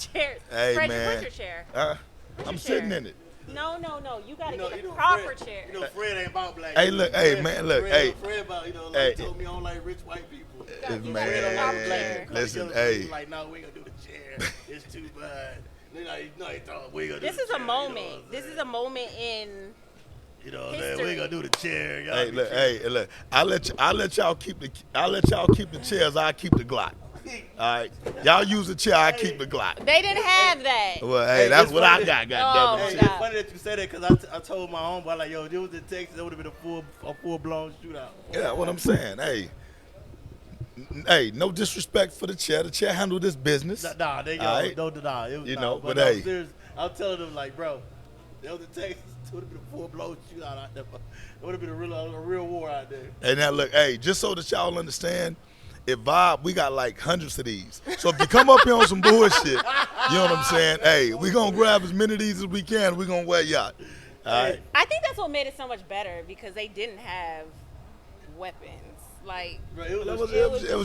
chair. Hey, Fred, man. where's your chair? I'm sitting in it. No. You gotta get a proper chair. Fred ain't about black. Hey, look, hey, man, look, hey. Fred about, hey. he told me I don't like rich white people. Man, listen, hey. Like, no, we ain't gonna do the chair. It's too bad. No, he thought we gonna do This the is chair, a moment. This is a moment in we ain't gonna do the chair. Y'all Hey, look. I'll let y'all keep the chairs. I keep the Glock. All right, y'all use the chair. I keep the Glock. They didn't have that. Well, hey, that's what I got. Oh, Goddamn it. my It's funny that you said that because I told my homeboy, like, yo, if it was in Texas, it would have been a full blown shootout. Yeah, what I'm saying. Hey, no disrespect for the chair. The chair handled this business. Nah, they right. no deny. It was, You know, but no, hey. serious, I'm telling them, like, bro, if it was in Texas, it would have been a full blown shootout out there. It would have been a real war out there. And now look, hey, just so that y'all understand, at Vibe, we got like hundreds of these. So if you come up here on some bullshit, you know what I'm saying? Hey, we gonna grab as many of these as we can. We gonna wear y'all. All right. I think that's what made it so much better because they didn't have weapons. Like It was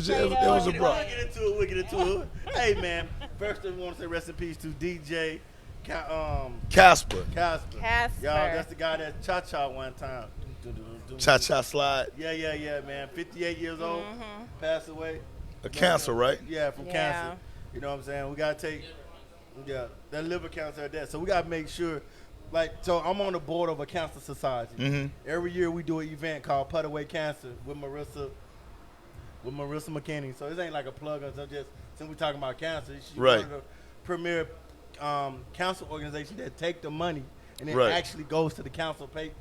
a brawl. We'll get into it. Hey, man, first I want to say rest in peace to DJ Casper. Casper. Y'all, that's the guy that cha-cha one time. Cha-cha slide. Yeah, man. 58 years old, passed away. A cancer, right? Yeah, from cancer. You know what I'm saying? We got to take, that liver cancer at that. So we got to make sure, so I'm on the board of a cancer society. Mm-hmm. Every year we do an event called Put Away Cancer with Marissa McKinney. So this ain't like a plug or something, just since we're talking about cancer. She's one of the premier cancer organization that take the money and it actually goes to the cancer patients.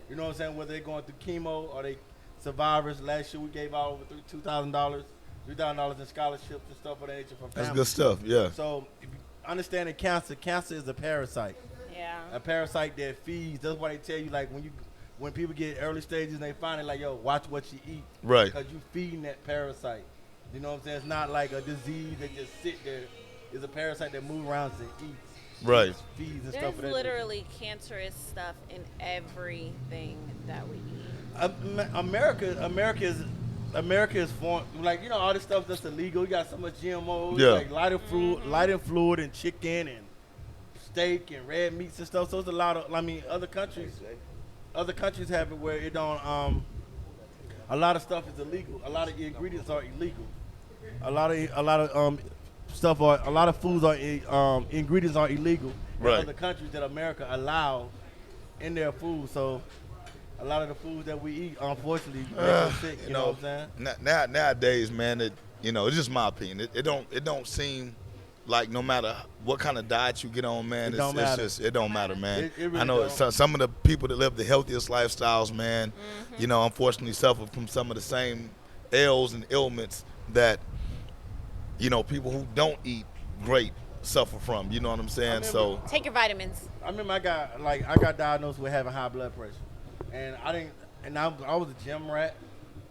You know what I'm saying? Whether they're going through chemo or they survivors. Last year we gave out over $2,000 in scholarships and stuff for the nature for families. That's good stuff, yeah. So if you understanding cancer is a parasite. Yeah. A parasite that feeds. That's why they tell you, like, when people get early stages and they find it, like, yo, watch what you eat. Right. Because you feeding that parasite. You know what I'm saying? It's not like a disease that just sit there. It's a parasite that moves around and eats. Right. Feeds and There's stuff. literally cancerous stuff in everything that we eat. America is formed, like, all this stuff that's illegal. You got so much GMOs, like light and fluid and chicken and steak and red meats and stuff. So it's a lot of, other countries have it where it don't, a lot of stuff is illegal. A lot of ingredients are illegal. A lot of foods are, ingredients are illegal in other countries that America allow in their food. So a lot of the foods that we eat, unfortunately, make us sick. You know what I'm saying? Nowadays, man, it's just my opinion. It don't seem like no matter what kind of diet you get on, man, it don't matter, man. It really I know some of the people that live the healthiest lifestyles, man, unfortunately suffer from some of the same ails and ailments that, people who don't eat great suffer from. You know what I'm saying? So take your vitamins. I remember I got diagnosed with having high blood pressure, and I was a gym rat.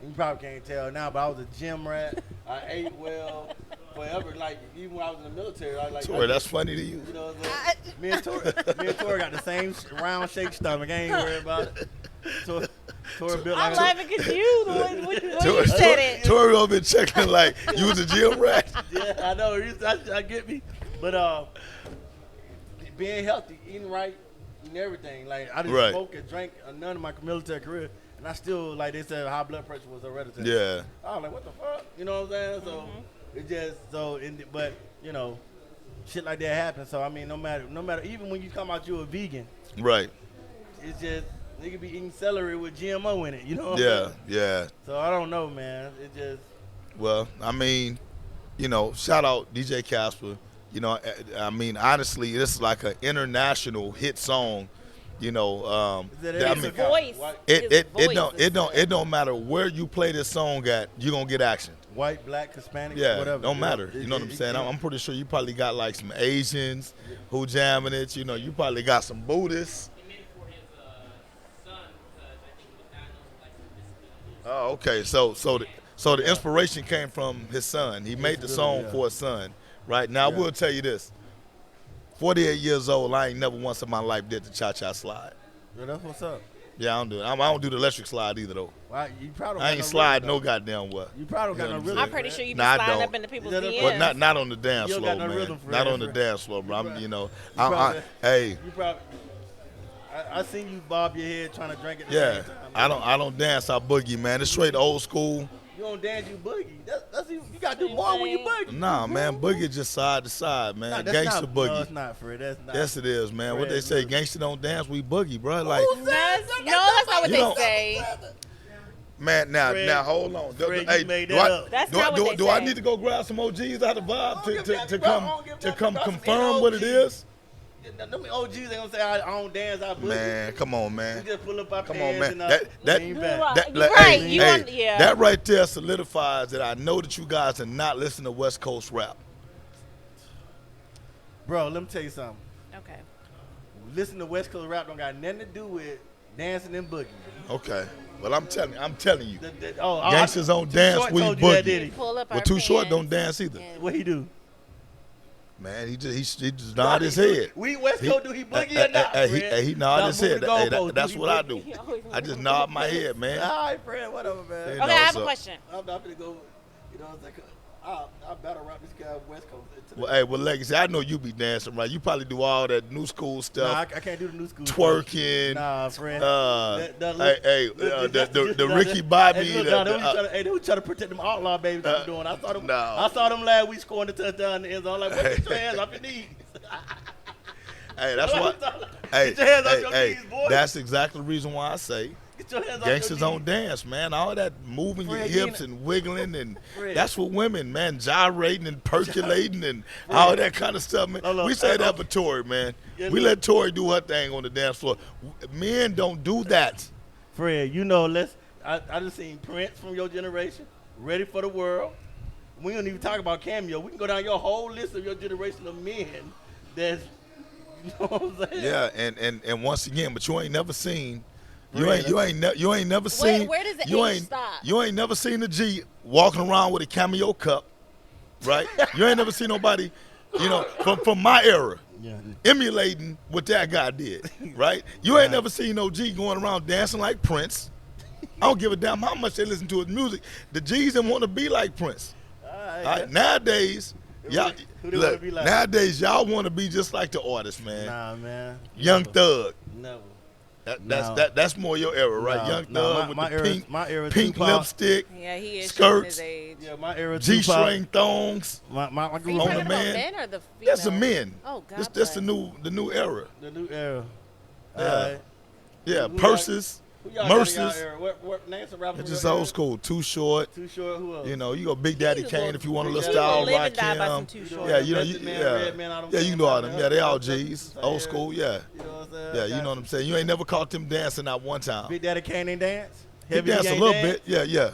You probably can't tell now, but I was a gym rat. I ate well forever. Like, even when I was in the military, Tori, that's funny to you. You know, me and Tori got the same round shaped stomach. I ain't worried about it. Tori built I'm like laughing because you said it. Tori over been checking like you was a gym rat. Yeah, I know. I get me. But being healthy, eating right, eating everything. Like, I didn't smoke and drink none of my military career. And I still, like they said, high blood pressure was hereditary. Yeah. I was like, what the fuck? You know what I'm saying? So it just but shit like that happens. So I mean, no matter, even when you come out, you're a vegan. Right. It's just nigga be eating celery with GMO in it. You know what I'm saying? Yeah. So I don't know, man. It just. Well, I mean, shout out DJ Casper. I mean, honestly, this is like an international hit song. His voice. It don't matter where you play this song at, you're gonna get action. White, black, Hispanic, whatever. Don't matter. You know what I'm saying? I'm pretty sure you probably got like some Asians who jamming it. You probably got some Buddhists. He made it for his son because I think he was diagnosed with like Oh, okay. So the inspiration came from his son. He made the song for his son. Right now, I will tell you this. 48 years old, I ain't never once in my life did the cha-cha slide. Yeah, that's what's up. Yeah, I don't do it. I don't do the electric slide either though. Why, you probably I ain't slide no goddamn well. You probably don't got no rhythm. I'm pretty sure you be Nah, I sliding don't. up into people's Yeah, that's DMs. But not on the dance You don't floor, got no man. rhythm for Not it, on the bro. dance floor, bro. probably- Hey, You probably. I seen you bob your head trying to drink at the yeah. same time. I don't dance. I boogie, man. It's straight old school. You don't dance, you boogie. That's you got to do more when you boogie. Nah, man. Boogie just side to side, man. Nah, that's Gangsta not, boogie. No, it's not, Fred. That's not. Yes, it is, man. What Fred, they say, look. gangsta don't dance, we boogie, bro. Like, Who said that? No, that's not what You they don't- say. man, now Fred, hold on. Fred, Hey, you made do that I- up. That's do not I, what do, they do I say. need to go grab some OGs out of the vibe Don't give to me- come don't give to me come some confirm what it NOG. is? Them OGs ain't gonna say I don't dance, I boogie. Man, come on, We man. just pull up our Come on, pants man. and lean You're back. right. That, Right, hey, you hey, want- yeah. that right there solidifies that I know that you guys are not listening to West Coast rap. Bro, let me tell you something. Okay. Listen to West Coast rap don't got nothing to do with dancing and boogie. Okay. Well, I'm telling you. Gangsters don't Too dance, Short we told you that, boogie. did he? Pull up Well, our Too Short pants don't dance either. and- What he do? Man, he just nod his head. We West Coast, do he boogie Hey, or not, hey, Fred? he nod his Stop head. moving the Hey, goalposts. that's Do what he I boogie? do. He always I just nod my head, man. All right, Fred, whatever, man. You Okay, know, I have so- a question. I'm not gonna go. You know, it's like I better rap this guy West Coast. Well, hey, well, Legacy, I know you be dancing, right? You probably do all that new school Nah, I stuff, can't do the new school. twerking. Nah, friend. The Ricky Bobby. Hey, they was trying to protect them outlaw babies that were doing. I saw them. No. I saw them last week scoring the touchdown in the end zone. I'm like, get your hands off your knees. Hey, that's what. Get your hands off your knees, boy. That's exactly the reason why I say Get your hands gangsters off don't dance, man. All that moving your Fred, hips and wiggling and Fred. that's for women, man. Gyrating and percolating and all that kind of stuff, man. Hold on. We say that for Tori, man. Yeah, We look. let Tori do her thing on the dance floor. Men don't do that. Fred, I just seen Prince from your generation, Ready for the World. We don't even talk about Cameo. We can go down your whole list of your generation of men that's, you know what I'm saying? Yeah, and once again, but you ain't never seen. You Fred, ain't never seen. Where does the you age ain't, stop? You ain't never seen a G walking around with a cameo cup, right? You ain't never seen nobody, from my era, Yeah. emulating what that guy did, right? You ain't never seen no G going around dancing like Prince. I don't give a damn how much they listen to his music. The G's didn't want to be like Prince. All right. All right, nowadays, y'all, Who they wanna look, be like? nowadays y'all want to be just like the artist, man. Nah, man. Young Never. Thug. Never. That's more your era, right? No, Young no, Thug with my the era- my era pink Tupac. lipstick, Yeah, he is Skirts. showing his age. Yeah, my era G-string thongs. My Are you grew On up the talking about man. men or the female? That's the men. Oh, God That's bless. the new era. the new era. Yeah. Alright. Yeah, Who purses, Who y'all got in y'all Merces. era? What names of rappers? It's from just your old era? school. Too Short. Too Short. Who else? You go Big Daddy was Kane a- if you want a little He was style, live and right? die by some Kim. Too You Short. know, Yeah, you know, Method Man, yeah, Redman, all them yeah, you same know all type them. of Yeah, they all stuff. G's, Yeah. old school. Yeah, You know what I'm saying? yeah, you know what I'm saying. You ain't never caught them dancing not one time. Big Daddy Kane ain't dance. He Heavy D danced a ain't little dance? bit. Yeah.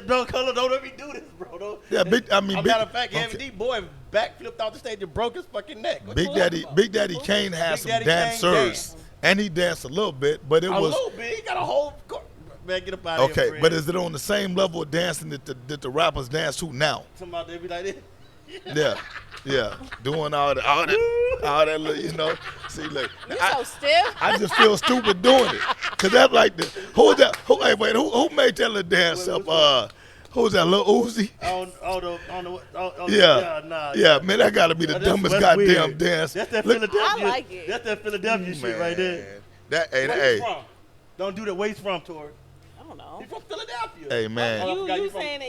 Don't let me do this, bro. Yeah, Matter of fact, okay. Heavy D boy backflipped off the stage and broke his fucking neck. What Big you Daddy, talking Big Daddy Kane had Big some Daddy Kane dancers, danced. and he danced a little bit, but it about? A was little bit. He got a whole. Man, get up out of here. okay. Fred. But is it on the same level of dancing that the rappers dance to now? Somebody they be like this. Yeah, doing all that little, See, look, You so stiff. I just feel stupid doing it, cause that's like who is that? Who made that little dance up? Who's that, Lil Uzi? Yeah, man, that gotta be the That's dumbest weird. goddamn dance. That's that Look, Philadelphia. I like it. That's that Philadelphia shit right there. Hey, Where hey, you from? Don't do that. Where you from, Tori? I don't know. He's from Philadelphia. Hey, man. I forgot You from- saying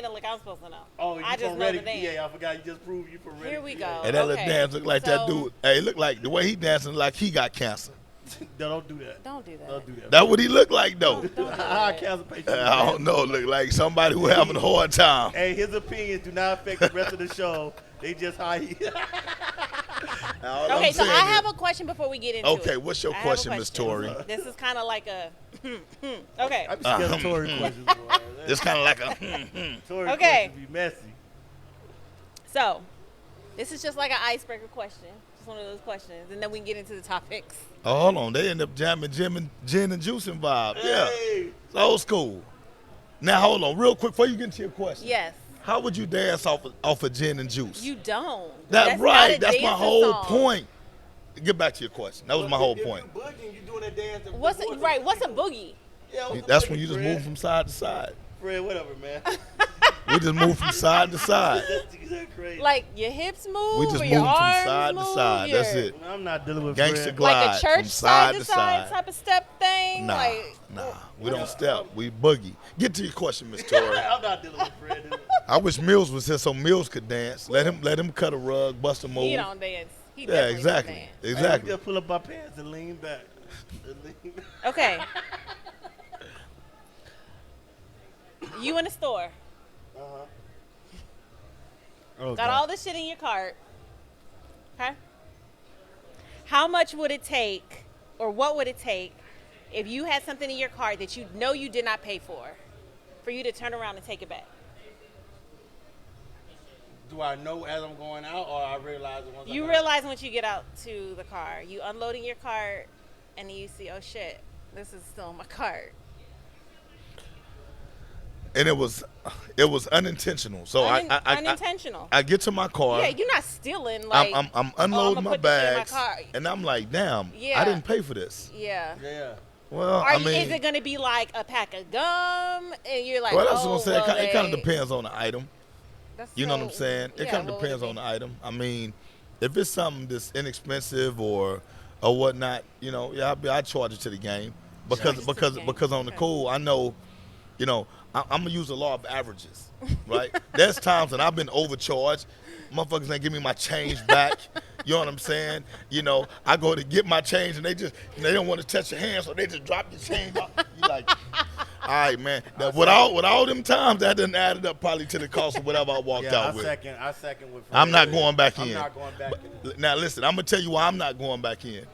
it like I'm supposed to know. Oh, you I just from know Reading, the name. PA. I forgot you just proved you from Reading. Here we PA. go. and that little Okay, dance look like that so- dude. Hey, look like the way he dancing like he got cancer. No, don't do that. Don't do that. Don't do that. That what he look like though. Don't do I that. cancel patient. I don't know. Look like somebody who having a hard time. Hey, his opinions do not affect the rest of the show. They just how he. All I'm Okay, so saying I is- have a question before we get into it. Okay, what's your I have a question, Miss Tori? This is kind of like a. Okay. I'm scared of Tory questions. Boy. It's kind of like a. Tory Okay. questions be messy. So, this is just like an icebreaker question. Just one of those questions, and then we can get into the topics. Oh, hold on. They end up jamming gin and juicing vibe. Yeah, Hey. it's old school. Now hold on, real quick before you get into your question. Yes. How would you dance off of gin and juice? You don't. That's not right. a That's my dancing whole song. point. get back to your question. That was my whole point. If you boogieing, you doing that dance. What's a boogie? Yeah, what's a That's boogie, when you just Fred? move from side to side. Fred, whatever, man. We just move from side to side. That's crazy. Like your hips move, We just or move your from arms side to move, side. That's it. I'm not dealing with Gangsta Fred. glide. Like a church from side to side type of step thing. Nah, Like, nah. We don't step. We boogie. Get to your question, Miss Tori. I'm not dealing with Fred. Dude. I wish Mills was here so Mills could dance. Let him cut a rug, bust a move. he don't dance. He Yeah, definitely exactly. don't dance. Hey, Exactly. just pull up my pants and lean back. Okay. You in the store. Oh, Got all this shit in your cart. Okay. How much would it take, or what would it take, if you had something in your cart that you know you did not pay for you to turn around and take it back? Do I know as I'm going out, or I realize it once I You get realize once you get out to the car, you unloading your cart, and then you see, oh shit, this is still in my cart. And it was unintentional. So Unintentional. I get to my car. Yeah, you're not stealing. Like, I'm oh, unloading I'ma my put this shit in my bags, car. and I'm like, damn, Yeah. I didn't pay for this. Yeah. out. Yeah. Well, Are I you, mean, is it going to be like a pack of gum, and you're like, well, that's oh, what I'm saying. well, It kind of they- depends on the item. that's You know so- what I'm saying? It yeah, kind of what would depends it on be? the item. I mean, if it's something that's inexpensive or whatnot, you know, yeah, I charge it to the game Charge it to the game. because on the Okay. cool, I know, you know, I'm gonna use the law of averages, right? There's times when I've been overcharged. Motherfuckers ain't give me my change back. You know what I'm saying? You know, I go to get my change and they don't want to touch your hand, so they just drop your change off. You like, all right, man. Now, with all them times, that done added up probably to the cost of whatever I walked Yeah, out I with. second with Fred. I'm not going back in. I'm not going back in. Now listen, I'm gonna tell you why I'm not going back in.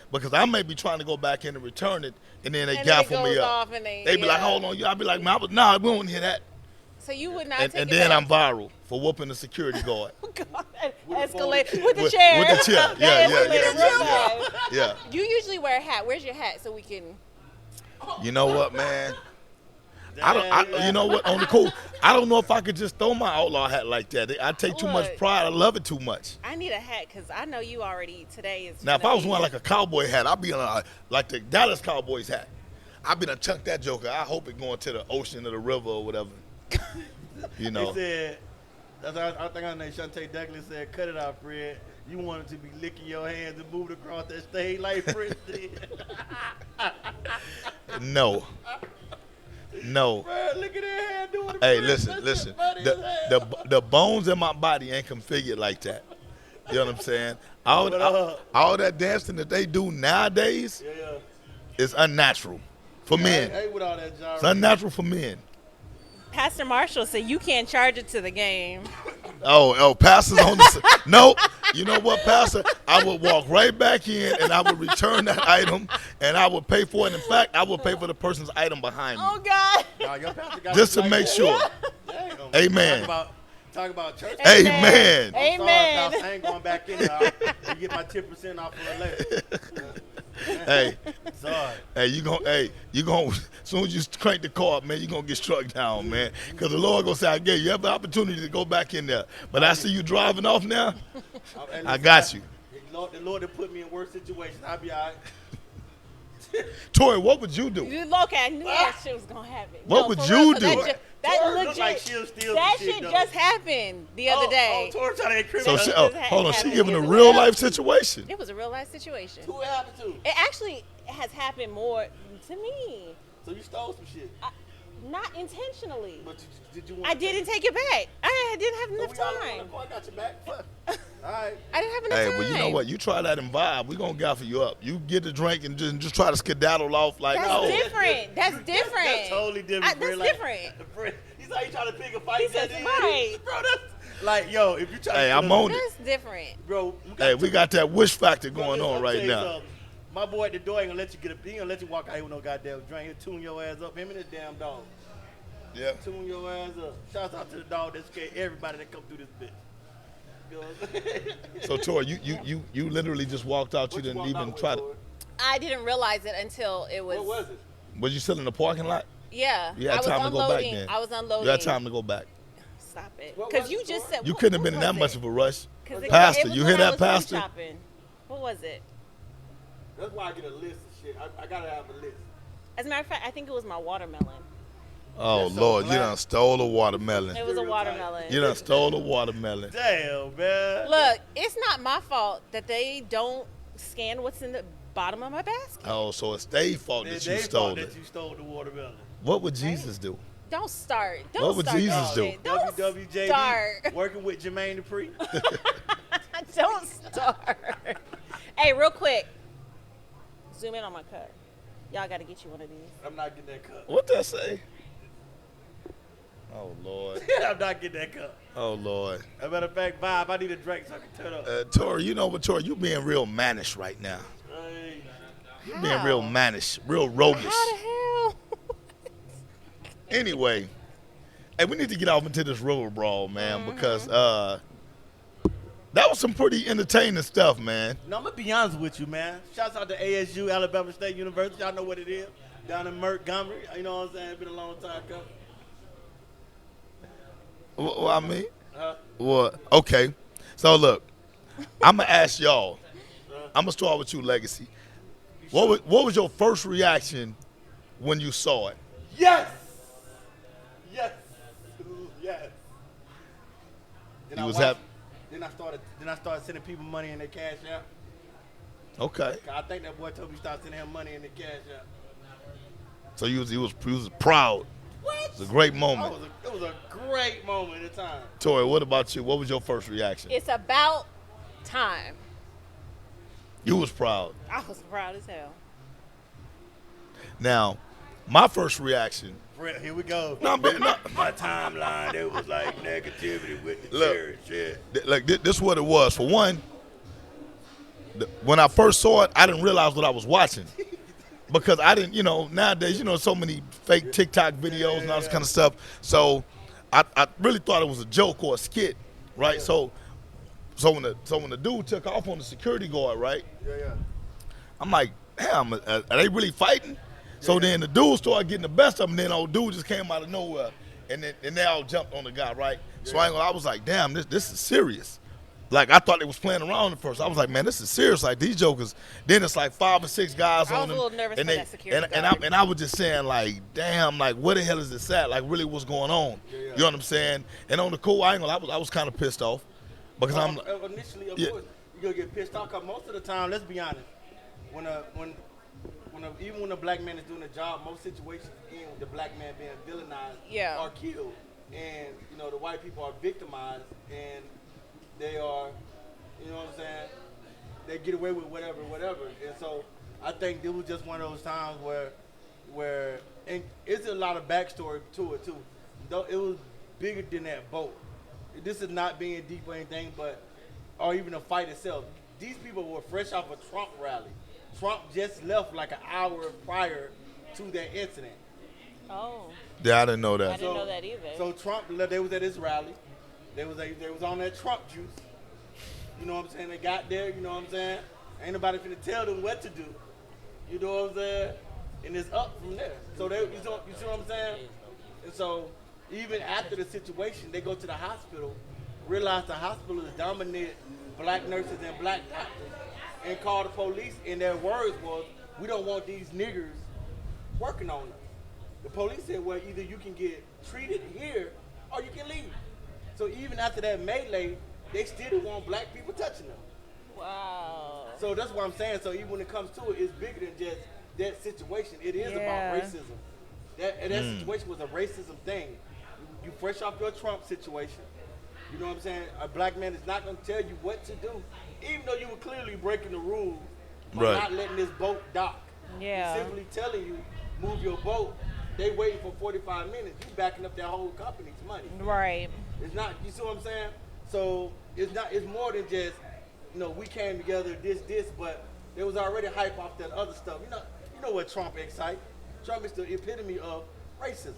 Because I may be trying to go back in and return it, and then they And then it gaffle me goes up. off and they be like, hold on, I'll be like, man, nah, we don't hear that. So you would not And take it then back. I'm viral for whooping the security guard. Oh, God. With the Escalate phone. with the With- chair. with the chair. That Yeah, escalated yeah, real yeah. fast. Yeah. You usually wear a hat. Where's your hat so we can? You know what, man? You know what? On the cool, I don't know if I could just throw my outlaw hat like that. I take too much Look. pride. I love it too much. I need a hat because I know you already today is. Now, if gonna I was be- wearing like a cowboy hat, I'd be on like the Dallas Cowboys hat. I'd be done chunk that joker. I hope it going to the ocean or the river or whatever. You know. He said, I think her name Shantae Douglas said, cut it out, Fred. You wanted to be licking your hands and moving across that stage like Fred did. No. Fred, look at that hand doing it. Hey, Fred. listen. That's just funny as hell. The bones in my body ain't configured like that. You know what I'm saying? What up? All that dancing that they do nowadays Yeah. is unnatural for men. Hey, with all that It's genre. unnatural for men. Pastor Marshall said you can't charge it to the game. Oh, Pastor's on the nope. You know what, Pastor? I would walk right back in and I would return that item and I would pay for it. In fact, I would pay for the person's item behind me. Oh God. Nah, your pastor got Just you to like make that. sure. Damn. Amen. Talk about church. Amen. I'm sorry, Amen. Pastor, I ain't going back in there. I get my 10% off for the later. Hey, Sorry. you gonna as soon as you crank the car up, man, you gonna get struck down, man. Cause the Lord gonna say, I gave you every opportunity to go back in there. But I see you driving off now. Hey, I listen, got you. The Lord that put me in worse situations. I'll be all right. Tori, what would you do? Okay, I knew that shit was gonna happen. What No, would for you real, do? That Tori legit. look like she'll steal that some shit, shit though. just happened the other day. Oh, Tori trying to So incriminate. she, just hold on, she happened. giving a It's real a- life situation. It was a real life situation. Who happened to? It actually has happened more to me, So you stole some shit. not intentionally. But did you want I didn't take it back. I didn't have So enough we all in time. the car, I got your back. Fuck. All right. I didn't have enough Hey, time. well, you know what? You try that and vibe. We gonna gaffle you up. You get the drink and just try to skedaddle off like, That's no. different. That's different. That's totally different. That's bro. Like, different. Fred, he's how you trying to pick a fight. He said, that right. Bro, that's like, yo, if you try to Hey, put I'm a- on it. That's different. Bro, Hey, we got that wish factor bro, going listen, on I'll right tell you now. something. My boy at the door ain't gonna let you get a. He ain't gonna let you walk out here with no goddamn drink. He'll tune your ass up. Him and his damn dog. Yeah. Tune your ass up. Shouts out to the dog that scared everybody that come through this bitch. You know what I'm saying? So Tori, you literally just walked out. You What didn't walked even out with, try to. Tori? I didn't realize it until it was. What was it? Was you still in the parking lot? Yeah. You I had was time to go back unloading. then. I was unloading. You had time to go back. Stop it. What Because was you it, just Tori? said You what- couldn't have what been in that was much it? of a rush. 'Cause Pastor, was you when hear I that, was food Pastor? shopping. What was it? That's why I get a list of shit. I gotta have a list. As a matter of fact, I think it was my watermelon. Oh, That's so Lord, you black. done stole a watermelon. It was a Stereotype. watermelon. You done stole a watermelon. Damn, man. Look, it's not my fault that they don't scan what's in the bottom of my basket. Oh, so it's their fault that you They stole thought it. that you stole the watermelon. What would Jesus do? Don't start. Don't What would start Jesus that do? shit. Don't WWJD start. working with Jermaine Dupri. Don't start. Hey, real quick. Zoom in on my cut. Y'all got to get you one of these. I'm not getting that cup. What that say? Oh, Lord. I'm not getting that cup. Oh, Lord. As a matter of fact, Bob, I need a drink so I can turn up. Tori, you know what, Tori? You being real mannish right now. Hey. You being real mannish, real roguish. How the hell? Anyway, hey, we need to get off into this River Brawl, man, because that was some pretty entertaining stuff, man. No, I'm going to be honest with you, man. Shouts out to ASU, Alabama State University. Y'all know what it is. Down in Montgomery. You know what I'm saying? It's been a long time coming. What I mean? Huh? What? Okay. So, look, I'm going to ask y'all. I'm going to start with you, Legacy. What was your first reaction when you saw it? Yes! Yes! Yes! Then You I was watched- happy? Then I started sending people money in their cash app. Okay. I think that boy told me to start sending him money in the cash app. So you was proud. What? It was a great moment. It was a great moment in time. Tori, what about you? What was your first reaction? It's about time. You was proud. I was proud as hell. Now, my first reaction. Fred, here we go. No, but no. My timeline, it was like negativity with the Look. church. Yeah. Like this is what it was. For one, when I first saw it, I didn't realize what I was watching because I didn't, nowadays, so many fake TikTok videos and all this kind of stuff. So I really thought it was a joke or a skit, right? Yeah. So when the dude took off on the security guard, right? Yeah. I'm like, damn, are they really fighting? So then the dude started getting the best of him. Then old dude just came out of nowhere, and they all jumped on the guy, right? So I was like, damn, this is serious. Like I thought they was playing around at first. I was like, man, this is serious. Like these jokers. Then it's like 5 or 6 guys I on was a them. little nervous and for they, that security and guard. I was just saying like, damn, like where the hell is this at? Like really, what's going on? Yeah. You know what I'm saying? And on the cool, I was kind of pissed off because I'm. Initially, of Yeah. course, you're gonna get pissed off. Cause most of the time, let's be honest, even when a black man is doing a job, most situations end with the black man being villainized or killed, and the white people are victimized, and they are, you know what I'm saying? They get away with whatever, and so I think it was just one of those times where and it's a lot of backstory to it too. Though it was bigger than that boat. This is not being deep or anything, or even a fight itself. These people were fresh off a Trump rally. Trump just left like an hour prior to that incident. Oh, Yeah, I didn't know I that. didn't know that either. So Trump, they was at his rally. They was on that Trump juice. You know what I'm saying? They got there. You know what I'm saying? Ain't nobody finna tell them what to do. You know what I'm saying? And it's up from there. So you see what I'm saying? And so even after the situation, they go to the hospital, realize the hospital is dominated black nurses and black doctors, and call the police. And their words was, "We don't want these niggers working on us." The police said, "Well, either you can get treated here or you can leave." So even after that melee, they still didn't want black people touching them. Wow. So that's what I'm saying. So even when it comes to it, it's bigger than just that situation. It is Yeah. about racism. That situation was a racism thing. You fresh off your Trump situation. You know what I'm saying? A black man is not going to tell you what to do, even though you were clearly breaking the rules by Right. not letting this boat dock. Yeah. He's simply telling you, move your boat. They waiting for 45 minutes. You backing up their whole company's money. Right. It's not, you see what I'm saying? So it's more than just, we came together, this, but there was already hype off that other stuff. You know what Trump excites? Trump is the epitome of racism.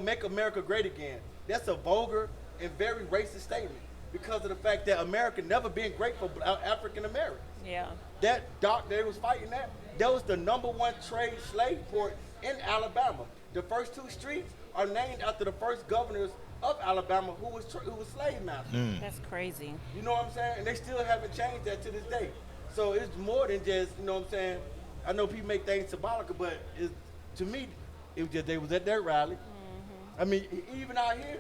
Make America great again. That's a vulgar and very racist statement because of the fact that America never been great for African Americans. Yeah. That dock they was fighting at, that was the #1 trade slave port in Alabama. The first 2 streets are named after the first governors of Alabama who was slave masters. That's crazy. You know what I'm saying? And they still haven't changed that to this day. So it's more than just, you know what I'm saying? I know people make things symbolical, but to me, it was just they was at their rally. I mean, even out here,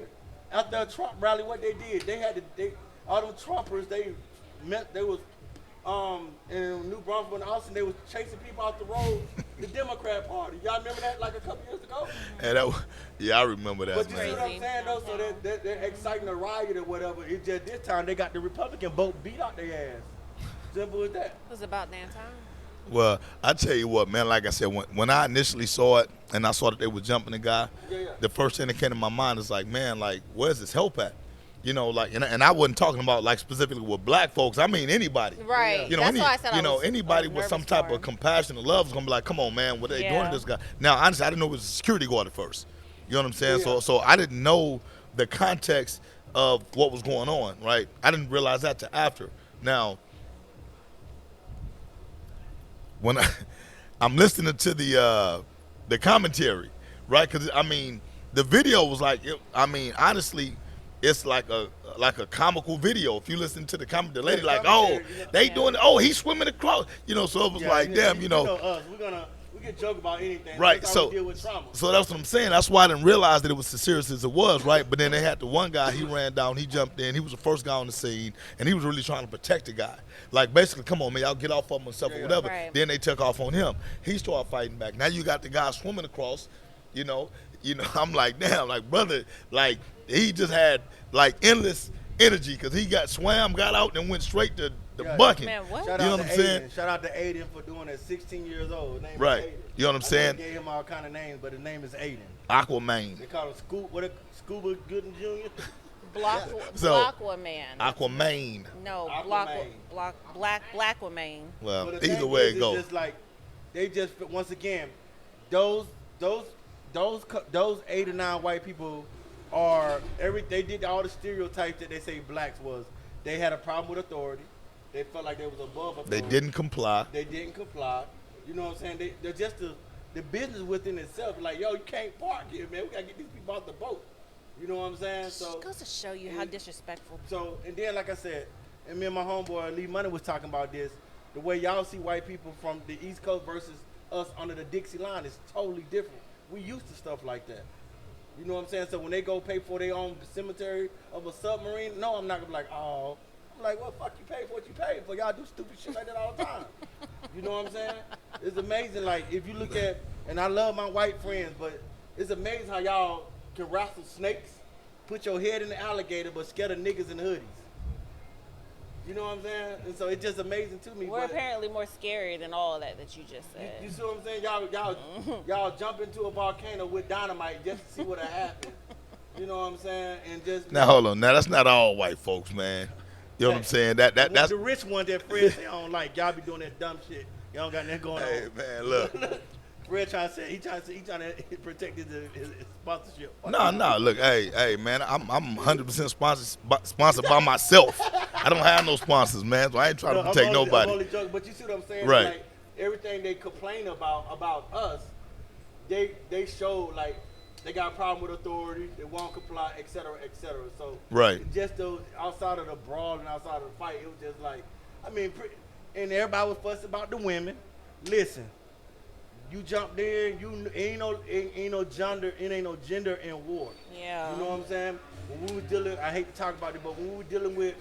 after a Trump rally, what they did, all them Trumpers, they was in New Brunswick and Austin, they was chasing people off the road, the Democrat Party. Y'all remember that like a couple years ago? And yeah, I remember that, But you man. see what I'm saying, though? So they're exciting a riot or whatever. It's just this time they got the Republican vote beat out their ass. Simple as that. It was about damn time. Well, I tell you what, man, like I said, when I initially saw it and I saw that they were jumping the guy, the first thing that came to my mind is like, man, like, where's this help at? You know, like, and I wasn't talking about like specifically with black folks. I mean anybody. Right. You know, That's why I said anybody with some type of compassion and love is gonna be like, come on, man, what are they doing to this guy? Now, honestly, I didn't know it was a security guard at first. You know what I'm saying? Yeah. So I didn't know the context of what was going on, right? I didn't realize that till after. Now, when I'm listening to the commentary, right? Because I mean, the video was like, honestly, it's like a comical video. If you listen to the comment, the lady like, oh, they doing it. Oh, he's swimming across. You know, so it was like, damn, you know. Us, we can joke about anything. Right. That's how So we deal with trauma. so that's what I'm saying. That's why I didn't realize that it was as serious as it was, right? But then they had the one guy. He ran down. He jumped in. He was the first guy on the scene, and he was really trying to protect the guy. Like basically, come on, man, y'all get off of him and stuff or whatever. Right. Then they took off on him. He started fighting back. Now you got the guy swimming across. You know. I'm like, damn, like brother, like he just had like endless energy because he swam, got out, and went straight to the bucket. Man, what? Shout You know out what to I'm saying? Aiden. Shout out to Aiden for doing it. 16 years old. His name Right. is Aiden. You know what I'm saying? They gave him all kind of names, but his name is Aiden. Aquaman. They call him Scuba Gooden Jr. Blackaman. Aquaman. No, Aquaman. Blackaman. Well, But the either thing way is, it it's goes. just like they just once again, those 8 or 9 white people are they did all the stereotypes that they say blacks was. They had a problem with authority. They felt like they was above authority. They didn't comply. They didn't comply. You know what I'm saying? They're just the business within itself. Like, yo, you can't park here, man. We gotta get these people off the boat. You know what I'm saying? So It goes to show you how disrespectful. So, and then, like I said, and me and my homeboy Lee Money was talking about this. The way y'all see white people from the East Coast versus us under the Dixie line is totally different. We used to stuff like that. You know what I'm saying? So when they go pay for their own cemetery of a submarine, no, I'm not gonna be like, oh. I'm like, well, fuck, you pay for what you pay for. Y'all do stupid shit like that all the time. You know what I'm saying? It's amazing. Like, if you look at, and I love my white friends, but it's amazing how y'all can wrestle snakes, put your head in the alligator, but scared of niggas in hoodies. You know what I'm saying? And so it's just amazing to me. We're but apparently more scary than all of that you just said. you see what I'm saying? Y'all jump into a volcano with dynamite just to see what'll happen. You know what I'm saying? And just Now hold on. Now that's not all white folks, man. You know what I'm saying? That's the rich ones that Fred say I don't like. Y'all be doing that dumb shit. Y'all don't got nothing going hey on. man, look. Fred trying to say he trying to protect his sponsorship. No, look, hey man, I'm 100% sponsored by myself. I don't have no sponsors, man, so I ain't trying to protect nobody. I'm only joking, but you see what I'm saying? Right. Like, everything they complain about us, they show like they got a problem with authority, they won't comply, et cetera, et cetera. So Right. just those outside of the brawl and outside of the fight, it was just like, I mean, and everybody was fussing about the women. Listen, you jumped in, you ain't no gender in war. Yeah. You know what I'm saying? When we were dealing, I hate to talk about it, but when we were dealing with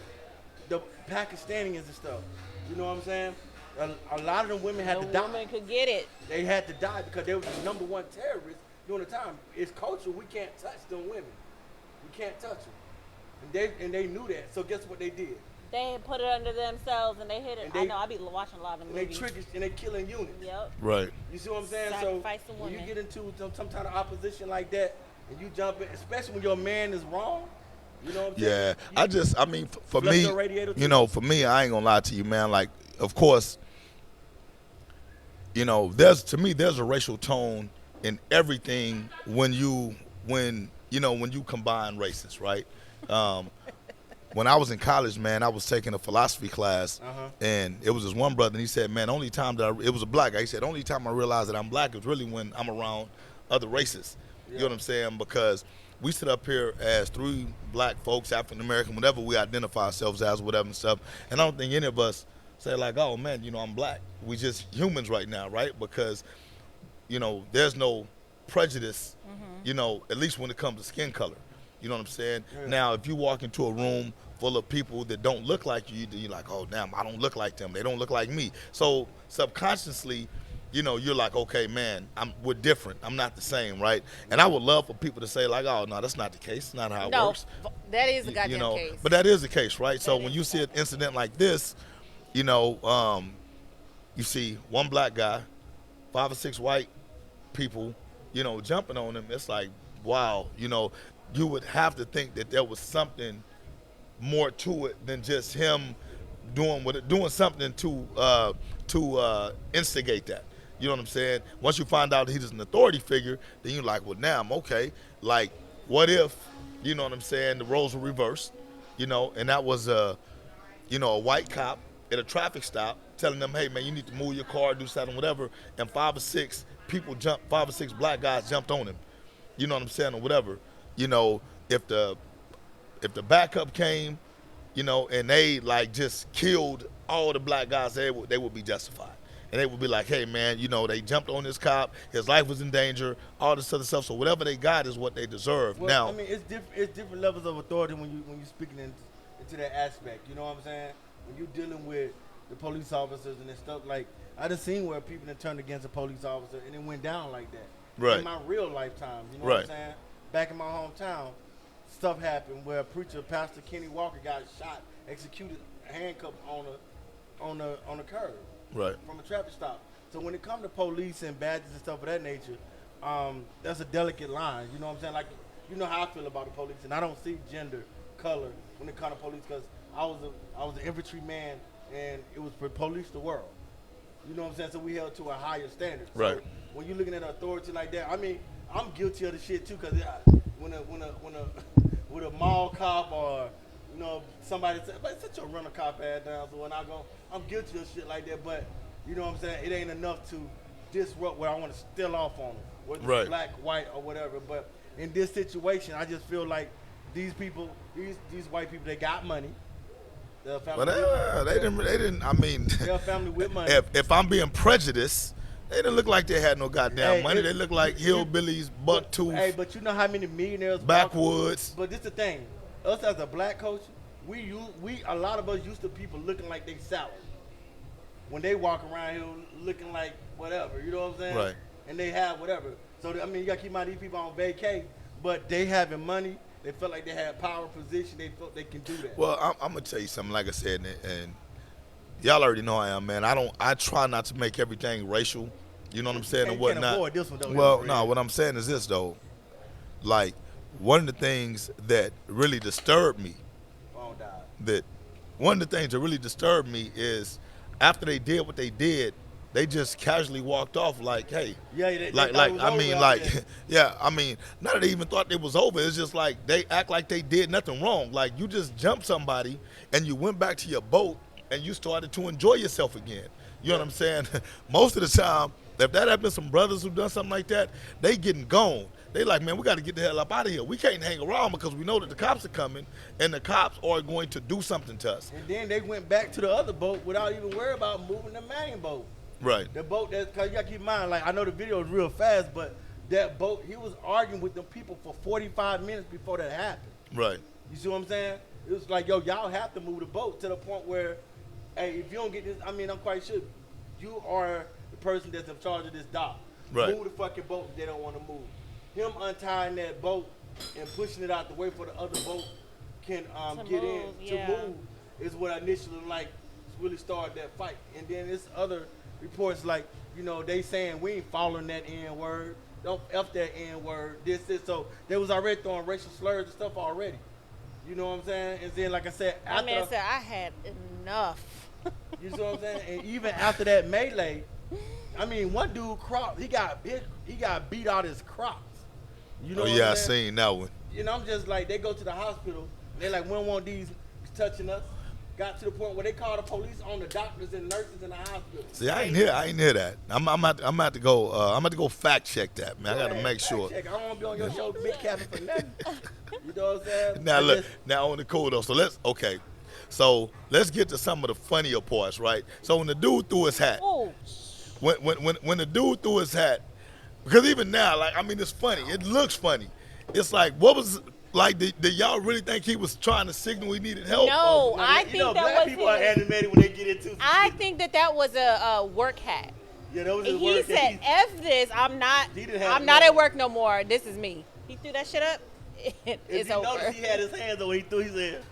the Pakistanians and stuff, you know what I'm saying? A lot of them women had to die. The woman could get it. They had to die because they were the number one terrorists during the time. It's culture. We can't touch them women. We can't touch them. And they knew that. So guess what they did? They put it under themselves and they hit it. And I know. I be watching a lot of And movies. they triggered and they killing units. Yep. Right. You see what I'm saying? Sacrifice So the when you woman. get into some kind of opposition like that, and you jump in, especially when your man is wrong, you know what I'm Yeah, saying? I mean, for Flush me, your radiator too. you know, for me, I ain't gonna lie to you, man. Like, of course, you know, there's a racial tone in everything when you combine races, right? When I was in college, man, I was taking a philosophy class, and it was this one brother, and he said, man, only time that it was a black guy. He said, only time I realized that I'm black is really when I'm around other races. You know what I'm saying? Because we sit up here as 3 black folks, African American, whatever we identify ourselves as, whatever and stuff, and I don't think any of us say like, oh man, I'm black. We just humans right now, right? Because there's no prejudice, at least when it comes to skin color. You know what I'm saying? Yeah. Now, if you walk into a room full of people that don't look like you, then you're like, oh damn, I don't look like them. They don't look like me. So subconsciously, you're like, okay, man, we're different. I'm not the same, right? And I would love for people to say like, oh no, that's not the case. It's not how it No, works. that is the goddamn case. But that is the case, right? So That when is you see an incident like this, you see one black guy, 5 or 6 white people, jumping on him. It's like, wow, you would have to think that there was something more to it than just him doing something to instigate that. You know what I'm saying? Once you find out he's an authority figure, then you're like, well, damn, okay. Like, what if, you know what I'm saying, the roles were reversed, and that was a white cop at a traffic stop telling them, hey, man, you need to move your car, do something, whatever, and 5 or 6 black guys jumped on him, you know what I'm saying, or whatever. If the backup came, and they like just killed all the black guys, they would be justified. And they would be like, hey, man, they jumped on this cop, his life was in danger, all this other stuff. So whatever they got is what they deserve. Well, now, I mean, it's different levels of authority when you're speaking into that aspect. You know what I'm saying? When you're dealing with the police officers and stuff, like, I just seen where people that turned against a police officer and it went down like that. Right. In my real lifetime, you know Right. what I'm saying? Back in my hometown, stuff happened where a preacher, Pastor Kenny Walker, got shot, executed, handcuffed on the curb. right, From a traffic stop. So when it comes to police and badges and stuff of that nature, that's a delicate line. You know what I'm saying? Like, you know how I feel about the police, and I don't see gender, color when it comes to police, because I was an infantryman, and it was for police the world. You know what I'm saying? So we held to a higher standard. Right. So when you're looking at authority like that, I mean, I'm guilty of the shit too, because when a mall cop or somebody said, "But sit your rental cop ass down." So when I go, I'm guilty of shit like that. But you know what I'm saying? It ain't enough to disrupt where I want to steal off on them, whether it's Right. black, white, or whatever. But in this situation, I just feel like these people, these white people, they got money. They're a family. but they didn't. I mean, They're a family with money. if I'm being prejudiced, they didn't look like they had no goddamn Hey, money. They look like hillbillies, buck tooth, Hey, but you know how many millionaires backwoods. But this the thing, us as a black culture, we a lot of us used to people looking like they sour when they walk around here looking like whatever. You know what I'm saying? Right. And they have whatever. So I mean, you gotta keep in mind these people on vacay, but they having money. They felt like they had power, position. They felt they can do that. Well, I'm gonna tell you something. Like I said, and y'all already know I am, man. I try not to make everything racial. You know what I'm saying, and You can't whatnot. avoid this one, though. Well, no, what I'm saying is this though. Like, one of the things that really disturbed me, Phone died. is after they did what they did, they just casually walked off like, hey, Yeah, they like thought it was I over mean, out like, there. yeah, I mean, not that they even thought it was over. It's just like they act like they did nothing wrong. Like, you just jumped somebody and you went back to your boat and you started to enjoy yourself again. You know what I'm saying? Most of the time, if that happened to some brothers who done something like that, they getting gone. They like, man, we got to get the hell up out of here. We can't hang around because we know that the cops are coming and the cops are going to do something to us. And then they went back to the other boat without even worrying about moving the main boat. Right. The boat because you gotta keep in mind, like, I know the video is real fast, but that boat, he was arguing with them people for 45 minutes before that happened. Right. You see what I'm saying? It was like, yo, y'all have to move the boat to the point where, hey, if you don't get this, I mean, I'm quite sure you are the person that's in charge of this dock. Right. Move the fucking boat if they don't want to move. Him untying that boat and pushing it out the way for the other boat can get in yeah. to move is what initially really started that fight. And then this other reports like, they saying we ain't following that N word. Don't F that N word. This. So they was already throwing racial slurs and stuff already. You know what I'm saying? And then, like I said, My man said, I had enough. you know what I'm saying? And even after that melee, I mean, one dude he got beat out his crops. You know Oh, what yeah, I I'm saying? seen that one. I'm just like, they go to the hospital. They're like, we don't want these touching us. Got to the point where they called the police on the doctors and nurses in the hospital. See, I ain't hear that. I'm about to go fact check that, man. I got to make sure. Check. I don't want to be on your show, big cabin for nothing. You know what I'm saying? Now look, now on the cool though. So So let's get to some of the funnier parts, right? So when the dude threw his hat, Oh, when the dude threw his hat, because even now, like, I mean, it's funny. It looks funny. It's like, what was, like, did y'all really think he was trying to signal he needed help? no, You know, I you think know, that black was people are his. animated when they get into. I think that was a work hat. Yeah, that was his He word. said, "F this. I'm not. He didn't have I'm not no- at work no more. This is me." He threw that shit up. If It's you over. notice, he had his hands on when he threw. He said.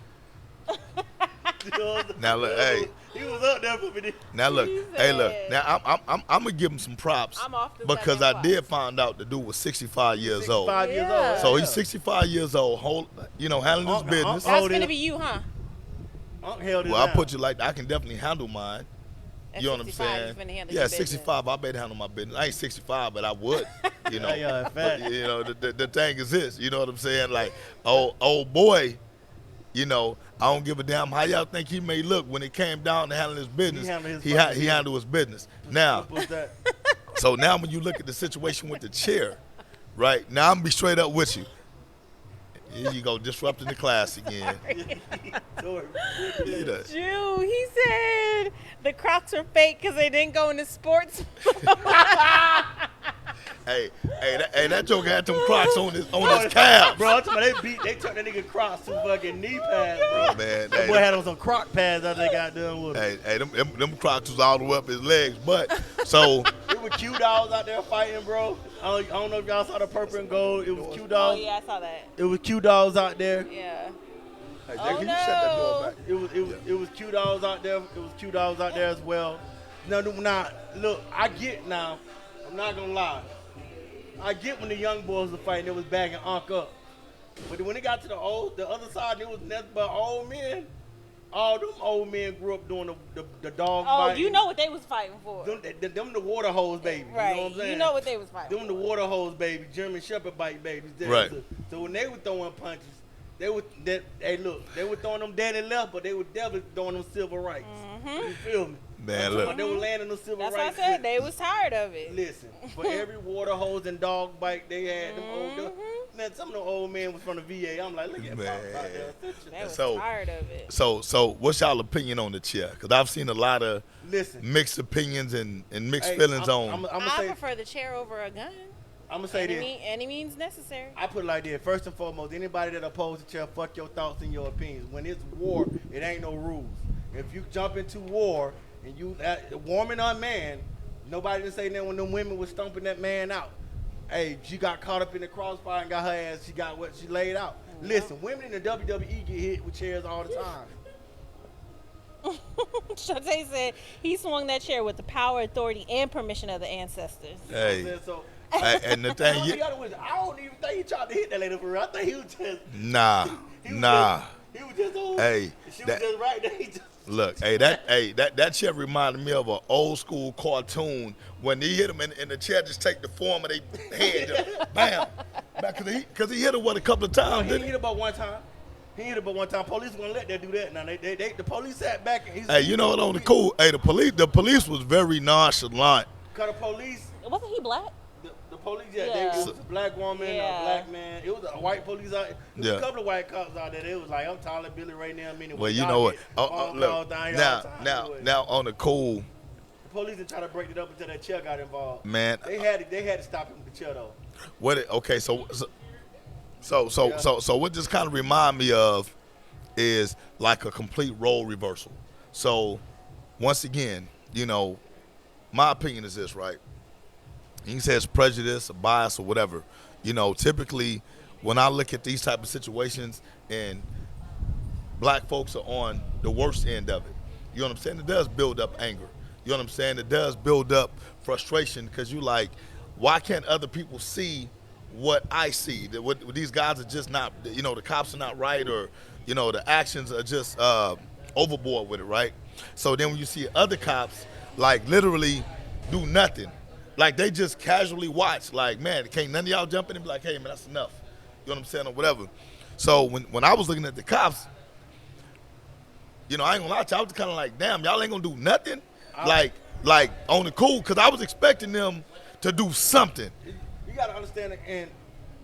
You know, Now, look, hey. He was up there for me. Now look, He hey look. said- Now I'm gonna give him some props I'm off the because second I did class. find out the dude was 65 years old. 65 years Yeah. old. So yeah. he's 65 years old, handling his Unc- business. Unc- That's Hold gonna it. be you, huh? Unc held it Well, I down. put you like that. I can definitely handle mine. At You know what I'm 65, saying? you finna handle Yeah, your business. 65. I better handle my business. I ain't 65, but I would. You know. Yeah, fat. You know, the thing is this. You know what I'm saying? Like, old boy. You know, I don't give a damn how y'all think he may look when it came down to handling his business. handled his He fucking handled his business. Now, What was that? so now when you look at the situation with the chair, right? Now I'm gonna be straight up with you. Here you go, disrupting the class again. Sorry. You know, Jew, he said the Crocs were fake because they didn't go into sports. hey, that joker had them Crocs on his calves. Bro, I'm talking about they turned that nigga Crocs to fucking knee pads, bro. Man, That boy had on some Croc pads after they got done with him. hey, them Crocs was all the way up his legs. But so It was Q Dogs out there fighting, bro. I don't know if y'all saw the purple and gold. It was Q Oh Dogs. yeah, I saw that. It was Q Dogs out there. Yeah. hey, Oh, can you shut that door no. back? It was Q Dogs out there. It was Q Dogs out there as well. Now, look, I get now. I'm not gonna lie. I get when the young boys were fighting, it was backing Unc up. But when it got to the other side, it was nothing but old men. All them old men grew up doing the dog Oh, fighting. you know what they was fighting for. Them the water hose baby. Right. You know what I'm saying? You know what they was fighting Them the water hose baby, German Shepherd bite babies. Right. So when they were throwing punches, they were throwing them daddy left, but they were definitely throwing them civil rights. You feel me? Man, I'm talking look. about They were landing them civil That's what I rights. said. They was tired of it. Listen, for every water hose and dog bite they had, them Mm-hmm. old man, some of the old men was from the VA. I'm like, look at Man. Pops out there. They was So- tired of it. So what's y'all opinion on the chair? Because I've seen a lot of Listen, mixed opinions and mixed hey, feelings I'm on. gonna I say, prefer the chair over a gun. I'm gonna say this. Any means necessary. I put it like this. First and foremost, anybody that opposes the chair, fuck your thoughts and your opinions. When it's war, it ain't no rules. If you jump into war and you woman or man, nobody didn't say that when them women was stomping that man out. Hey, she got caught up in the crossfire and got her ass. She got what she laid out. Listen, women in the WWE get hit with chairs all the time. Shante said he swung that chair with the power, authority, and permission of the ancestors. Hey, You know what I'm saying? So, and the thing, I don't even think he tried to hit that lady for real. I think he was just. nah. He was just old. Hey, She was that- just right there. He just, Look, that chair reminded me of an old school cartoon when he hit him and the chair just take the form of their head, just bam, because he hit her a couple of times, he didn't he? hit about one time. He hit about one time. Police gonna let that do that. Now the police sat back and he's Hey, you know what on the cool? Hey, the police was very nonchalant. Cause the police, Wasn't he black? the police, Yeah. it was a black woman, Yeah. a black man. It was a white police out. There was Yeah. a couple of white cops out there. It was like, I'm taller Billy right now. Meaning, Well, you know what? Look, Now on the cool, the police didn't try to break it up until that chair got involved. man. They had to stop him with the chair though. Okay, so what this kind of remind me of is like a complete role reversal. So once again, you know, my opinion is this, right? You can say it's prejudice or bias or whatever. You know, typically when I look at these type of situations and black folks are on the worst end of it, you know what I'm saying? It does build up anger. You know what I'm saying? It does build up frustration because you like, why can't other people see what I see? That what these guys are just not, you know, the cops are not right, or, you know, the actions are just overboard with it, right? So then when you see other cops, like, literally do nothing, like they just casually watch, like, man, can't none of y'all jump in and be like, hey, man, that's enough. You know what I'm saying, or whatever. So when I was looking at the cops, you know, I ain't gonna lie to you, I was kind of like, damn, y'all ain't gonna do nothing? Like on the cool, because I was expecting them to do something. You gotta understand,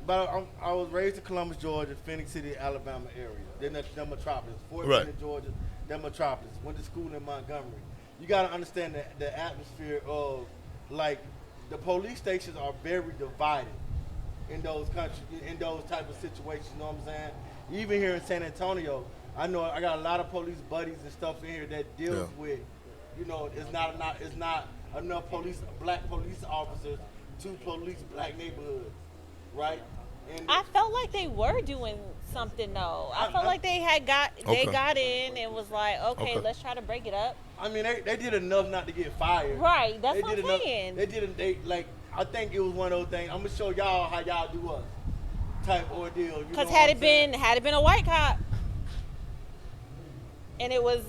I was raised in Columbus, Georgia, Phoenix City, Alabama area. Then the metropolis, Fort Right. Benning, Georgia. that metropolis. Went to school in Montgomery. You got to understand the atmosphere of, like, the police stations are very divided in those countries, in those type of situations. You know what I'm saying? Even here in San Antonio, I know I got a lot of police buddies and stuff in here that deals with, you know, it's not enough black police officers to police black neighborhoods, right? And I felt like they were doing something though. I felt like they got in and was like, okay, let's try to break it up. I mean, they did enough not to get fired. Right, that's they what did I'm enough, saying. I think it was one of those things. I'm gonna show y'all how y'all do us type ordeal. Because had it been a white cop, and it was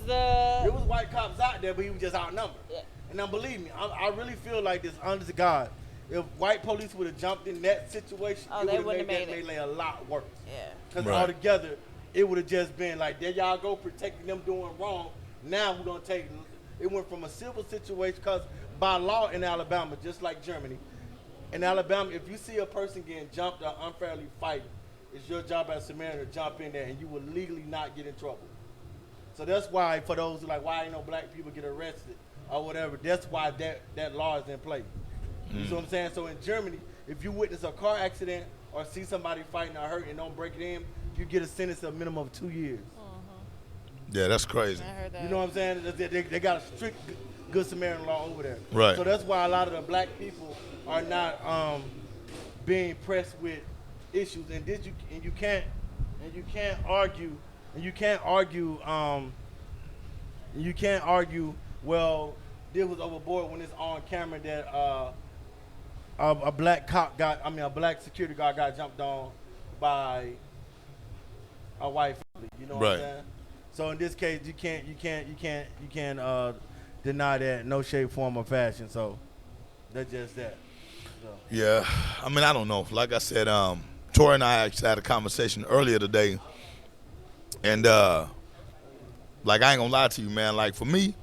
white cops out there, but he was just outnumbered. Yeah. And now believe me, I really feel like this, honest to God, if white police would have jumped in that situation, it would have made that melee a lot worse. Yeah. Because altogether, it would have just been like, there y'all go protecting them doing wrong. Now we're going to take, it went from a civil situation, because by law in Alabama, just like Germany, in Alabama, if you see a person getting jumped or unfairly fighting, it's your job as a Samaritan to jump in there, and you will legally not get in trouble. So that's why, for those who like, why ain't no black people get arrested or whatever, that's why that law is in place. You see what I'm saying? So in Germany, if you witness a car accident or see somebody fighting or hurt and don't break it in, you get a sentence of a minimum of 2 years. Yeah, that's crazy. I heard that. You know what I'm saying? They got a strict Good Samaritan law over there. Right. So that's why a lot of the black people are not being pressed with issues, and you can't argue. Well, this was overboard when it's on camera that a black security guard got jumped on by a white family. You know what I'm saying? So in this case, you can't deny that in no shape, form, or fashion. So that's just that. So. Yeah, I mean, I don't know. Like I said, Tori and I actually had a conversation earlier today, and like, I ain't gonna lie to you, man. Like, for me,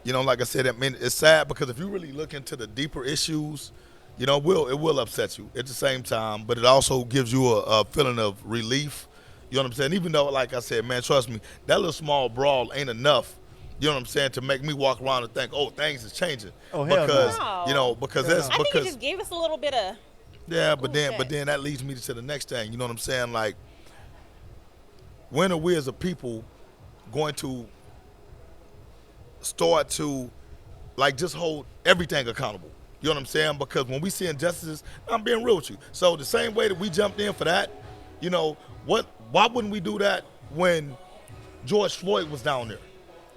you know, like I said, I mean, it's sad because if you really look into the deeper issues, you know, it will upset you at the same time, but it also gives you a feeling of relief. You know what I'm saying? Even though, like I said, man, trust me, that little small brawl ain't enough. You know what I'm saying? To make me walk around and think, oh, things is changing. Oh, hell because no. you know, because I think it just gave us a little bit of. Yeah, but then that leads me to the next thing. You know what I'm saying? Like, when are we as a people going to start to, like, just hold everything accountable? You know what I'm saying? Because when we see injustices, I'm being real with you. So the same way that we jumped in for that, you know, why wouldn't we do that when George Floyd was down there?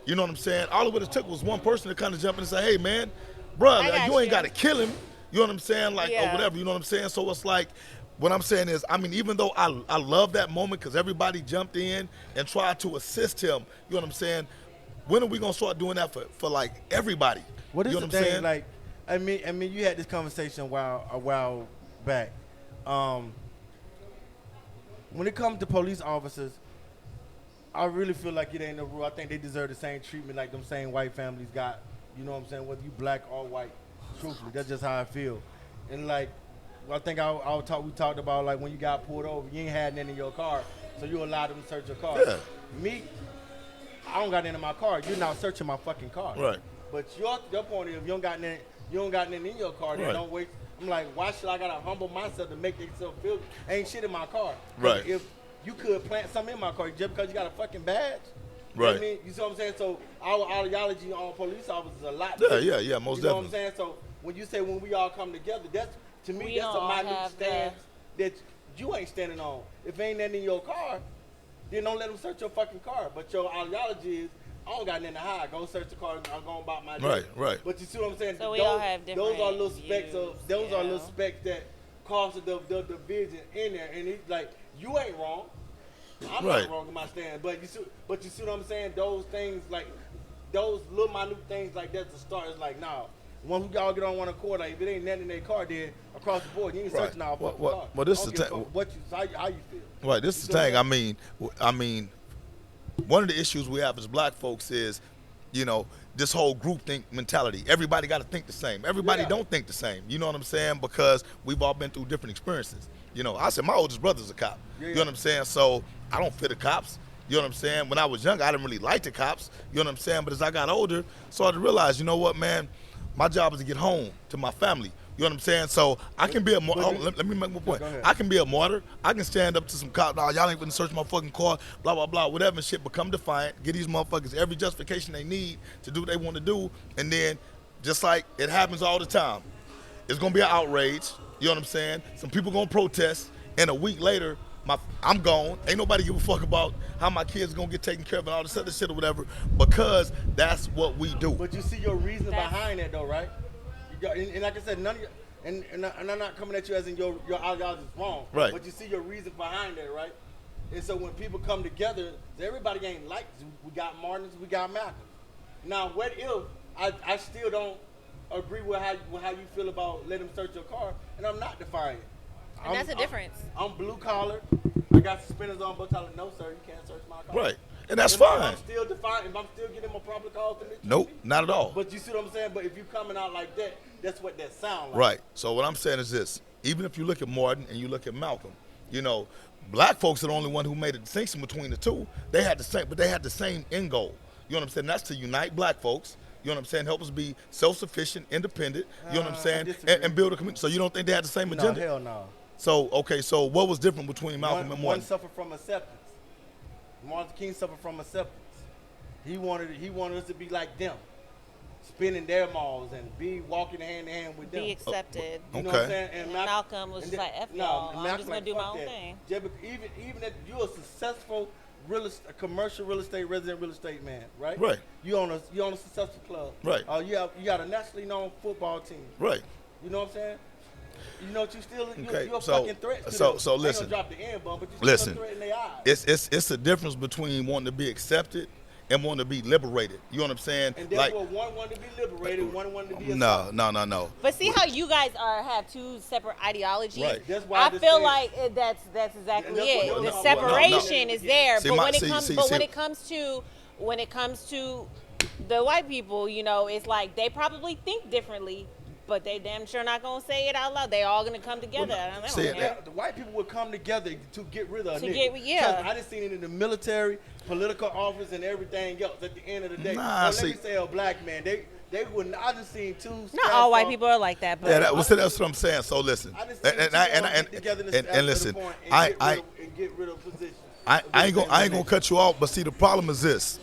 You know what I'm saying? All it would have took was one person to kind of jump in and say, hey, man, bruh, like, you ain't got to kill him. You know what I'm saying? Like, or whatever, you know what I'm saying? So it's like, what I'm saying is, I mean, even though I love that moment because everybody jumped in and tried to assist him, you know what I'm saying? When are we going to start doing that for like, everybody? What is you know the what I'm thing, saying? like, I mean, you had this conversation a while back. When it comes to police officers, I really feel like it ain't no rule. I think they deserve the same treatment like them same white families got. You know what I'm saying? Whether you black or white. Truthfully, that's just how I feel. And like, I think we talked about, like, when you got pulled over, you ain't had nothing in your car, so you allowed them to search your car. Yeah. Me, I don't got nothing in my car. You're not searching my fucking car. Right. But your point is, if you don't got nothing in your car, then don't wait. I'm like, why should I gotta humble myself to make myself feel ain't shit in my car? Right. If you could plant something in my car just because you got a fucking badge. Right. You know what I mean? You see what I'm saying? So our ideology on police officers is a lot Yeah, different. yeah, most You know definitely. what I'm saying? So when you say when we all come together, that's, to me, We that's a don't minute have stance that you ain't standing on. If ain't nothing in your car, then don't let them search your fucking car. But your ideology is, I don't got nothing to hide. Go search the car and I'm going about my day. Right. But you see what I'm saying? So we all have different those are little specks views, are little specks that cause the division in there. And it's like, you ain't wrong. I'm not wrong in my stand. But you see what I'm saying? Those things, like, those little minute things like that to start is like, nah. Once we all get on one accord, like, if it ain't nothing in their car, then across the board, you ain't searching our fucking car. Well, this is the thing. How you feel? Right, this is the thing. I mean, one of the issues we have as black folks is, you know, this whole groupthink mentality. Everybody got to think the same. Everybody don't think the same. You know what I'm saying? Because we've all been through different experiences. You know, I said my oldest brother's a cop. You know what I'm saying? So I don't fear the cops. You You know what I'm saying? When I was younger, I didn't really like the cops. You know what I'm saying? But as I got older, started to realize, you know what, man? My job is to get home to my family. You know what I'm saying? So I can be a martyr. Let me make my point. I can be a martyr. I can stand up to some cops. Nah, y'all ain't gonna search my fucking car. Blah blah blah. Whatever shit. Become defiant. Get these motherfuckers every justification they need to do what they want to do. And then, just like it happens all the time, it's gonna be an outrage. You know what I'm saying? Some people gonna protest, and a week later, I'm gone. Ain't nobody give a fuck about how my kids gonna get taken care of and all this other shit or whatever, because that's what we do. But you see your reason behind that, though, right? And like I said, none of your, and I'm not coming at you as in your ideology is wrong. Right. But you see your reason behind that, right? And so when people come together, everybody ain't like we got Martins, we got Malcolm. Now, what if I still don't agree with how you feel about let them search your car, and I'm not defiant. And that's the difference. I'm blue collar. I got suspenders on, but telling no, sir, you can't search my car. Right. And that's If fine. I'm still defiant, if I'm still getting my proper calls to me. Nope, not at all. But you see what I'm saying? But if you coming out like that, that's what that sound like. Right. So what I'm saying is this. Even if you look at Martin and you look at Malcolm, you know, black folks are the only one who made a distinction between the two. They had the same end goal. You know what I'm saying? That's to unite black folks. You know what I'm saying? Help us be self-sufficient, independent. You know what I'm saying? And build a community. So you don't think they had the same agenda? No, hell no. So, okay, so what was different between Malcolm and Martin? One suffered from acceptance. Martin King suffered from acceptance. He wanted us to be like them, spinning their malls and be walking hand in hand with them. Be accepted. You know what I'm saying? And Malcolm was just like, F y'all, I'm just going to do my own thing. Yeah, but even if you're a successful commercial real estate, resident real estate man, right? Right. You own a successful club. Right. You got a nationally known football team. Right. You know what I'm saying? You know what Okay, you're a so- fucking threat to so- them. so I ain't listen. gonna drop the N-bomb, but you're Listen. still a threat in their eyes. It's a difference between wanting to be accepted and wanting to be liberated. You know what I'm saying? And therefore, one wanted to be liberated, one wanted to be accepted. No. But see how you guys have two separate ideologies? Right. That's why I feel like that's exactly And that's it. what- The no, separation is there, See, but my- when it see- comes see- but see- when it comes to the white people, you know, it's like they probably think differently, but they damn sure not gonna say it out loud. They all gonna come together. I don't see, care. The white people would come together to get rid of a To nigga. get- yeah. 'Cause I done seen it in the military, political office, and everything else. At the end of the day, Nah, let see- me say a black man. They wouldn't. I just seen two. Not all white people are like that, but Yeah, that's what I'm saying. So listen, I just seen two get together and listen, and I get rid of positions. I ain't gonna cut you off, but see, the problem is this.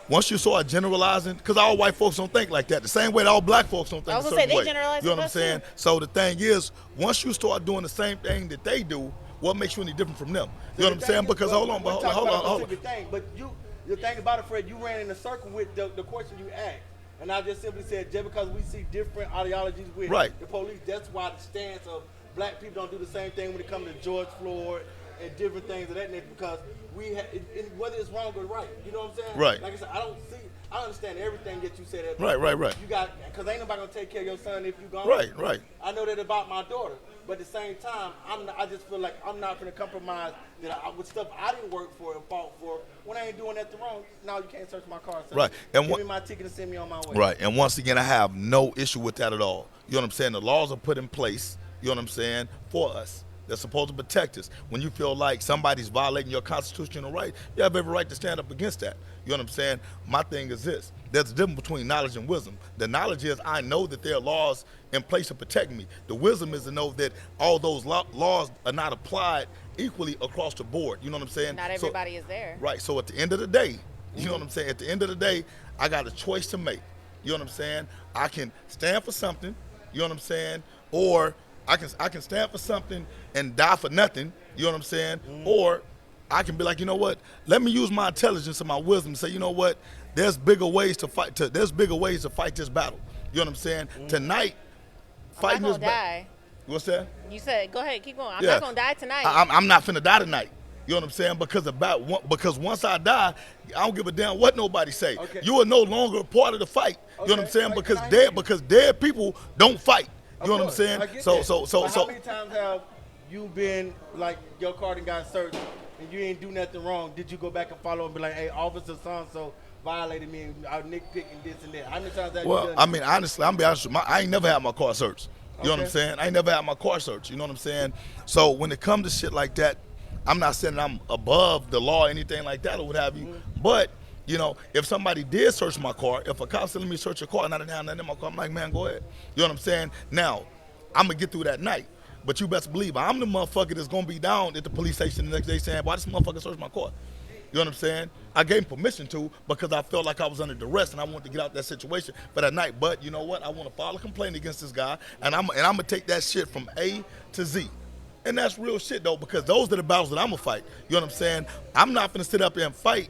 Once you start generalizing, because all white folks don't think like that. The same way that all black folks don't think I was a gonna say, certain they way. generalize You know what I'm us saying? too. So the thing is, once you start doing the same thing that they do, what makes you any different from them? You know what I'm saying? Because hold on. Thing, but the thing about it, Fred, you ran in a circle with the question you asked. And I just simply said, just because we see different ideologies with Right. the police, that's why the stance of black people don't do the same thing when it comes to George Floyd and different things of that nature, because whether it's wrong or right, you know what I'm saying? Right. Like I said, I understand everything that you said. Right. You got, because ain't nobody gonna take care of your son if you gone. Right. I know that about my daughter, but at the same time, I just feel like I'm not gonna compromise with stuff I didn't work for and fought for when I ain't doing nothing wrong. Now you can't search my car. So Right. And give me my ticket and send me on my way. Right. And once again, I have no issue with that at all. You know what I'm saying? The laws are put in place, you know what I'm saying, for us. They're supposed to protect us. When you feel like somebody's violating your constitutional right, you have every right to stand up against that. You know what I'm saying? My thing is this. There's a difference between knowledge and wisdom. The knowledge is I know that there are laws in place to protect me. The wisdom is to know that all those laws are not applied equally across the board. You know what I'm saying? not everybody is there. Right. So at the end of the day, you know what I'm saying? At the end of the day, I got a choice to make. You know what I'm saying? I can stand for something, you know what I'm saying? Or I can stand for something and die for nothing, you know what I'm saying? Or I can be like, you know what? Let me use my intelligence and my wisdom and say, you know what? There's bigger ways to fight. There's bigger ways to fight this battle. You know what I'm saying? Tonight, fighting I'm this not gonna battle. die. What's that? You said, go ahead, keep going. I'm Yeah. not gonna die tonight. I'm not finna die tonight. You know what I'm saying? Because once I die, I don't give a damn what nobody say. Okay. You are no longer a part of the fight. You know what I'm Okay. saying? Like, Because and I hear you. dead people don't fight. You know what I'm Of course, saying? I get So that. But how many times have you been like your car done got searched and you ain't do nothing wrong? Did you go back and follow and be like, hey, Officer so violated me and I nitpicking this and that? How many times have you Well, done I mean, honestly, I'm be honest with you, I ain't never had my car searched. You know what I'm Okay. saying? I ain't never had my car searched. You know what I'm saying? So when it comes to shit like that, I'm not saying I'm above the law or anything like that or what have you, but you know, if somebody did search my car, if a cop's telling me to search your car and I didn't have nothing in my car, I'm like, man, go ahead. You know what I'm saying? Now, I'm gonna get through that night. But you best believe I'm the motherfucker that's gonna be down at the police station the next day saying, why this motherfucker searched my car? You know what I'm saying? I gave him permission to because I felt like I was under duress and I wanted to get out that situation for that night. But you know what? I want to file a complaint against this guy and I'm gonna take that shit from A to Z. And that's real shit though, because those are the battles that I'm gonna fight. You know what I'm saying? I'm not gonna sit up there and fight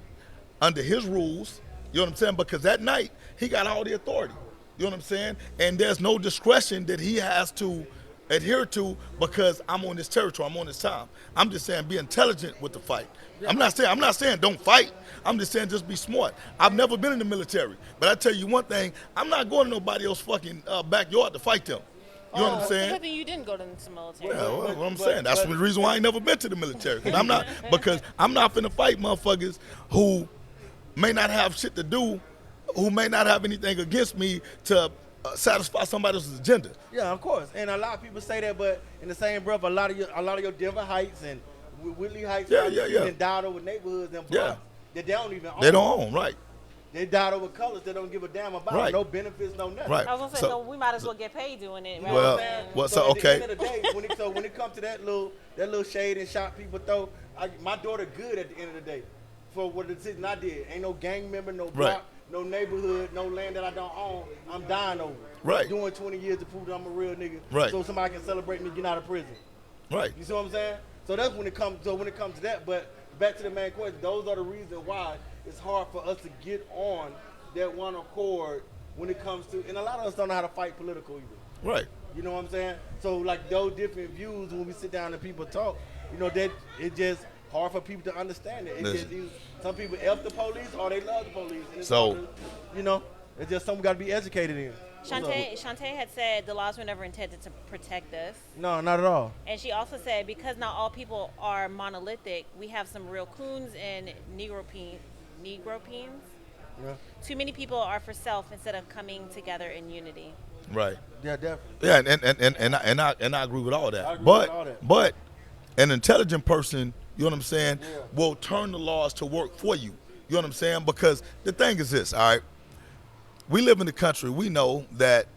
under his rules. You know what I'm saying? Because that night he got all the authority. You know what I'm saying? And there's no discretion that he has to adhere to because I'm on this territory, I'm on this time. I'm just saying be intelligent with the fight. I'm not saying don't fight. I'm just saying just be smart. I've never been in the military, but I tell you one thing, I'm not going to nobody else's fucking backyard to fight them. You know what I'm saying? Good thing you didn't go to the military. Yeah, well, what I'm saying. That's the reason why I ain't never been to the military. Because I'm not finna fight motherfuckers who may not have shit to do, who may not have anything against me to satisfy somebody else's agenda. Yeah, of course. And a lot of people say that, but in the same breath, a lot of your Denver Heights and Whitley Heights, been died over neighborhoods and blocks that they don't even own. They don't own, right? They died over colors they don't give a damn about. Right. No benefits, no nothing. Right. I was gonna say, so we might as well get paid doing it. Right? Well, so okay. At the end of the day, when it comes to that little shade and shot people throw, my daughter good at the end of the day for what the decision I did. Ain't no gang member, no block, no neighborhood, no land that I don't own. I'm dying over. Right. Doing 20 years to prove that I'm a real nigga. Right. So somebody can celebrate me getting out of prison. Right. You see what I'm saying? So that's when it comes. So when it comes to that, but back to the main question, those are the reasons why it's hard for us to get on that one accord when it comes to, and a lot of us don't know how to fight political either. Right. You know what I'm saying? So like those different views when we sit down and people talk, you know, that it's just hard for people to understand it. Some people F the police or they love the police. And it's hard to, you know, it's just something we got to be educated in. Shantae had said the laws were never intended to protect us. No, not at all. And she also said because not all people are monolithic, we have some real coons and Negropeans. Yeah. Too many people are for self instead of coming together in unity. Right. Yeah, definitely. Yeah, and I agree with all that. But an intelligent person, you know what I'm saying, will turn the laws to work for you. You know what I'm saying? Because the thing is this, all right? We live in the country. We know that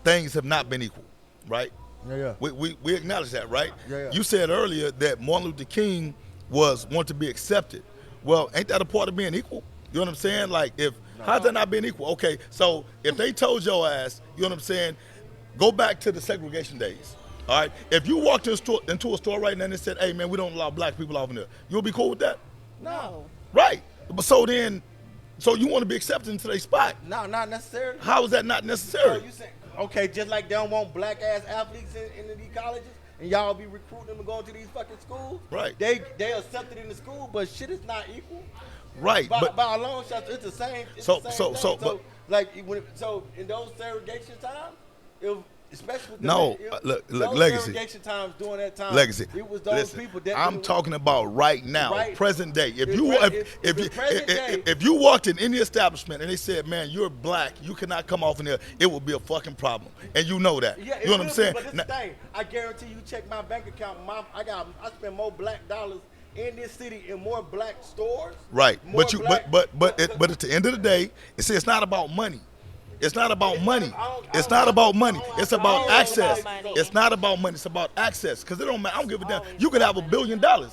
things have not been equal, right? Yeah. We acknowledge that, right? Yeah. You said earlier that Martin Luther King wanted to be accepted. Well, ain't that a part of being equal? You know what I'm saying? Like, how's that not being equal? Okay, so if they told your ass, you know what I'm saying, go back to the segregation days, all right? If you walked into a store right now and they said, hey, man, we don't allow black people off in there, you'll be cool with that? No. Right. But so you want to be accepted into their spot. No, not necessarily. How is that not necessary? So you say, okay, just like they don't want black-ass athletes in these colleges, and y'all be recruiting them and going to these fucking schools. Right. They accepted in the school, but shit is not equal. Right. By a long shot, it's the same. So in those segregation times, especially with look, those legacy. Segregation times during that time, Legacy. it was those people that I'm talking about right now, Right. present day. Present day. If you walked in any establishment and they said, "Man, you're black, you cannot come off in there," it would be a fucking problem, and you know that. Yeah, you know what I'm saying? But this the thing, I guarantee you, check my bank account. I spend more black dollars in this city in more black stores. Right, more but black- at the end of the day, it's not about money. It's not about money. It's I not don't- about money. I don't- It's I about don't- access. about money. It's not about money. It's about access. Because it don't matter. I don't give a damn. You could have $1 billion. You know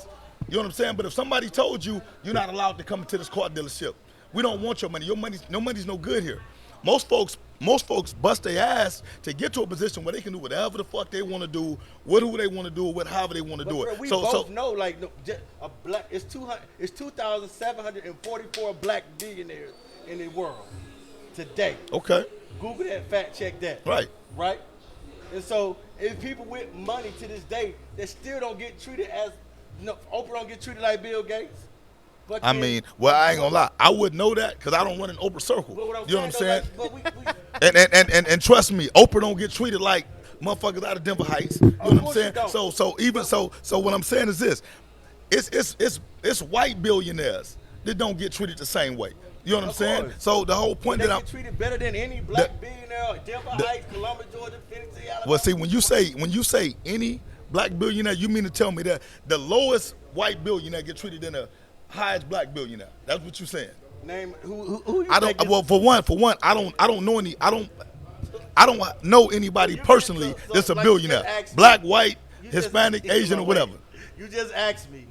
what I'm saying? But if somebody told you you're not allowed to come into this car dealership, we don't want your money. Your money's no good here. Most folks bust their ass to get to a position where they can do whatever the fuck they want to do, with who they want to do it, with however they want to do But it. we both know, like, it's 2,744 black billionaires in the world today. Okay. Google that, fact check that. Right. Right? And so, if people with money to this day that still don't get treated as, Oprah don't get treated like Bill Gates. But I mean, well, I ain't gonna lie. I wouldn't know that because I don't run an Oprah circle. You know what I'm saying? And trust me, Oprah don't get treated like motherfuckers out of Denver Heights. You know what I'm saying? So what I'm saying is this: it's white billionaires that don't get treated the same way. You know what I'm saying? Course. So the whole point they that get treated better than any black billionaire, Denver Heights, Columbus, Georgia, Phoenix, Alabama. Well, see, when you say any black billionaire, you mean to tell me that the lowest white billionaire get treated than the highest black billionaire? That's what you're saying. Name who you I don't. think is- Well, for one, I don't know any. I don't know anybody You personally just- so that's a like you billionaire. just asked me. Black, white, You just- Hispanic, Asian, or whatever. You just asked me.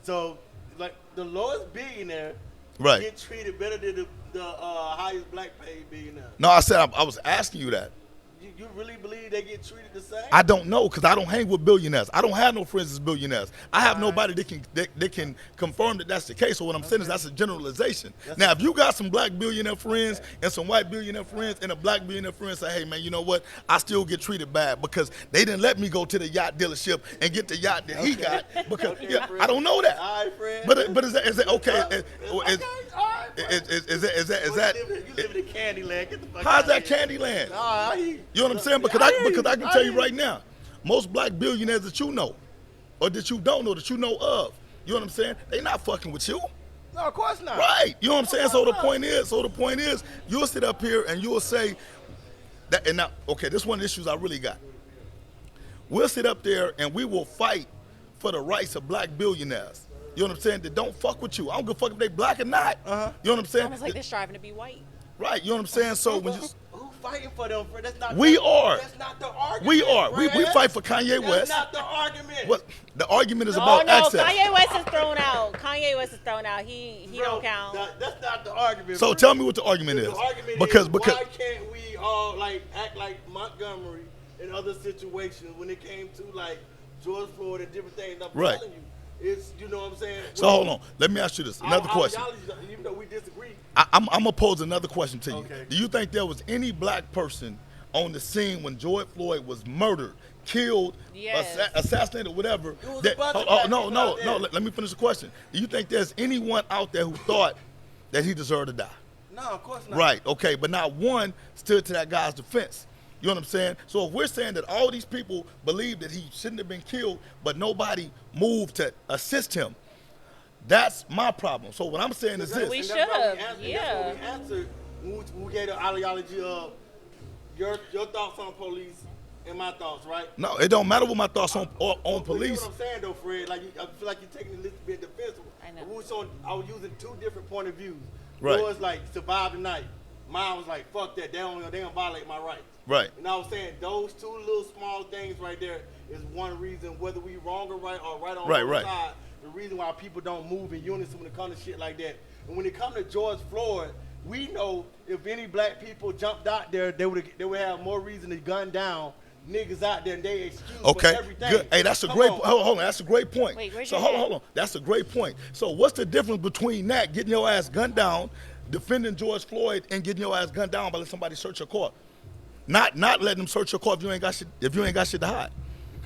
So, like, the lowest billionaire Right. get treated better than the highest black paid billionaire. No, I said I was asking you that. You really believe they get treated the same? I don't know because I don't hang with billionaires. I don't have no friends as billionaires. I have nobody that can confirm that that's the case. So what I'm saying is that's a generalization. Now, if you got some black billionaire friends and some white billionaire friends and a black billionaire friend say, hey, man, you know what? I still get treated bad because they didn't let me go to the yacht dealership and get the yacht that he got because I don't know that. All right, friend. But is that okay? All right, friend. Is that You live in Candyland. Get the fuck how's out that of here. Candyland? All right. You know what I'm saying? Because I can tell you right now, most black billionaires that you know, or that you don't know, that you know of, you know what I'm saying? They not fucking with you, No, of course not. right? You know what I'm saying? So the point is, you'll sit up here and you'll say that. And now, okay, this is one of the issues I really got. We'll sit up there and we will fight for the rights of black billionaires. You know what I'm saying? That don't fuck with you. I don't give a fuck if they black or not. You know what I'm saying? Almost like they're striving to be white. Right. You know what I'm saying? So when you Who fighting for them, friend? That's not. We are. That's not the argument. we are, we friend. fight for Kanye That's West. not the argument. What the argument is Oh about no, access. Kanye West is thrown out. Kanye West is thrown out. He Bro, don't count. That's not the argument. So bro. tell me what the argument is. The argument Because is why can't we all like act like Montgomery in other situations when it came to like George Floyd and different things? I'm Right. telling you, it's you know what I'm saying. So hold on. Let me ask you this. Another Our question. ideologies, even though we disagree. I'm gonna pose another question to you. Okay. Do you think there was any black person on the scene when George Floyd was murdered, killed, Yes. assassinated, whatever? It was a bunch of oh, black no, people no, out there. no. Let me finish the question. Do you think there's anyone out there who thought that he deserved to die? No, of course not. Right. Okay. But not one stood to that guy's defense. You know what I'm saying? So if we're saying that all these people believe that he shouldn't have been killed, but nobody moved to assist him, that's my problem. So what I'm saying is this. We And should that's why have, That's yeah. what we answered when we gave the ideology of your thoughts on police and my thoughts, right? No, it don't matter what my thoughts on But you police. know what I'm saying though, Fred? Like I feel like you're taking a little bit defensive. I know. I was using two different point of views. Right. Yours like survive the night. Mine was like fuck that. They don't violate my rights. Right. And I was saying those two little small things right there is one reason whether we wrong or right on Right, the other right. side. The reason why people don't move in unison when it comes to shit like that. And when it comes to George Floyd, we know if any black people jumped out there, they would have more reason to gun down niggas out there and they excuse Okay, for everything. good. Hey, that's a Come great. on. Hold on, that's a great point. Wait, where's so your hold hat? on. That's a great point. So what's the difference between that, getting your ass gunned down, defending George Floyd, and getting your ass gunned down by letting somebody search your car? Not letting them search your car if you ain't got shit. If you ain't got shit to hide,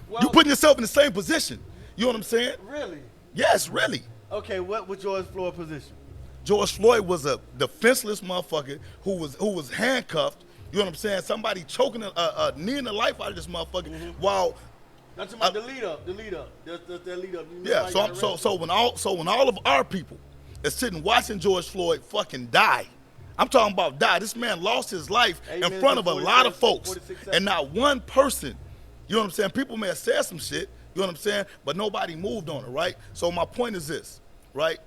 Well, you putting yourself in the same position. You know what I'm saying? Really? Yes, really. Okay, what was George Floyd's position? George Floyd was a defenseless motherfucker who was handcuffed. You know what I'm saying? Somebody choking kneeing the life out of this motherfucker while. Not talking about the lead up. That's the lead up. You know Yeah. why you So got arrested? so when all of our people is sitting watching George Floyd fucking die, I'm talking about die. This man lost his life 8 in minutes front of a and lot of 46 folks, 46 seconds. and not one person. You know what I'm saying? People may have said some shit. You know what I'm saying? But nobody moved on it, right? So my point is this, right?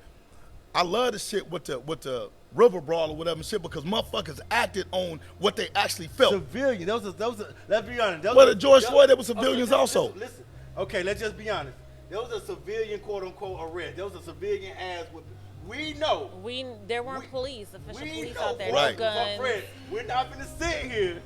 I love the shit with the River Brawl or whatever shit because motherfuckers acted on what they actually felt. Civilian. Those are, let's be honest. Those Well, are- the George those- Floyd, there were civilians listen, also. Listen. Okay, let's just be honest. There was a civilian quote unquote arrest. There was a civilian ass whipping. We know. There weren't We- police, official We police know out there, Right. no guns. Fred, we're not gonna sit here.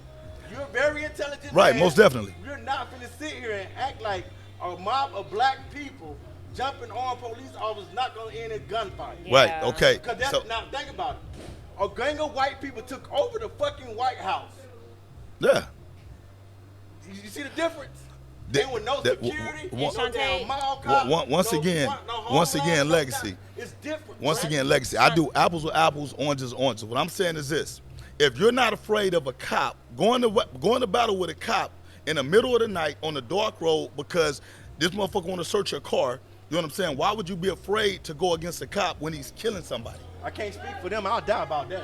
You're a very intelligent Right, man. most definitely. You're not gonna sit here and act like a mob of black people jumping on police officers not gonna end in gunfight. Yeah. Right. Okay. Because that's So, now think about it. A gang of white people took over the fucking White House. yeah. You see the difference? The- There was no the- security, w- no Shantae. damn mall cop, Once no again, front, no home once line, again, no legacy. nothing. It's different. Once right? again, legacy. I do apples with apples, oranges with oranges. What I'm saying is this: if you're not afraid of a cop going to battle with a cop in the middle of the night on a dark road because this motherfucker want to search your car, you know what I'm saying? Why would you be afraid to go against a cop when he's killing somebody? I can't speak for them. I'll die about that.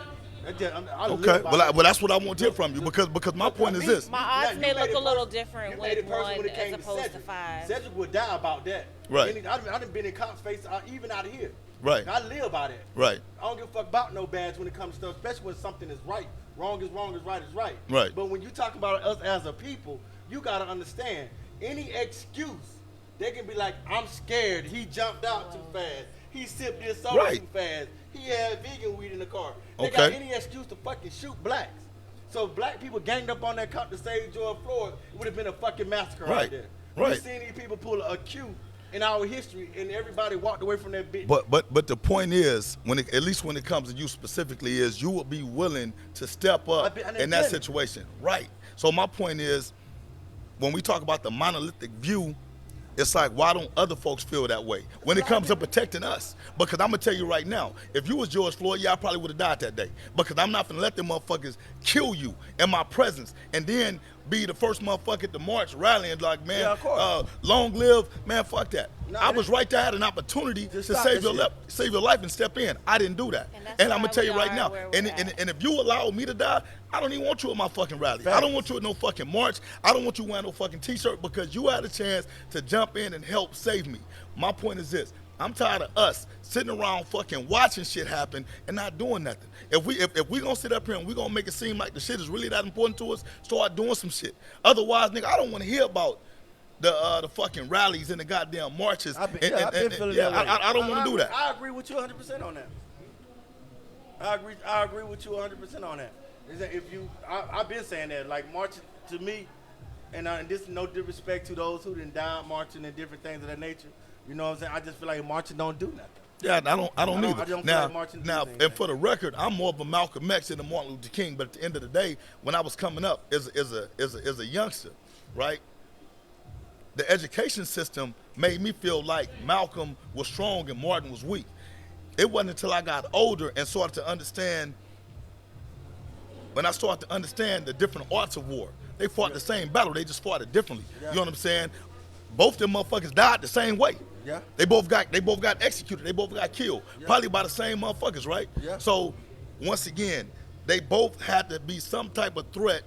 I live Okay. by Well, that. well, that's what I want to hear from you because my point is this. My odds You may made look it a little personal. different You made it with personal one when it came as to opposed to Cedric. 5. Cedric would die about that. Right. I done been in cops' face even out of here. Right. I live by that. Right. I don't give a fuck about no badge when it comes to stuff, especially when something is right. Wrong is wrong, is right is right. Right. But when you talk about us as a people, you gotta understand any excuse. They can be like, I'm scared. He jumped out too fast. He sipped this soda Right. too fast. He had vegan weed in the car. They Okay. got any excuse to fucking shoot blacks. So if black people ganged up on that cop to save George Floyd, it would have been a fucking massacre Right. right there. Right. We've seen these people pull a Q in our history, and everybody walked away from that bitch. But the point is, at least when it comes to you specifically, is you will be willing to step up in that situation, right? So my point is, when we talk about the monolithic view, it's like, why don't other folks feel that way when it comes to protecting us? Because I'm gonna tell you right now, if you was George Floyd, yeah, I probably would have died that day. Because I'm not gonna let them motherfuckers kill you in my presence and then be the first motherfucker at the march rallying like, man, Yeah, of course. long live, man, fuck that. No, I was right there, had an opportunity to stop save this your life and step in. I didn't do that. And that's And I'm gonna why tell we you right are now, where we're and at. if you allow me to die, I don't even want you at my fucking rally. I Facts. don't want you at no fucking march. I don't want you wearing no fucking t-shirt because you had a chance to jump in and help save me. My point is this. I'm tired of us sitting around fucking watching shit happen and not doing nothing. If we gonna sit up here and we gonna make it seem like the shit is really that important to us, start doing some shit. Otherwise, nigga, I don't want to hear about the fucking rallies and the goddamn marches. I've been feeling that way. I don't want to do that. I agree with you 100% on that. I agree with you 100% on that. Is that I've been saying that, like, marching to me, and this is no disrespect to those who didn't die marching and different things of that nature. You know what I'm saying? I just feel like marching don't do nothing. Yeah, I don't either. I don't feel now, like marching now, does anything. and for the record, I'm more of a Malcolm X than a Martin Luther King. But at the end of the day, when I was coming up as a youngster, right, the education system made me feel like Malcolm was strong and Martin was weak. It wasn't until I got older and started to understand. When I started to understand the different arts of war, they fought the same battle. They just fought it differently. Yeah. You know what I'm saying? Both them motherfuckers died the same way. Yeah. They both got executed. They both got killed. Yeah. Probably by the same motherfuckers, right? Yeah. So once again, they both had to be some type of threat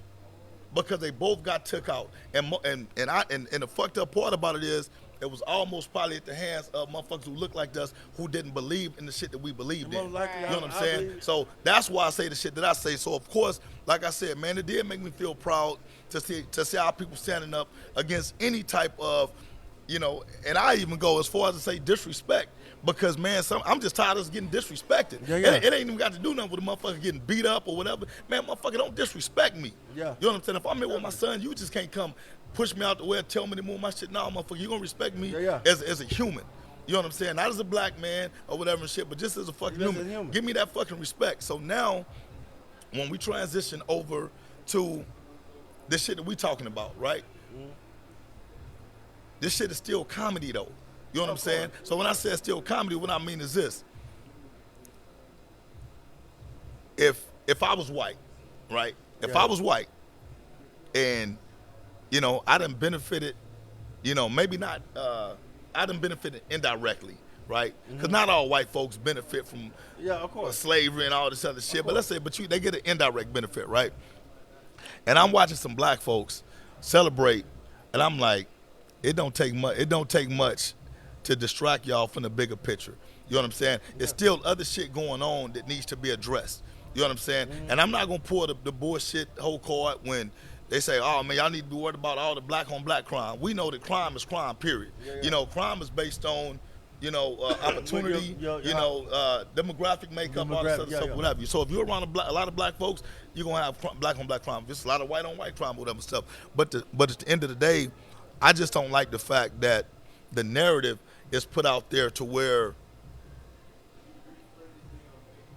because they both got took out. And the fucked up part about it is it was almost probably at the hands of motherfuckers who looked like us who didn't believe in the shit that we believed in. Most likely, You know what I'm I saying? believe- So that's why I say the shit that I say. So of course, like I said, man, it did make me feel proud to see our people standing up against any type of, you know, and I even go as far as to say disrespect. Because, man, I'm just tired of us getting disrespected. Yeah, yeah. It ain't even got to do nothing with a motherfucker getting beat up or whatever. Man, motherfucker, don't disrespect me. Yeah. You know what I'm saying? If I'm here with my son, you just can't come push me out the way and tell me to move my shit. No, motherfucker, you going to respect me Yeah, yeah. as a human. You know what I'm saying? Not as a black man or whatever and shit, but just as a fucking Just as human. a human. Give me that fucking respect. So now, when we transition over to this shit that we talking about, right? This shit is still comedy, though. You know what I'm saying? So when I say still comedy, what I mean is this. If I was white, right? If I was white and, you know, I done benefited, you know, maybe not, I done benefited indirectly, right? Because not all white folks benefit from Yeah, of course. slavery and all this other shit. But let's say, they get an indirect benefit, right? And I'm watching some black folks celebrate, and I'm like, it don't take much to distract y'all from the bigger picture. You know what I'm saying? There's still other shit going on that needs to be addressed. You know what I'm saying? And I'm not gonna pull the bullshit whole card when they say, oh man, y'all need to be worried about all the black on black crime. We know that crime is crime, period. You know, crime is based on, you know, opportunity, you know, demographic makeup, all this other stuff, whatever. So if you're around a lot of black folks, you're gonna have black on black crime. There's a lot of white on white crime, whatever stuff. But at the end of the day, I just don't like the fact that the narrative is put out there to where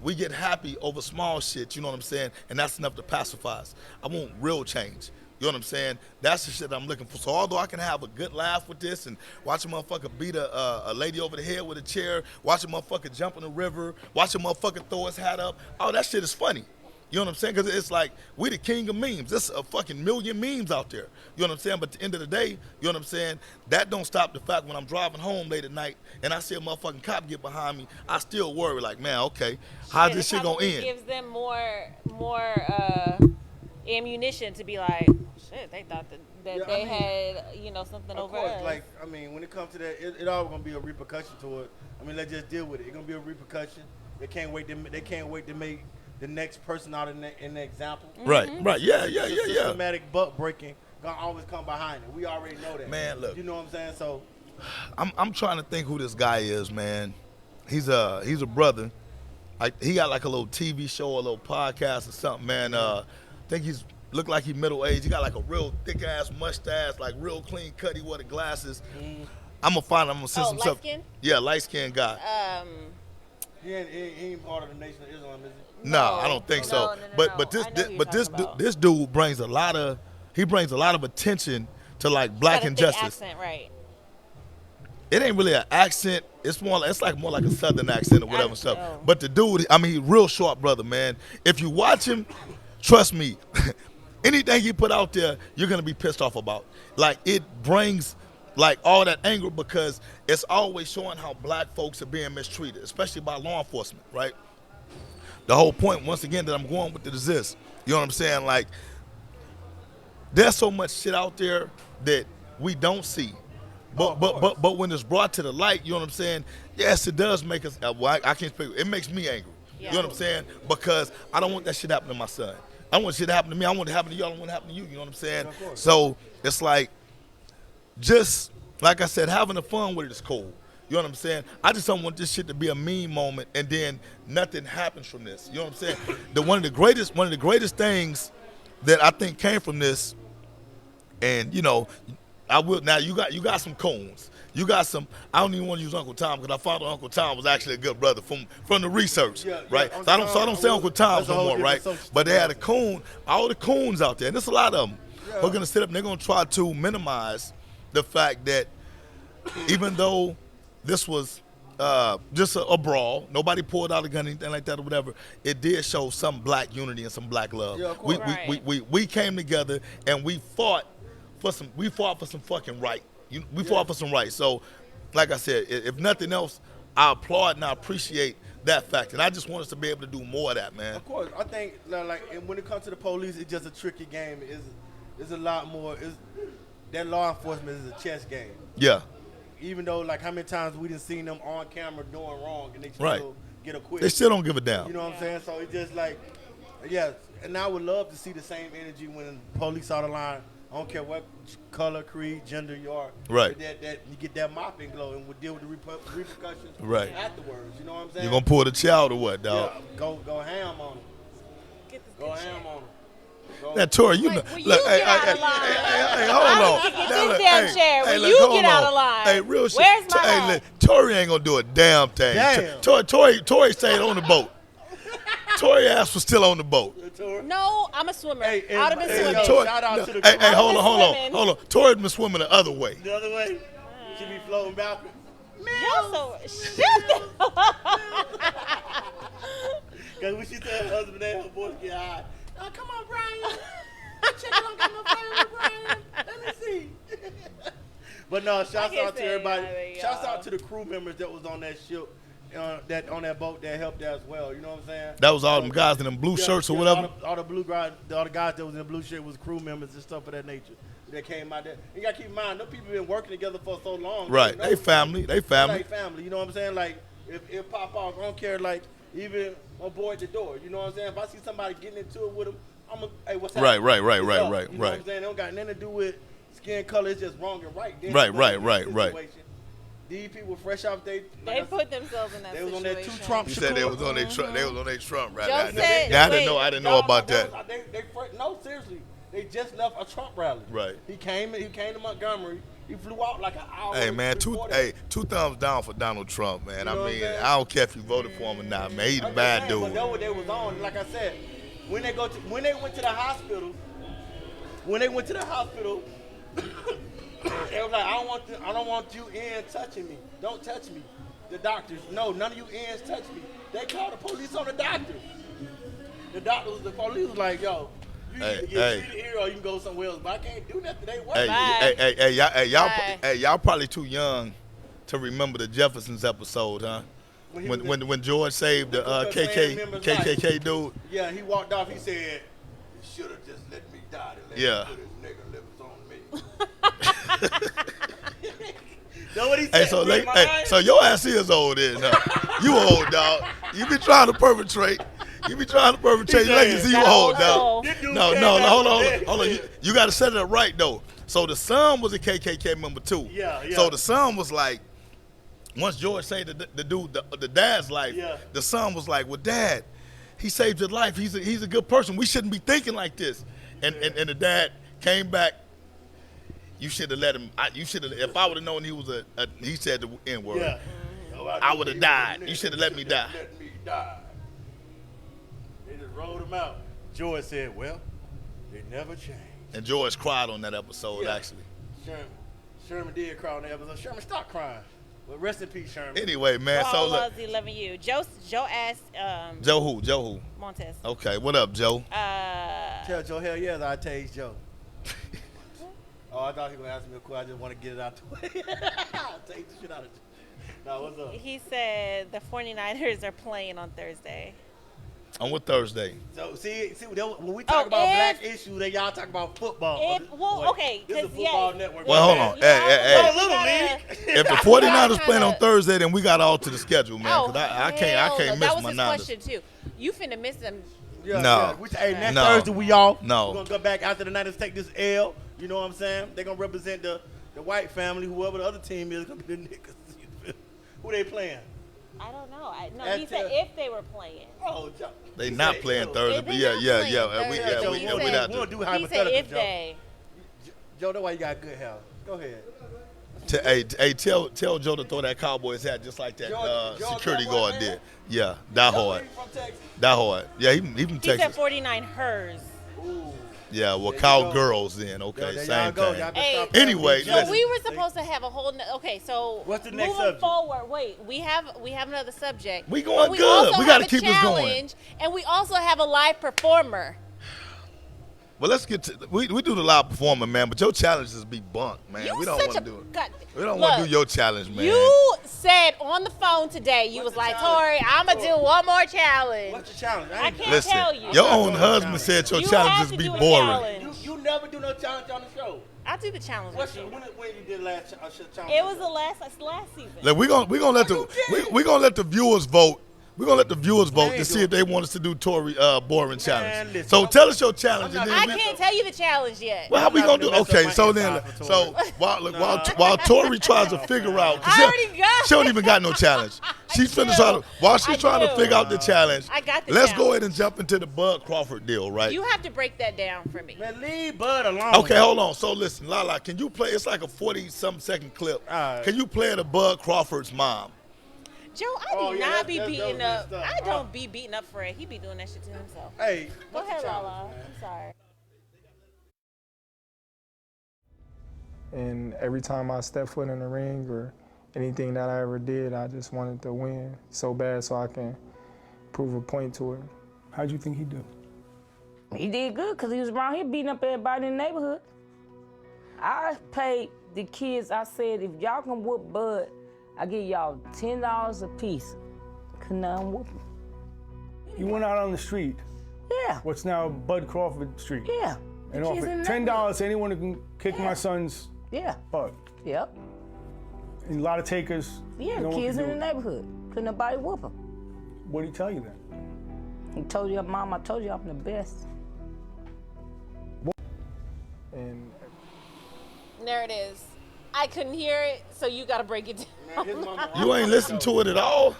we get happy over small shit, you know what I'm saying? And that's enough to pacify us. I want real change. You know what I'm saying? That's the shit I'm looking for. So although I can have a good laugh with this and watch a motherfucker beat a lady over the head with a chair, watch a motherfucker jump in the river, watch a motherfucker throw his hat up, all that shit is funny. You know what I'm saying? Because it's like we the king of memes. There's a fucking million memes out there. You know what I'm saying? But at the end of the day, you know what I'm saying? That don't stop the fact when I'm driving home late at night and I see a motherfucking cop get behind me, I still worry like, man, okay, how's this shit gonna end? It gives them more ammunition to be like, shit, they thought that they had, you know, something over us. Like, I mean, when it comes to that, it always gonna be a repercussion to it. I mean, let's just deal with it. It's gonna be a repercussion. They can't wait to make the next person out in the example. Right, yeah. Systematic butt breaking gonna always come behind it. We already know that. Man, look. You know what I'm saying? So I'm trying to think who this guy is, man. He's a brother. He got like a little TV show, a little podcast or something, man. I think he's look like he's middle aged. He got like a real thick ass mustache, like real clean cut. He wore the glasses. I'm gonna find him. I'm gonna send some stuff. Light-skinned? Yeah, light skinned guy. he ain't part of the Nation of Islam, is he? No, I don't think so. No. But About. this dude brings a lot of attention to like black Got a thick injustice. accent, right? It ain't really an accent. It's more like a southern accent or whatever stuff. know. But the dude, I mean, he's real sharp brother, man. If you watch him, trust me, anything he put out there, you're gonna be pissed off about. Like it brings like all that anger because it's always showing how black folks are being mistreated, especially by law enforcement, right? The whole point, once again, that I'm going with it is this. You know what I'm saying? Like, there's so much shit out there that we don't see. But when it's brought to the light, you know what I'm saying? Yes, it does make us. Well, I can't speak. It makes me angry. Yeah. You know what I'm saying? Because I don't want that shit to happen to my son. I don't want shit to happen to me. I want it to happen to you. I don't want it to happen to you. You know what I'm saying? So it's like, just like I said, having the fun with it is cool. You know what I'm saying? I just don't want this shit to be a meme moment and then nothing happens from this. You know what I'm saying? One of the greatest things that I think came from this, and you know, I will now. You got some coons. You got some. I don't even want to use Uncle Tom because I found out Uncle Tom was actually a good brother from the research, right? So I don't say Uncle Tom's no more, right? But they had a coon. All the coons out there, and there's a lot of them who are gonna sit up and they're gonna try to minimize the fact that even though this was just a brawl, nobody pulled out a gun, anything like that or whatever, it did show some black unity and some black love. Yeah, of course. We came together and we fought for some fucking right. We fought for some right. So, like I said, if nothing else, I applaud and I appreciate that fact. And I just want us to be able to do more of that, man. Of course, I think like and when it comes to the police, it's just a tricky game. It's a lot more. That law enforcement is a chess game. Yeah. Even though, like, how many times we done seen them on camera doing wrong and they still get acquitted. They still don't give a damn. You know what I'm saying? So it's just like, yeah. And I would love to see the same energy when police out of line. I don't care what color, creed, gender you are. Right. That you get that mopping glow and we'll deal with the repercussions afterwards. You know what I'm saying? You gonna pull the child or what, dog? Yeah, go ham on them. Go ham on them. Now, Tori, you know. Look, hey, hold on. This damn chair. When you get out of line. Hey, real shit. Where's my hat? Look, Tori ain't gonna do a damn thing. Damn. Tori stayed on the boat. Tori ass was still on the boat. No, I'm a swimmer. Hey, I would have been swimming. Shout out to the Hey, crew. hold on. Tori's been swimming the other way. The other way, she be floating backwards. Y'all so shut Because when she tell her husband that, her voice get high. Oh, come on, Brian. Check it on, come on, Brian. Let me see. But no, shouts out to everybody. Shouts out to the crew members that was on that ship, on that boat that helped as well. You know what I'm saying? That was all them guys in them blue shirts or whatever. All the guys that was in the blue shirt was crew members and stuff of that nature that came out there. You gotta keep in mind, those people been working together for so long. Right, they family. Like family. You know what I'm saying? Like if pop off, I don't care. Like even on board the door. You know what I'm saying? If I see somebody getting into it with them, I'm gonna, hey, what's happening? Right. You know what I'm saying? It don't got nothing to do with skin color. It's just wrong and right. Right. These people fresh off They put themselves in that They was situation. on that two Trump. You said they was on their Trump. They was on their Trump right Joe now. said- I wait. didn't know about that. No, seriously. They just left a Trump rally. Right. He came to Montgomery. He flew out like an hour. Hey man, before that. two thumbs down for Donald Trump, man. You know I what mean, I'm saying? I don't care if you voted for him or not, man. He's a I'm bad just saying, dude. But that's what they was on. Like I said, when they went to the hospital, they was like, I don't want you in touching me. Don't touch me. The doctors, no, none of you ends touch me. They called the police on the doctors. The police was like, yo, you Hey, get treated here or you can go somewhere else. But I can't do nothing. They work. Y'all probably too young to remember the Jeffersons episode, huh? When George saved the KKK dude. Yeah, he walked off. He said, "You should have just let me die. To let Yeah. me put his nigga livers on me." Know what he said? So your ass is old then, huh? You old, dog. You be trying to perpetrate. Legacy, you old, dog. No, hold on. You got to set it up right, though. So the son was a KKK member, too. Yeah. So the son was like, once George saved the dad's life, the son was like, well, Dad, he saved your life. He's a good person. We shouldn't be thinking like this. And the dad came back. You should have let him. If I would have known he was he said the N word. Yeah. I would have died. You should have let me die. Let me die. They just rolled him out. George said, well, they never changed. And George cried on that episode, actually. Sherman did cry on that episode. Sherman, stop crying. Well, rest in peace, Sherman. Anyway, man. Joe So look. loves 11U. Joe asked. Joe who? Montez. Okay, what up, Joe? Tell Joe, hell yes, I tase Joe. Oh, I thought he was going to ask me a question. I just want to get it out the way. I'll take the shit out of you. Now, what's up? He said the 49ers are playing on Thursday. On what Thursday? So, see when we talk about black issues, then y'all talk about football. Okay. This is a football network. Well, hold on. Hey. Little league. If the 49ers playing on Thursday, then we got to alter the schedule, man. Because I can't miss that was my his Niners. question, too. You finna miss them. No. Next Thursday, we off. No. We're going to go back after the Niners take this L. You know what I'm saying? They're going to represent the white family, whoever the other team is, going to be the niggas. Who they playing? I don't know. He said if they were playing. Oh, Joe. They not playing Thursday, but yeah. We not do do. hypothetical. He said if they. Joe, that's why you got good health. Go ahead. Tell Joe to throw that Cowboys hat just like that security guard did. Yeah, that hard. Yeah, he from He Texas. said 49ers. Ooh. Yeah, well, Cowgirls then. Okay, same thing. Hey, Anyway, so listen. we were supposed to have a whole. Okay, so what's the next moving subject? forward, wait, we have another subject. We going But good. also We gotta have a keep this going. challenge, and we also have a live performer. Well, let's get to we do the live performance, man. But your challenges be bunk, man. We don't want to do it. We don't want to do your challenge, man. You said on the phone today, you was like, Tori, I'm going to do one more challenge. What's the challenge? I can't Listen, tell you. your own husband said your You challenges have to be do a boring. challenge. You never do no challenge on the show. I do the challenge with you. When you did last challenge? It was the last season. Like we gonna let the viewers vote. We're gonna let the viewers vote to see if they want us to do Tory boring challenge. listen, So tell us your challenge, and then I can't tell you the challenge yet. Well, how we gonna do? I'm not gonna Okay, mess so up my then, inside for so Tory. while Tori tries to figure out, 'cause I already got she don't even got no challenge. She's finna try to while she's trying to figure out the challenge. I got the Let's go challenge. ahead and jump into the Bud Crawford deal, right? You have to break that down for me. Man, leave Bud alone. Okay, hold on. So listen, Lala, can you play? It's like a 40-something second clip. All right. Can you play the Bud Crawford's mom? Joe, I do not be that beating was up. messed up. I don't be beating up Fred. He be doing that shit to himself. Hey, Go what's the ahead, challenge, Lala. man? I'm sorry. And every time I step foot in the ring or anything that I ever did, I just wanted to win so bad so I can prove a point to her. How'd you think he do? He did good because he was around here beating up everybody in the neighborhood. I paid the kids, I said, if y'all can whoop Bud, I give y'all $10 a piece. Could none whoop him. You went out on the street, Yeah, what's now Bud Crawford Street, yeah. and The kids offered in the $10 to anyone who can kick my son's Yeah, butt. yep. And a lot of takers. Yeah, no the one kids can in do the it. neighborhood. Couldn't nobody whoop him. What did he tell you then? He told you, Mom, I told you I'm the best. And There it is. I couldn't hear it, so you got to break it down. You ain't listened to it at all?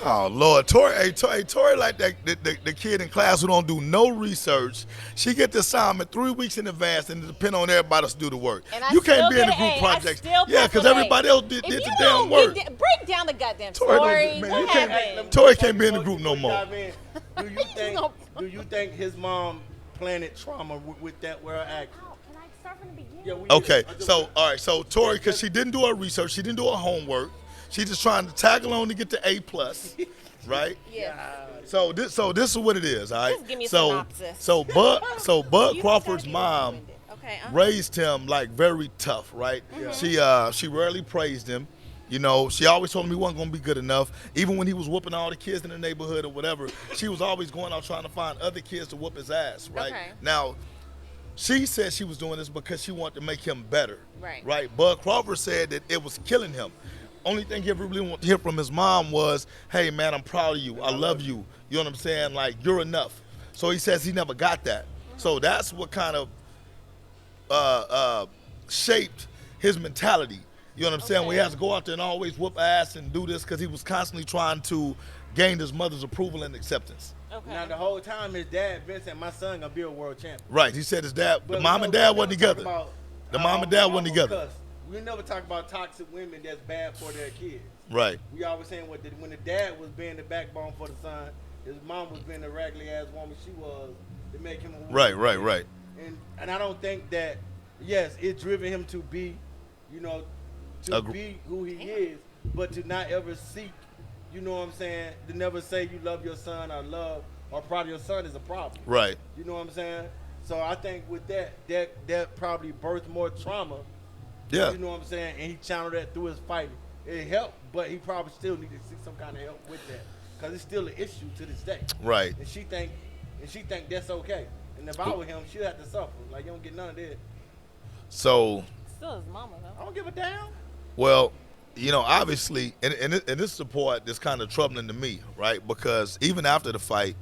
Oh Lord, Tori, Tori like that the kid in class who don't do no research. She get the assignment 3 weeks in advance and depend on everybody else to do the work. And I You can't still be in the get an group A. I projects. still Yeah, pass because with an A. everybody else did If the you damn don't work. break down the goddamn Tori don't story. do- man, What you can't- happened? Tori can't be in the group no more. Do you think his mom planted trauma with that where her act? Can I start from the beginning? Yeah, we Okay, so all right, so Tori, because she didn't do her research, she didn't do her homework. She's just trying to tag along to get to A+, right? Yeah. So this is what it is, all right? Just give me a so synopsis. so Bud You Crawford's started mom doing it. Okay. raised him like very tough, right? She rarely praised him. You know, she always told him he wasn't gonna be good enough. Even when he was whooping all the kids in the neighborhood or whatever, she was always going out trying to find other kids to whoop his ass, right? Okay. Now, she said she was doing this because she wanted to make him better. Right. Right. Bud Crawford said that it was killing him. Only thing he ever really wanted to hear from his mom was, "Hey man, I'm proud of you. I love you. You know what I'm saying? Like, you're enough." So he says he never got that. So that's what kind of shaped his mentality. You know what I'm saying? Where he has to go out there and always whoop ass and do this because he was constantly trying to gain his mother's approval and acceptance. Okay. Now the whole time his dad been saying my son gonna be a world champion. Right. He said his dad, the But mom we and never- dad we wasn't never talk together. about The how mom and dad wasn't mama together. cuss. We never talk about toxic women that's bad for their kids. Right. We always saying when the dad was being the backbone for the son, his mom was being the raggedy ass woman she was to make him a Right. Right. Right. And I don't think that, yes, it driven him to be, to be who he is, but to not ever seek, you know what I'm saying, to never say you love your son or love or proud of your son is a problem. Right. You know what I'm saying? So I think with that probably birthed more trauma. Yeah. You know what I'm saying? And he channeled that through his fighting. It helped, but he probably still needed to seek some kind of help with that because it's still an issue to this day. Right. And she think that's okay. And if I were him, she'd have to suffer. Like, you don't get none of that. So, Still his mama though. I don't give a damn. well, obviously, and this is the part that's kind of troubling to me, right? Because even after the fight,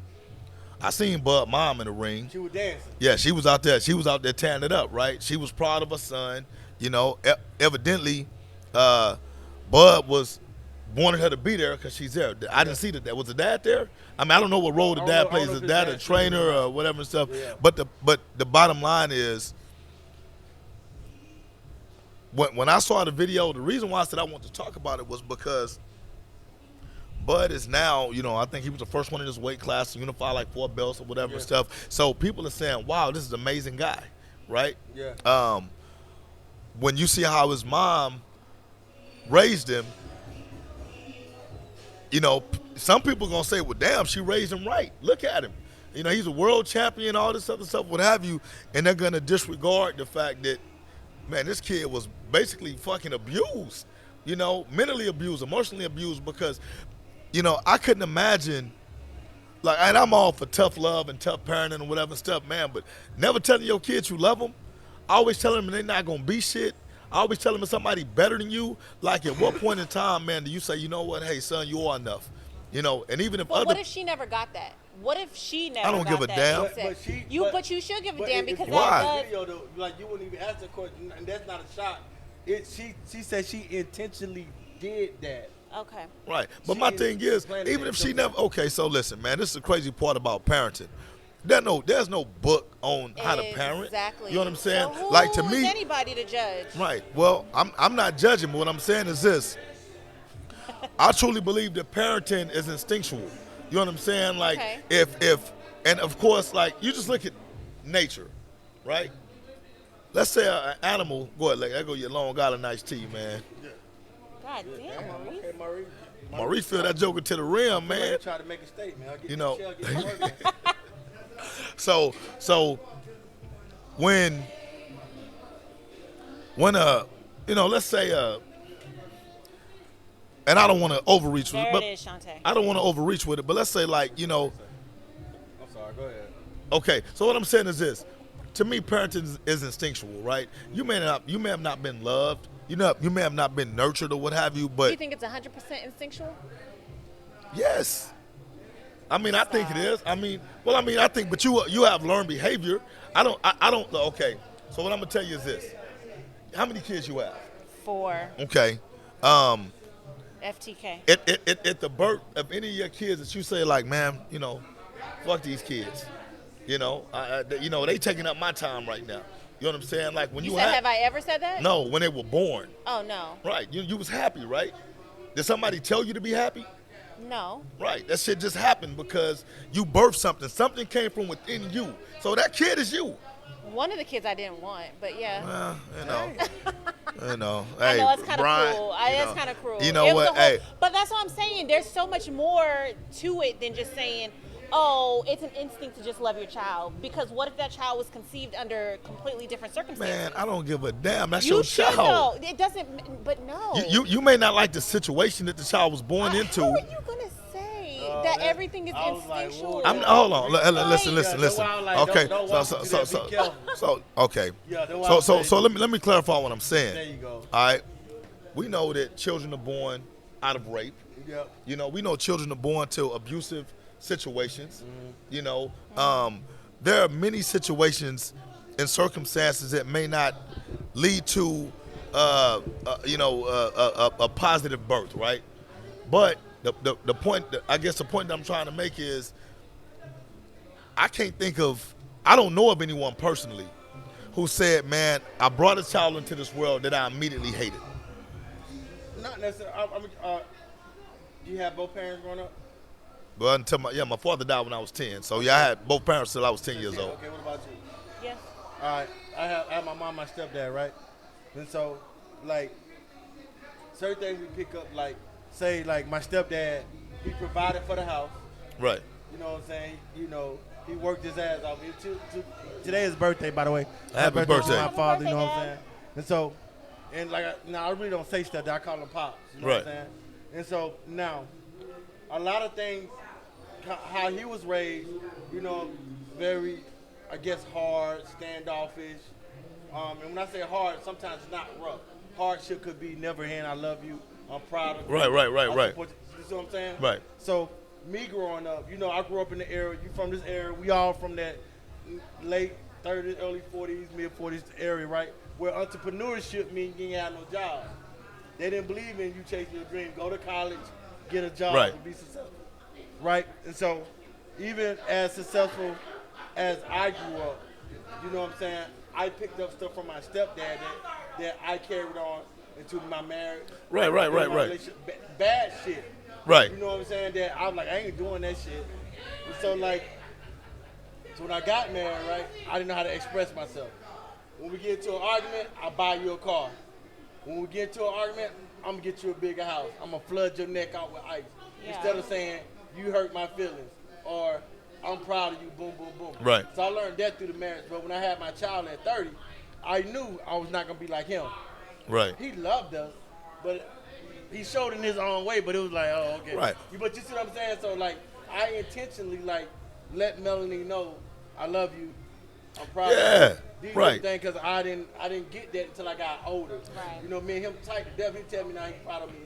I seen Bud mom in the ring. She was dancing. Yeah, she was out there. She was out there tearing it up, right? She was proud of her son. Evidently, Bud wanted her to be there because she's there. I didn't see that. Was the dad there? I mean, I don't know what role the dad plays. Is dad a trainer or whatever and stuff? Yeah. But the bottom line is, when I saw the video, the reason why I said I want to talk about it was because Bud is now, I think he was the first one in his weight class to unify like 4 belts or whatever and stuff. So people are saying, wow, this is an amazing guy, right? Yeah. When you see how his mom raised him, some people are going to say, well, damn, she raised him right. Look at him. He's a world champion, all this other stuff, what have you, and they're going to disregard the fact that, man, this kid was basically fucking abused, mentally abused, emotionally abused because, I couldn't imagine, like, and I'm all for tough love and tough parenting and whatever stuff, man, but never telling your kids you love them, always telling them they're not going to be shit, always telling them somebody better than you, like at what point in time, man, do you say, you know what, hey, son, you are enough, and even if But what if she never got that? What if she never I don't got give a that? damn. But you should give a but damn if because you Why? watch that the video, though, like, you wouldn't even ask the question, and that's not a shot. She said she intentionally did that. Okay. Right. But She my is thing is, planning even it if she somewhere. never, okay, so listen, man, this is the crazy part about parenting. There's no book on how to parent. Exactly. You know what I'm saying? So who Like, to is me, anybody to judge? right. Well, I'm not judging, but what I'm saying is this. I truly believe that parenting is instinctual. You know what I'm saying? Like, Okay. if and of course, like, you just look at nature, right? Let's say an animal, go ahead, there go your Long Island iced tea, man. God damn, Maurice. Okay, Maurice. Maurice feel that joker to the rim, man. Try to make a statement. I'll get You know. the shell, get the organ. So when let's say and I don't want to overreach with There it, but it is, Shantae. I don't want to overreach with it, but let's say like, I'm sorry, go ahead. okay, so what I'm saying is this. To me, parenting is instinctual, right? You may have not been loved, you may have not been nurtured or what have you, Do but you think it's 100% instinctual? yes. I mean, I think it is. I think, but you have learned behavior. I don't. Okay. So what I'm gonna tell you is this: how many kids you have? 4. Okay. FTK. At the birth of any of your kids that you say like, man, fuck these kids. They taking up my time right now. You know what I'm saying? Like when You you said, have I ever said that? No, when they were born. Oh, no. Right. You was happy, right? Did somebody tell you to be happy? No. Right. That shit just happened because you birthed something. Something came from within you. So that kid is you. One of the kids I didn't want, but yeah. You know, I hey, know it's kind of Brian, cruel. you It's know, kind of cruel. You know It was what? a whole- Hey, but that's what I'm saying. There's so much more to it than just saying, "Oh, it's an instinct to just love your child." Because what if that child was conceived under completely different circumstances? man, I don't give a damn. That's you your should child. know. It doesn't. But no. You may not like the situation that the child was born into. How are you gonna say that everything is I was like, instinctual? whoa. Hold on. Listen. Yeah, that's why I'm like, Okay. don't walk into that, be careful. So okay. Yeah, that's why I'm So saying. let me clarify what I'm saying. There you go. All right. We know that children are born out of rape. Yep. You know, we know children are born to abusive situations. You know, there are many situations and circumstances that may not lead to, a positive birth, right? But the point, I guess the point that I'm trying to make is, I don't know of anyone personally who said, man, I brought a child into this world that I immediately hated. Not necessarily. Do you have both parents growing up? But until my father died when I was 10. So yeah, I had both parents till I was 10 years old. Okay, what about you? Yeah. All right, I have my mom, my stepdad, right? And so, like, certain things we pick up, like, say, like, my stepdad, he provided for the house. Right. You know what I'm saying? You know, he worked his ass off. Today is his birthday, by the way. Happy birthday. to my father, you know Happy what I'm saying? And so, and like, I really don't say stepdad. I call him pops. You know Right. what I'm saying? And so, now, a lot of things, how he was raised, you know, very, I guess, hard, standoffish. And when I say hard, sometimes it's not rough. Hardship could be never hand, I love you, I'm proud of you. Right. I support you. You see what I'm saying? Right. So me growing up, you know, I grew up in the area. You from this area? We all from that late 30s, early 40s, mid 40s area, right? Where entrepreneurship means you ain't have no job. They didn't believe in you chasing your dream. Go to college, get a job, Right. and be successful. Right? And so, even as successful as I grew up, you know what I'm saying? I picked up stuff from my stepdad that I carried on into my marriage. Right. my relationship. Bad shit. Right. You know what I'm saying? That I'm like, I ain't doing that shit. And so when I got married, right, I didn't know how to express myself. When we get into an argument, I buy you a car. When we get into an argument, I'm gonna get you a bigger house. I'm gonna flood your neck out with ice. Yeah. Instead of saying, you hurt my feelings, or I'm proud of you, boom, boom, boom. Right. So I learned that through the marriage. But when I had my child at 30, I knew I was not gonna be like him. Right. He loved us, but he showed in his own way, but it was like, oh, okay. Right. But you see what I'm saying? So, like, I intentionally, like, let Melanie know I love you. I'm proud of you. Right. Because I didn't get that until I got older. Right. You know, me and him tight to death. He tell me now he's proud of me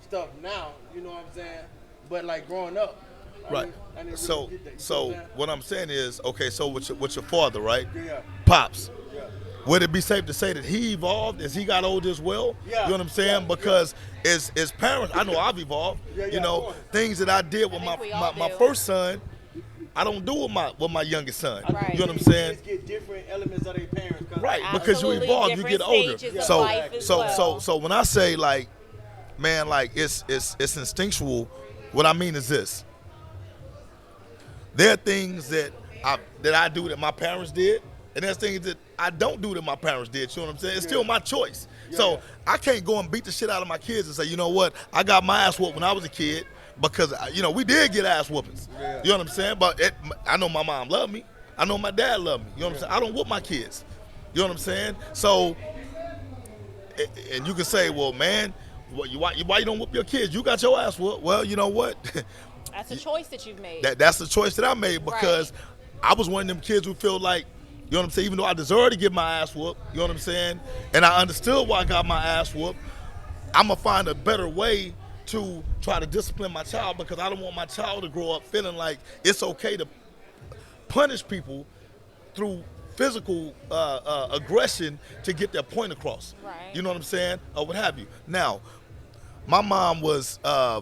stuff now. You know what I'm saying? But, like, growing up, Right. I didn't So really get that. You know what I'm saying is, okay, so with your father, right? Yeah. Pops. Yeah. Would it be safe to say that he evolved as he got older as well? Yeah. You know what I'm saying? Yeah. Because as parents, I know I've evolved. Yeah, You know, of course. things that I did with I think we all my do. first son, I don't do with my youngest son. Right. You know what I'm saying? Kids get different elements of their parents. Right, because you Absolutely, evolve, you different get older. stages of So life as well. so when I say, like, man, like, it's instinctual, what I mean is this. There are things that I do that my parents did, and there's things that I don't do that my parents did. You know what I'm saying? It's still my choice. So I can't go and beat the shit out of my kids and say, you know what, I got my ass whooped when I was a kid, because, you know, we did get ass whoopings. Yeah. You know what I'm saying? But I know my mom loved me. I know my dad loved me. You know what I'm saying? I don't whoop my kids. You know what I'm saying? So, and you can say, well, man, why you don't whoop your kids? You got your ass whooped. Well, you know what? That's a choice that you've made. That's the choice that I made, because I was one of them kids who feel like, you know what I'm saying, even though I deserve to get my ass whooped, you know what I'm saying, and I understood why I got my ass whooped, I'm going to find a better way to try to discipline my child, because I don't want my child to grow up feeling like it's okay to punish people through physical aggression to get their point across. Right. You know what I'm saying? Or what have you. Now, my mom was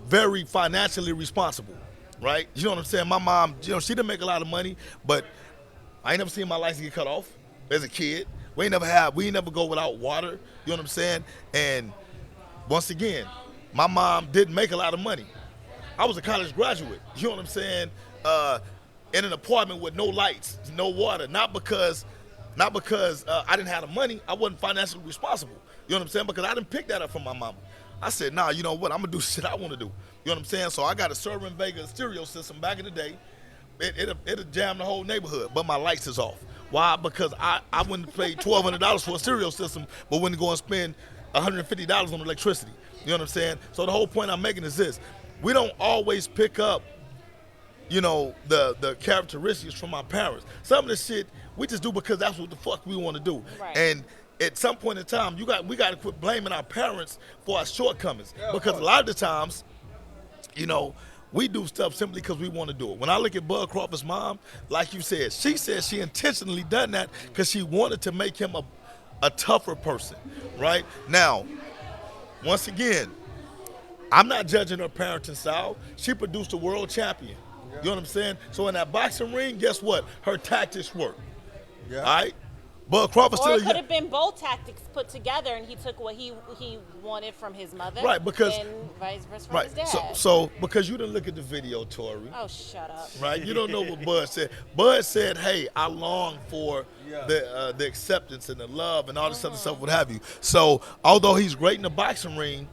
very financially responsible, right? You know what I'm saying? My mom, you know, she didn't make a lot of money, but I ain't never seen my lights get cut off as a kid. We ain't never go without water, you know what I'm saying? And once again, my mom didn't make a lot of money. I was a college graduate, you know what I'm saying? In an apartment with no lights, no water, not because Not because I didn't have the money. I wasn't financially responsible. You know what I'm saying? Because I didn't pick that up from my mama. I said, nah, you know what? I'm going to do shit I want to do. You know what I'm saying? So I got a Server Vega stereo system back in the day. It'll jam the whole neighborhood, but my lights is off. Why? Because I wouldn't pay $1,200 for a stereo system, but wouldn't go and spend $150 on electricity. You know what I'm saying? So the whole point I'm making is this. We don't always pick up, you know, the characteristics from our parents. Some of the shit we just do because that's what the fuck we want to do. Right. And at some point in time, we got to quit blaming our parents for our shortcomings. Because a lot of the times, you know, we do stuff simply because we want to do it. When I look at Bud Crawford's mom, like you said, she said she intentionally done that because she wanted to make him a tougher person, right? Now, once again, I'm not judging her parenting style. She produced a world champion. You know what I'm saying? So in that boxing ring, guess what? Her tactics work. Yeah. All right? Bud Crawford Or still it could have been both tactics put together, and he took what he wanted from his mother, Right, because- and vice versa from right. his dad. So because you didn't look at the video, Tori. Oh, shut up. Right? You don't know what Bud said. Bud said, hey, I long for the acceptance and the love and all this other stuff, what have you. So although he's great in the boxing ring,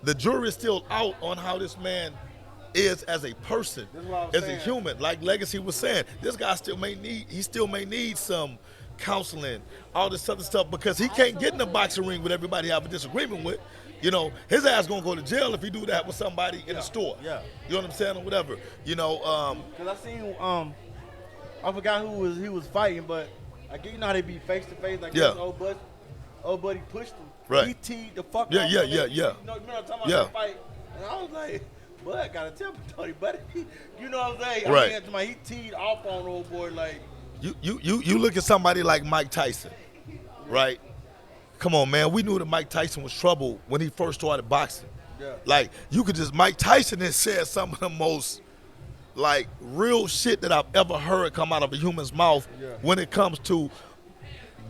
the jury is still out on how this man is as a person, This is what I was as a saying. human. Like Legacy was saying, this guy still may need some counseling, all this other stuff, because he can't get in the boxing ring with everybody he have a disagreement with. You know, his ass gonna go to jail if he do that with somebody in the store. Yeah. You know what I'm saying, or whatever. You know, Cause I seen I forgot who he was fighting, but I get, you know how they be face to face like Yeah. this old buddy pushed him. Right. He teed the fuck Yeah, off yeah, him. yeah, yeah. You know what I'm talking about? Yeah. That fight, and I was like, Bud got a temper, Tony, buddy. You know what I'm saying? Right. I mean, he teed off on old boy like. you look at somebody like Mike Tyson, right? Come on, man. We knew that Mike Tyson was trouble when he first started boxing. Yeah. Like, you could just, Mike Tyson has said some of the most, like, real shit that I've ever heard come out of a human's mouth when it comes to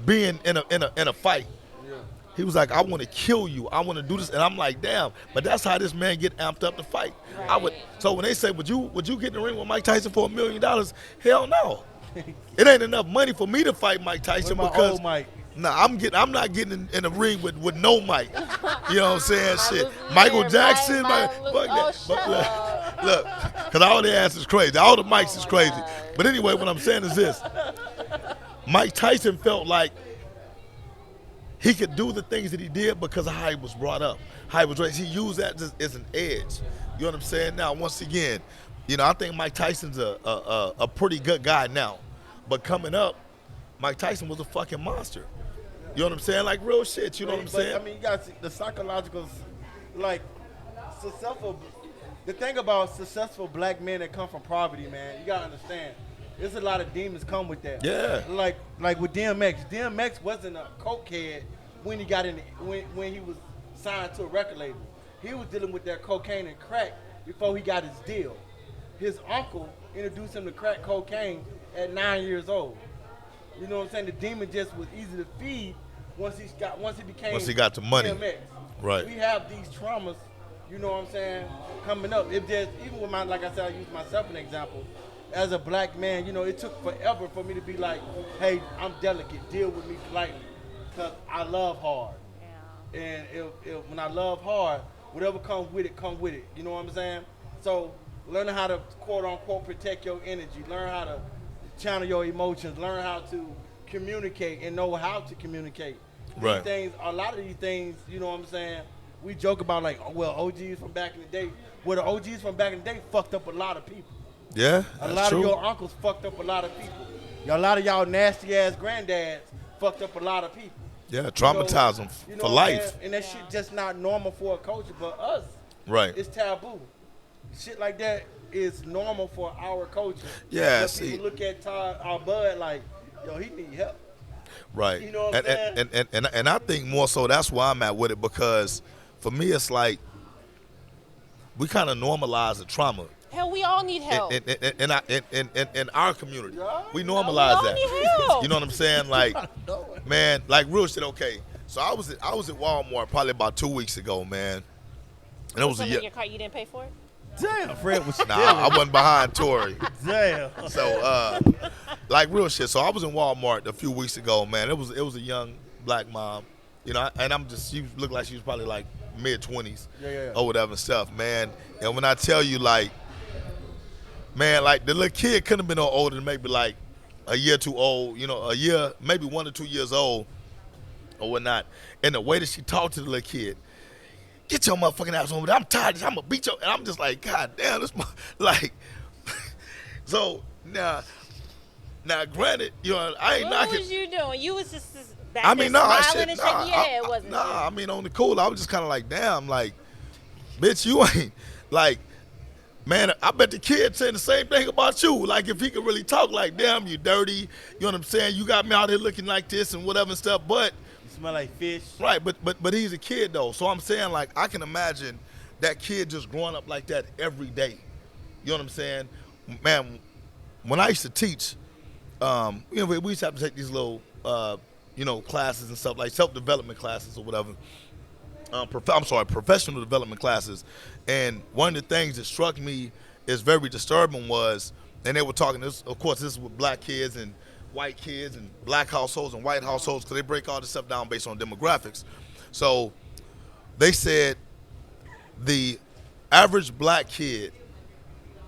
being in a fight. Yeah. He was like, I want to kill you. I want to do this. And I'm like, damn. But that's how this man get amped up to fight. Right. So when they say, would you get in the ring with Mike Tyson for $1 million? Hell no. It ain't enough money for me to fight Mike Tyson With my because old Mike. nah, I'm not getting in the ring with no Mike. You know what I'm saying? Shit. Luke Michael Lear, Jackson, Mike Luke- fuck that. oh, But shut look, because all the ass is crazy. All the mics is crazy. But anyway, what I'm saying is this. Mike Tyson felt like he could do the things that he did because of how he was brought up, how he was raised. He used that just as an edge. You know what I'm saying? Now, once again, you know, I think Mike Tyson's a pretty good guy now. But coming up, Mike Tyson was a fucking monster. You know what I'm saying? Like real shit. You know what I'm saying? I mean, you got the psychological, like, successful. The thing about successful black men that come from poverty, man, you gotta understand. There's a lot of demons come with that. Yeah. Like with DMX. DMX wasn't a cokehead when he got in when he was signed to a record label. He was dealing with that cocaine and crack before he got his deal. His uncle introduced him to crack cocaine at 9 years old. You know what I'm saying? The demon just was easy to feed once he became Once he got the money. DMX. Right. We have these traumas, you know what I'm saying, coming up. If there's even with my, like I said, I use myself as an example. As a black man, you know, it took forever for me to be like, hey, I'm delicate, deal with me politely, because I love hard. Yeah. And if when I love hard, whatever comes with it, come with it. You know what I'm saying? So learning how to quote unquote protect your energy, learn how to channel your emotions, learn how to communicate and know how to communicate. Right. These things, a lot of these things, you know what I'm saying? We joke about like, oh, well, OGs from back in the day. Well, the OGs from back in the day fucked up a lot of people. Yeah, A that's lot true. of your uncles fucked up a lot of people. A lot of y'all nasty ass granddads fucked up a lot of people. Yeah, traumatize them You know for what I'm life. saying? And that shit just not normal for a culture, but us, Right. it's taboo. Shit like that is normal for our culture. Yeah, But see. people look at our Bud like, yo, he need help. Right. You know what I'm and I think more so that's why I'm at with it, because for me it's like we kind of normalize the trauma Hell, we all need help. in our community. We we normalize all that. need help. You know what I'm saying? Like, man, like real shit. Okay, so I was at Walmart probably about 2 weeks ago, man, and it was a Something year. in your car you didn't pay for it? Damn, Fred was Nah, I wasn't behind Tori. Damn. So, like real shit. So I was in Walmart a few weeks ago, man. It was a young black mom, you know, and she looked like she was probably like mid-20s Yeah. or whatever and stuff, man. And when I tell you, like, man, like the little kid couldn't have been no older than maybe like a year too old, you know, a year, maybe 1 or 2 years old or whatnot. And the way that she talked to the little kid, get your motherfucking ass over there. I'm tired. I'm gonna beat you. And I'm just like, God damn, like. So now, granted, you know, I ain't knocking. What was you doing? You was just back I mean, there no, smiling shit, and nah, shaking your head, wasn't you? I mean, on the cool, I was just kind of like, damn, like, bitch, you ain't, like, man, I bet the kid saying the same thing about you. Like, if he could really talk, like, damn, you dirty, you know what I'm saying? You got me out here looking like this and whatever and stuff, but. You smell like fish. Right, but he's a kid, though. So I'm saying, like, I can imagine that kid just growing up like that every day. You know what I'm saying? Man, when I used to teach, you know, we used to have to take these little, you know, classes and stuff, like self-development classes or whatever. Professional development classes. And one of the things that struck me as very disturbing was, and they were talking, this, of course, this is with black kids and white kids and black households and white households, because they break all this stuff down based on demographics. So they said the average black kid,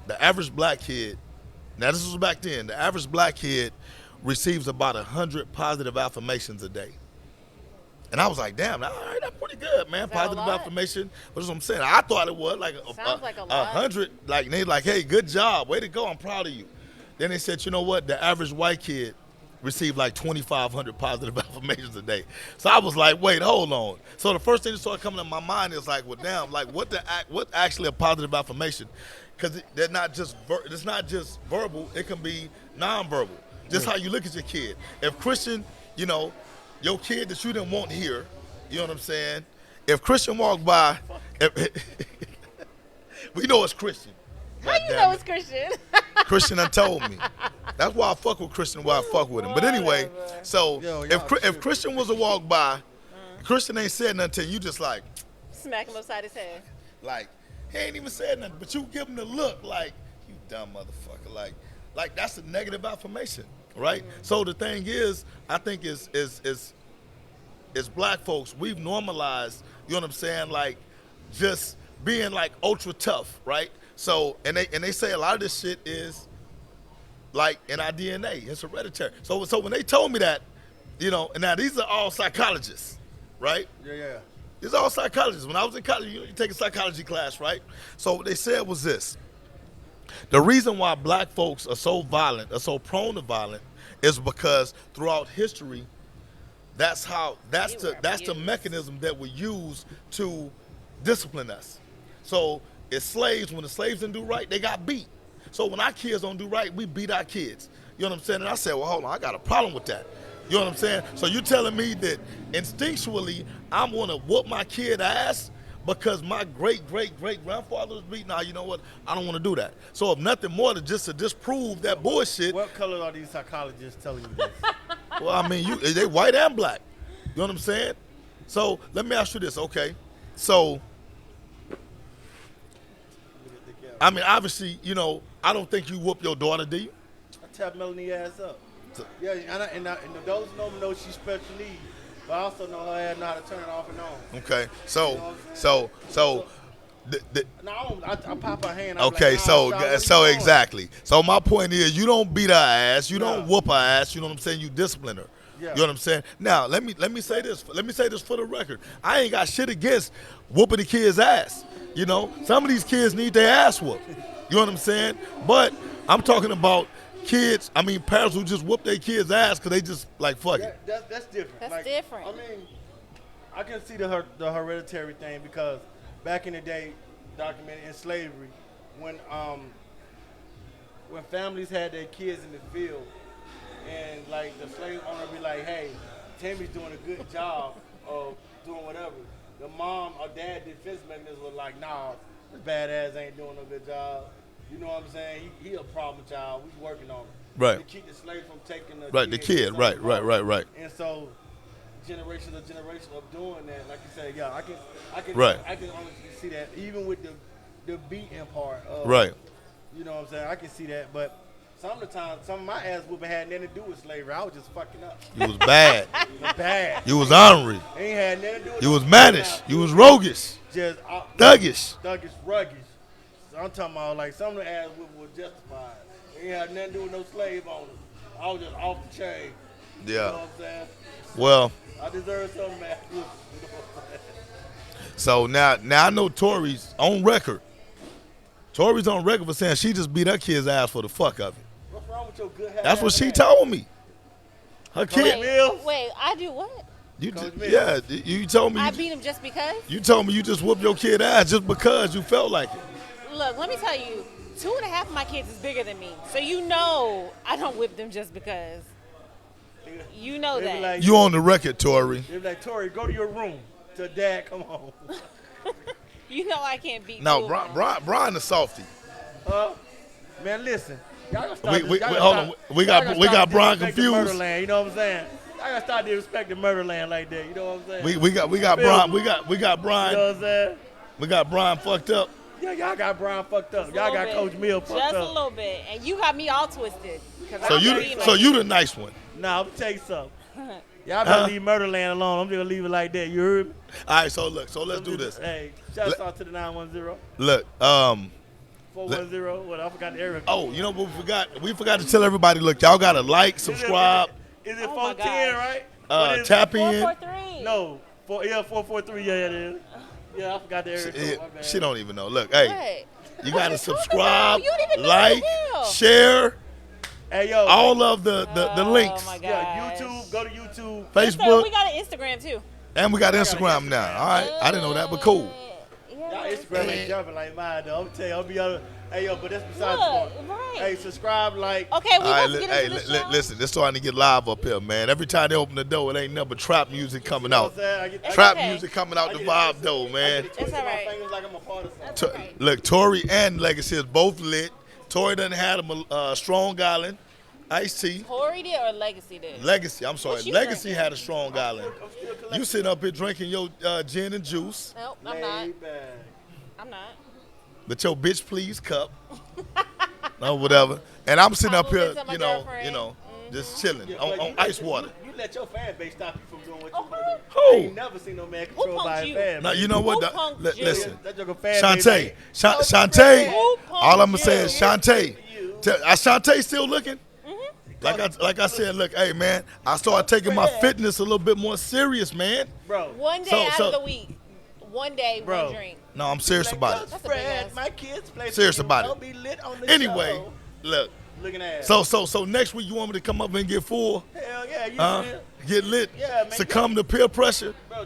now this was back then, the average black kid receives about 100 positive affirmations a day. And I was like, damn, all right, that's pretty good, man. That Positive a lot? affirmation. That's what I'm saying. I thought it was like Sounds like a lot. 100. Like, they like, hey, good job. Way to go. I'm proud of you. Then they said, you know what? The average white kid received like 2,500 positive affirmations a day. So I was like, wait, hold on. So the first thing that started coming to my mind is like, well, damn, like what actually a positive affirmation? Because it's not just verbal. It can be nonverbal. Just how you look at your kid. If Christian, you know, your kid that you didn't want here, you know what I'm saying? If Christian walked by, we know it's Christian. How you know it's Christian? Christian done told me. That's why I fuck with Christian, why I fuck with him. But anyway, so if Christian was to walk by, Christian ain't said nothing to you, just like, Smack him upside his head. like, he ain't even said nothing, but you give him the look like, you dumb motherfucker. Like that's a negative affirmation, right? So the thing is, I think is black folks, we've normalized, you know what I'm saying, like just being like ultra tough, right? So and they say a lot of this shit is like in our DNA, it's hereditary. So when they told me that, you know, and now these are all psychologists, right? Yeah. These are all psychologists. When I was in college, you take a psychology class, right? So what they said was this: the reason why black folks are so violent, are so prone to violence, is because throughout history, that's the mechanism that we use to discipline us. So as slaves, when the slaves didn't do right, they got beat. So when our kids don't do right, we beat our kids. You know what I'm saying? And I said, well, hold on, I got a problem with that. You know what I'm saying? So you're telling me that instinctually I'm gonna whoop my kid ass because my great-great-great-grandfather was beat? Nah, you know what? I don't want to do that. So if nothing more than just to disprove that bullshit. What color are these psychologists telling you this? Well, I mean, they white and black. You know what I'm saying? So let me ask you this, okay? So, I mean, obviously, you know, I don't think you whoop your daughter, do you? I tap Melanie ass up. Yeah, and those who know me know she's special needs, but I also know her ass know how to turn it off and on. Okay, so I pop her hand. Okay, like, nah, so exactly. So my point is, you don't beat her ass, you don't whoop her ass. You know what I'm saying? You discipline her. Yeah. You know what I'm saying? Now let me say this. Let me say this for the record. I ain't got shit against whooping the kids' ass. You know, some of these kids need their ass whooped. You know what I'm saying? But I'm talking about kids. I mean, parents who just whoop their kids' ass because they just like fuck it. That's different. That's different. I mean, I can see the hereditary thing because back in the day, documented in slavery, when families had their kids in the field, and like the slave owner be like, "Hey, Tammy's doing a good job of doing whatever." The mom or dad defense mechanism was like, "Nah, this badass ain't doing no good job." You know what I'm saying? He a problem child. We working on him. Right. To keep the slave from taking The kid. Right. And so, generations of doing that. Like you said, yeah, I can Right. I can honestly see that. Even with the beating part. Of, Right. You know what I'm saying? I can see that, but some of the time, some of my ass whooping had nothing to do with slavery. I was just fucking up. You was bad. Bad. You was ornery. Ain't had nothing to do with You no was mannish. You was roguish. just Thuggish. thuggish, ruggish. So I'm talking about like some of the ass whooping was justified. Ain't had nothing to do with no slave owners. I was just off the chain. You know Yeah. what I'm saying? Well, I deserve some man. You know what I'm saying? so now I know Tori's on record. Tori's on record for saying she just beat her kid's ass for the fuck of it. What's wrong with your good habit? That's what she told me. Her kid. Mills? Wait, I do what? You Coach just, Mills. yeah, you told me. I beat him just because? You told me you just whooped your kid ass just because you felt like it. Look, let me tell you, 2.5 of my kids is bigger than me. So you know I don't whip them just because. You know They be that. like, You on the record, Tori. they be like, Tori, go to your room. Till Dad come home. You know I can't beat No, two of them. Brian the softy. Man, listen. Y'all gotta start We y'all gotta hold on. start- We y'all gotta got start Brian disrespecting confused. Murderland, you know what I'm saying? I gotta start disrespecting Murderland like that. You know what I'm saying? We got Feel Brian. me? We got You know Brian. what I'm saying? We got Brian fucked up. Yeah, y'all got Brian fucked up. Just a Y'all little got bit. Coach Mill fucked Just up. a little bit. And you got me all twisted. 'Cause So I'm you beating my so you kids. the nice one. Nah, I'm gonna tell you something. Y'all better leave Murderland alone. I'm just gonna leave it like that. You heard me? All right, so look, so let's do this. Hey, shout out to the 910, Look, 410. What? I forgot the area. oh, you know what we forgot to tell everybody. Look, y'all gotta like, subscribe, Is it Oh my 410, gosh. right? What is it? tap in. 443. No, 443. Yeah, it is. Yeah, I forgot the area. code, my bad. She don't even know. Look, hey, What? you gotta you talking subscribe, about? You don't even know like, the hell. share, Hey, yo. all of the links. Oh my god. Yeah, YouTube. Go to YouTube. Yes, sir, Facebook, we got an Instagram too. and we got Instagram now. All right, I didn't know that, but cool. Y'all Instagram ain't jumping like mine, though. I'm telling you, I'll be on. Hey, yo, but that's besides Look, the point. right. Hey, subscribe, like. Okay, we All right, about to get into this show. listen, it's starting to get live up here, man. Every time they open the door, it ain't nothing but trap music coming You know out. what I'm saying? I get It's Trap okay. music coming out I the get vibe it. though, man. It's all right. My fingers like I'm a part of something. Look, Tori and Legacy is both lit. Tori done had a Strong Island, iced tea. Tory did or Legacy did? Legacy, I'm sorry. What you Legacy drinking? had a Strong Island. I'm still collecting. You sitting up here drinking your gin and juice Nope, I'm not. Laid back. I'm not. with your bitch please cup, or whatever. And I'm sitting up here, Compliments on my you know, girlfriend. just chilling Yeah, on but you ice let- water. You let your fan base stop you from doing what you Oh, want to do. who? I ain't never seen no man controlled punked by a you? fan Now base. you know what? Who punked you? Listen, That joker fan Shantae, base. Shantae. Who All I'm gonna punked say is you? Shantae. You. Shantae still looking. Like I said, look, hey man, I started taking my fitness a little bit more serious, man. Bro. One day So- out so- of the week. One day, Bro. one drink. No, I'm serious Like, about Coach it. That's a big Fred, ass. my kids play for Serious you. about it. Don't be lit on the Anyway, show. look. Looking at So next week you want me to come up and get full, hell yeah, you feel? get lit, Yeah, man, succumb to peer pressure. Bro,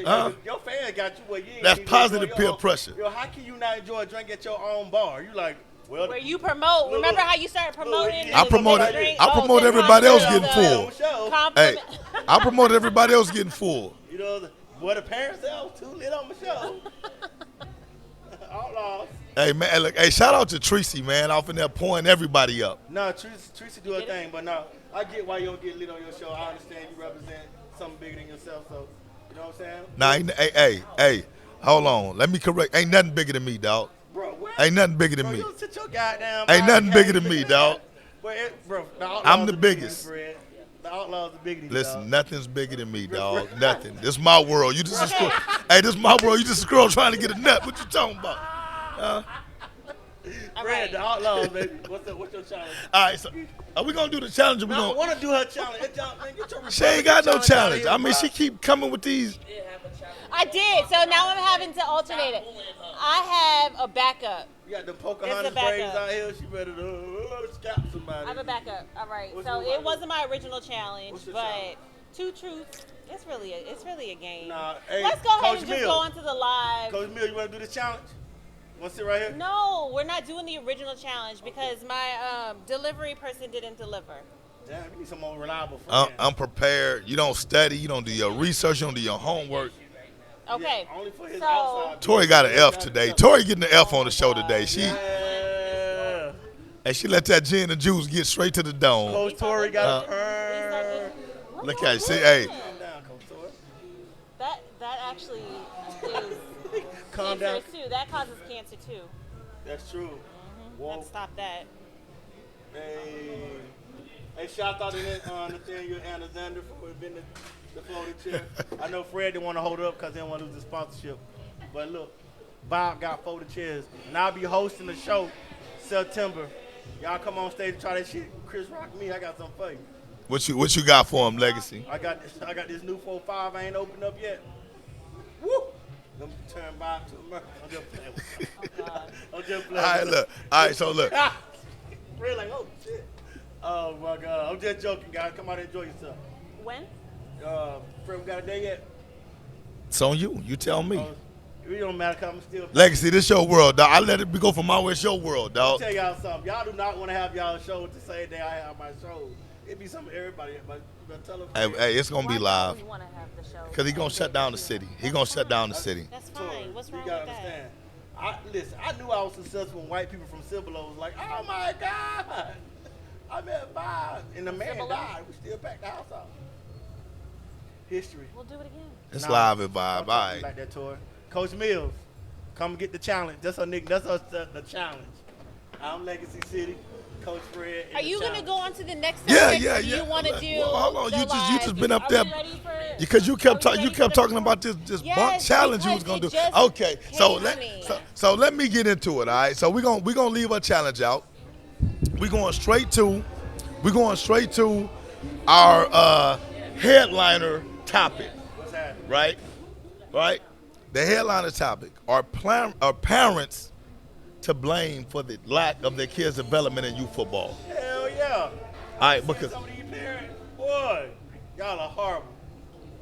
Huh? your fan got you where you ain't That's even positive enjoy peer your own- pressure. Yo, how can you not enjoy a drink at your own bar? You like, well, Where you promote. Look, Remember look. how you started promoting? Look, the- I promote the it- drink? I promote then everybody else compliment getting the- full. show. Hey, Compliment. I promoted everybody else getting full. You know, what the parents say, I was too lit on the show. Outlaws. Hey man, look, hey, shout out to Tracy, man, off in there pouring everybody up. No, Tracy do her thing, but no, I get why you don't get lit on your show. I understand you represent something bigger than yourself, so you know what I'm saying? Nah, hey, hold on. Let me correct. Ain't nothing bigger than me, dog. Bro, what? Ain't nothing bigger than Bro, me. you sit your goddamn Ain't nothing podcast bigger than looking me, at dog. that. Bro, the Outlaws I'm the are bigger than biggest. Fred. The Outlaws are bigger than you, Listen, dog. nothing's bigger than me, dog. Nothing. This is my world. You just a squirrel. Hey, this is my world. You just a squirrel trying to get a nut. What you talking about? All Fred, right. the Outlaws, baby. What's your challenge? All right, so are we gonna do the challenge? Or we No, I gonna? want to do her challenge. Man, get your She ain't got no Republican challenge. out I of mean, here, she keep coming with these. I did. So now I'm having to alternate it. I have a backup. You got the It's Pocahontas a backup. braids out here. She ready to scalp somebody. I have a backup. All right. What's So your- it wasn't my original challenge, What's your but challenge? two truths. It's really a game. Nah, hey, Let's go ahead Coach and just Mill. go on to the live. Coach Mill, you want to do the challenge? Want to sit right here? No, we're not doing the original challenge because my delivery person didn't deliver. Damn, you need some more reliable friends. I'm prepared. You don't study. You don't do your research. You don't do your homework. Okay. Yeah, only for his So- outside. Tori got an F today. Tori getting an F on the show today. Yeah. She let that gin and juice get straight to the dome. Coach Tori got a Lisa, turn. what Look y'all at it. See, doing? hey. Calm down, Coach Tori. That actually is. calm down. Cancer too. That causes cancer too. That's true. Whoa. Let's stop that. Hey, shout out to Nathaniel Alexander for inventing the floating chair. I know Fred didn't want to hold it up because he didn't want to lose his sponsorship. But look, Bob got folded chairs. And I'll be hosting the show September. Y'all come on stage and try that shit. Chris Rock me, I got something for you. What you got for him, Legacy? I got this new 4.5 I ain't opened up yet. Woo! Let me turn Bob to a murder. I'm just playing with you. I'm just playing. All right, so look. Fred like, oh shit. Oh my God. I'm just joking, guys. Come out and enjoy yourself. When? Fred, we got a day yet? It's on you. You tell me. It don't matter because I'm still. Legacy, this your world, dog. I let it go from my way. It's your world, I'll dog. tell y'all something. Y'all do not want to have y'all show the same day I have my show. It be something everybody. But tell them. Hey, it's gonna be live. You want to have the show? Cause he gonna shut down the city. He gonna shut down the city. That's fine. What's wrong You gotta with understand. that? Listen, I knew I was successful when white people from Cibolo was like, oh my God. I met Bob. And the man Cibolo? died. We still packed the house out. History. We'll do it again. It's Nah, live at Vibe. don't All talk to me right. like that, Tori. Coach Mills, come get the challenge. That's her nick. That's the challenge. I'm Legacy City. Coach Fred. Are you gonna go on to the next Yeah, subject? yeah, Or do yeah. you want to do? Well, hold on. the You just live? been up Are there we ready for it? because you kept Are we talking. You ready kept for the talking about this bunk Yes, challenge you was because gonna do. it just Okay, so came to me. so let me get into it. All right. So we're gonna leave our challenge out. We're going straight to our headliner topic. What's happening? Right. Right. The headliner topic are parents to blame for the lack of their kids' development in youth football. Hell yeah. All right, because Some of these parents, boy, y'all are horrible.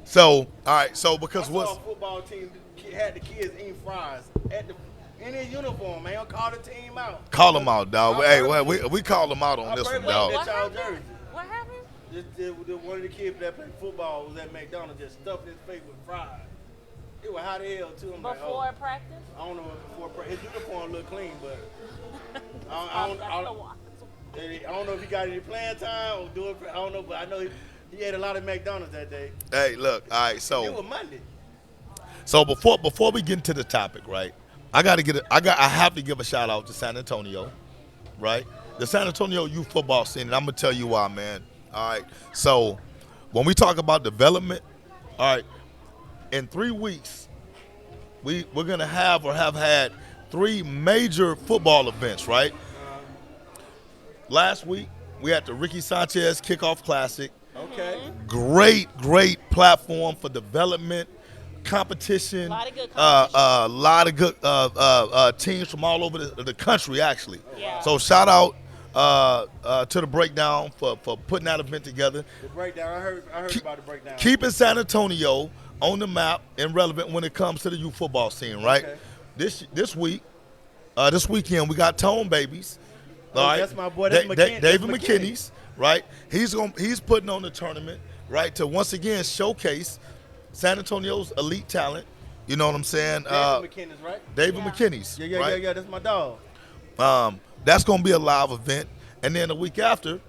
so all right, so I because saw what's a football team had the kids eating fries in their uniform, man. Call the team out. call them out, dog. I Hey, purposely- we call them out on I this one, purposely dog. let y'all jersey. What happened? One of the kids that played football was at McDonald's, just stuffed his face with fries. It was hot as hell too. I'm like, Before oh, practice? I don't know if before his uniform looked clean, but I don't know if he got any playing time or do it. I don't know, but I know he ate a lot of McDonald's that day. Hey, look, all right, It so was Monday. before we get into the topic, right? I have to give a shout out to San Antonio, right? The San Antonio youth football scene, and I'm gonna tell you why, man. All right. So when we talk about development, all right, in 3 weeks, we're gonna have or have had 3 major football events, right? Last week we had the Ricky Sanchez Kickoff Classic. Okay. Great platform for development, competition. Lot of good competition. A lot of good teams from all over the country, actually. Yeah. So shout out to the Breakdown for putting that event together. The breakdown. I heard about the breakdown. Keeping San Antonio on the map and relevant when it comes to the youth football scene, right? Okay. This weekend we got Tone Babies. All right, that's my boy. That's David McKinney. McKinney's, right? He's putting on the tournament, right, to once again showcase San Antonio's elite talent. You know what I'm saying? David McKinney's, right? David Yeah. McKinney's, Yeah. right? That's my dog. That's going to be a live event. And then the week after,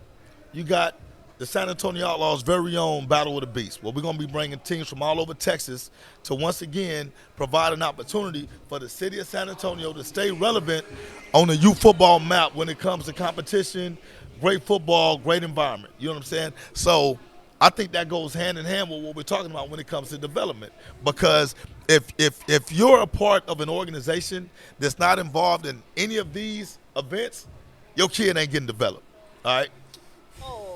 you got the San Antonio Outlaws' very own Battle of the Beast, where we're going to be bringing teams from all over Texas to once again provide an opportunity for the city of San Antonio to stay relevant on the youth football map when it comes to competition, great football, great environment. You know what I'm saying? So I think that goes hand in hand with what we're talking about when it comes to development. Because if you're a part of an organization that's not involved in any of these events, your kid ain't getting developed. All right? Oh,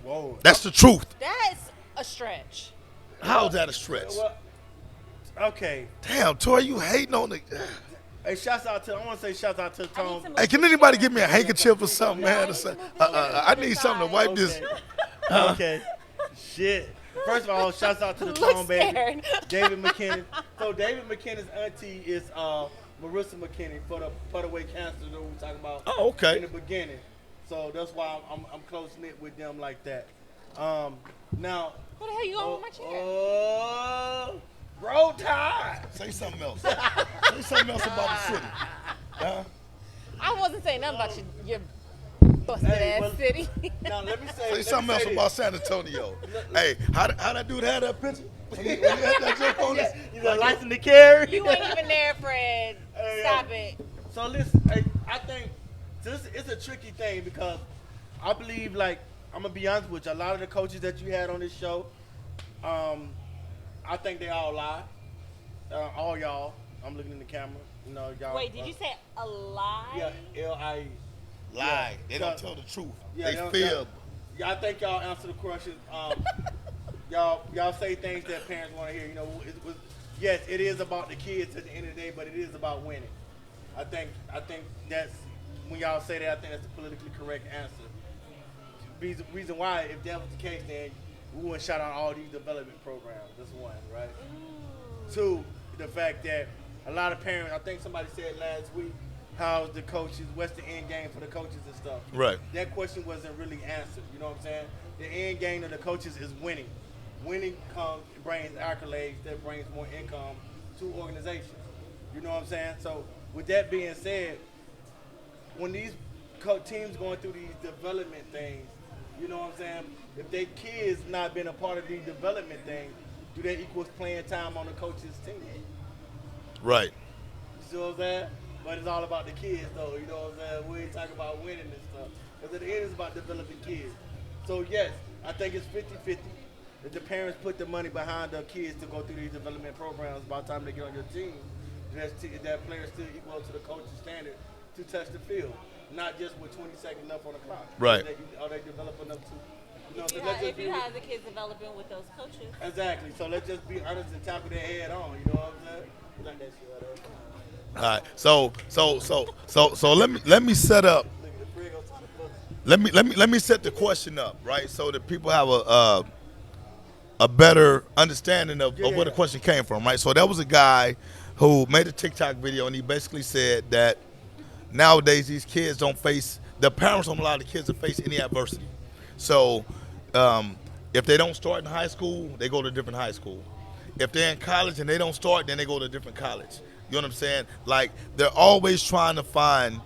Whoa. That's the truth. that's a stretch. How is that a stretch? Well, okay. Damn, Tori, you hating on the. Hey, shouts out to. I want to say shouts out to Tom. Hey, can anybody give me a handkerchief or something, man? I need something to wipe this. Okay. Shit. First of all, shouts out to the Look Tom baby, scared. David McKinney. So David McKinney's auntie is Marissa McKinney for the Putaway Cancer that we were talking about. Oh, okay. In the beginning. So that's why I'm close knit with them like that. Now. What the hell you going with my chair? Oh, bro, Todd. Say something else. Say something else about the city. I wasn't saying nothing about your busted Hey, ass well- city. Now let me say. Say something else about San Antonio. Hey, how that dude had that picture? When you had that joke on us, you got license to carry. You ain't even there, Fred. Stop it. So listen, I think this it's a tricky thing because I believe, like, I'm gonna be honest with you, a lot of the coaches that you had on this show, I think they all lie. All y'all. I'm looking in the camera. You know, y'all. Wait, did you say a lie? Yeah, L-I-E. Lie. They don't So- tell the truth. Yeah, they don't- fib. Yeah, I think y'all answer the questions. Y'all say things that parents want to hear. You know, yes, it is about the kids at the end of the day, but it is about winning. I think that's when y'all say that. I think that's the politically correct answer. Reason why, if that was the case, then we wouldn't shout out all these development programs. That's one, right? Two, the fact that a lot of parents. I think somebody said last week, how's the coaches? What's the end game for the coaches and stuff? Right. That question wasn't really answered. You know what I'm saying? The end game of the coaches is winning. Winning brings accolades, that brings more income to organizations. You know what I'm saying? So with that being said, when these teams going through these development things, you know what I'm saying? If their kids not being a part of these development things, do that equals playing time on the coach's team? Right. You see what I'm saying? But it's all about the kids, though. You know what I'm saying? We ain't talking about winning and stuff. Because at the end, it's about developing kids. So, yes, I think it's 50-50. If the parents put the money behind the kids to go through these development programs, by the time they get on your team, that player still equal to the coach's standard to touch the field. Not just with 20 seconds left on the clock. Right. Are they developing enough to? You know, so Yeah, let's just if you have the kids developing with those coaches. Exactly. So let's just be honest and tackle their head on. You know what I'm saying? Like that shit right there. All right. So let me set up. Let me set the question up, right? So that people have a better understanding of where the question came from, right? So there was a guy who made a TikTok video and he basically said that nowadays these kids the parents don't allow the kids to face any adversity. So if they don't start in high school, they go to a different high school. If they're in college and they don't start, then they go to a different college. You know what I'm saying? Like, they're always trying to find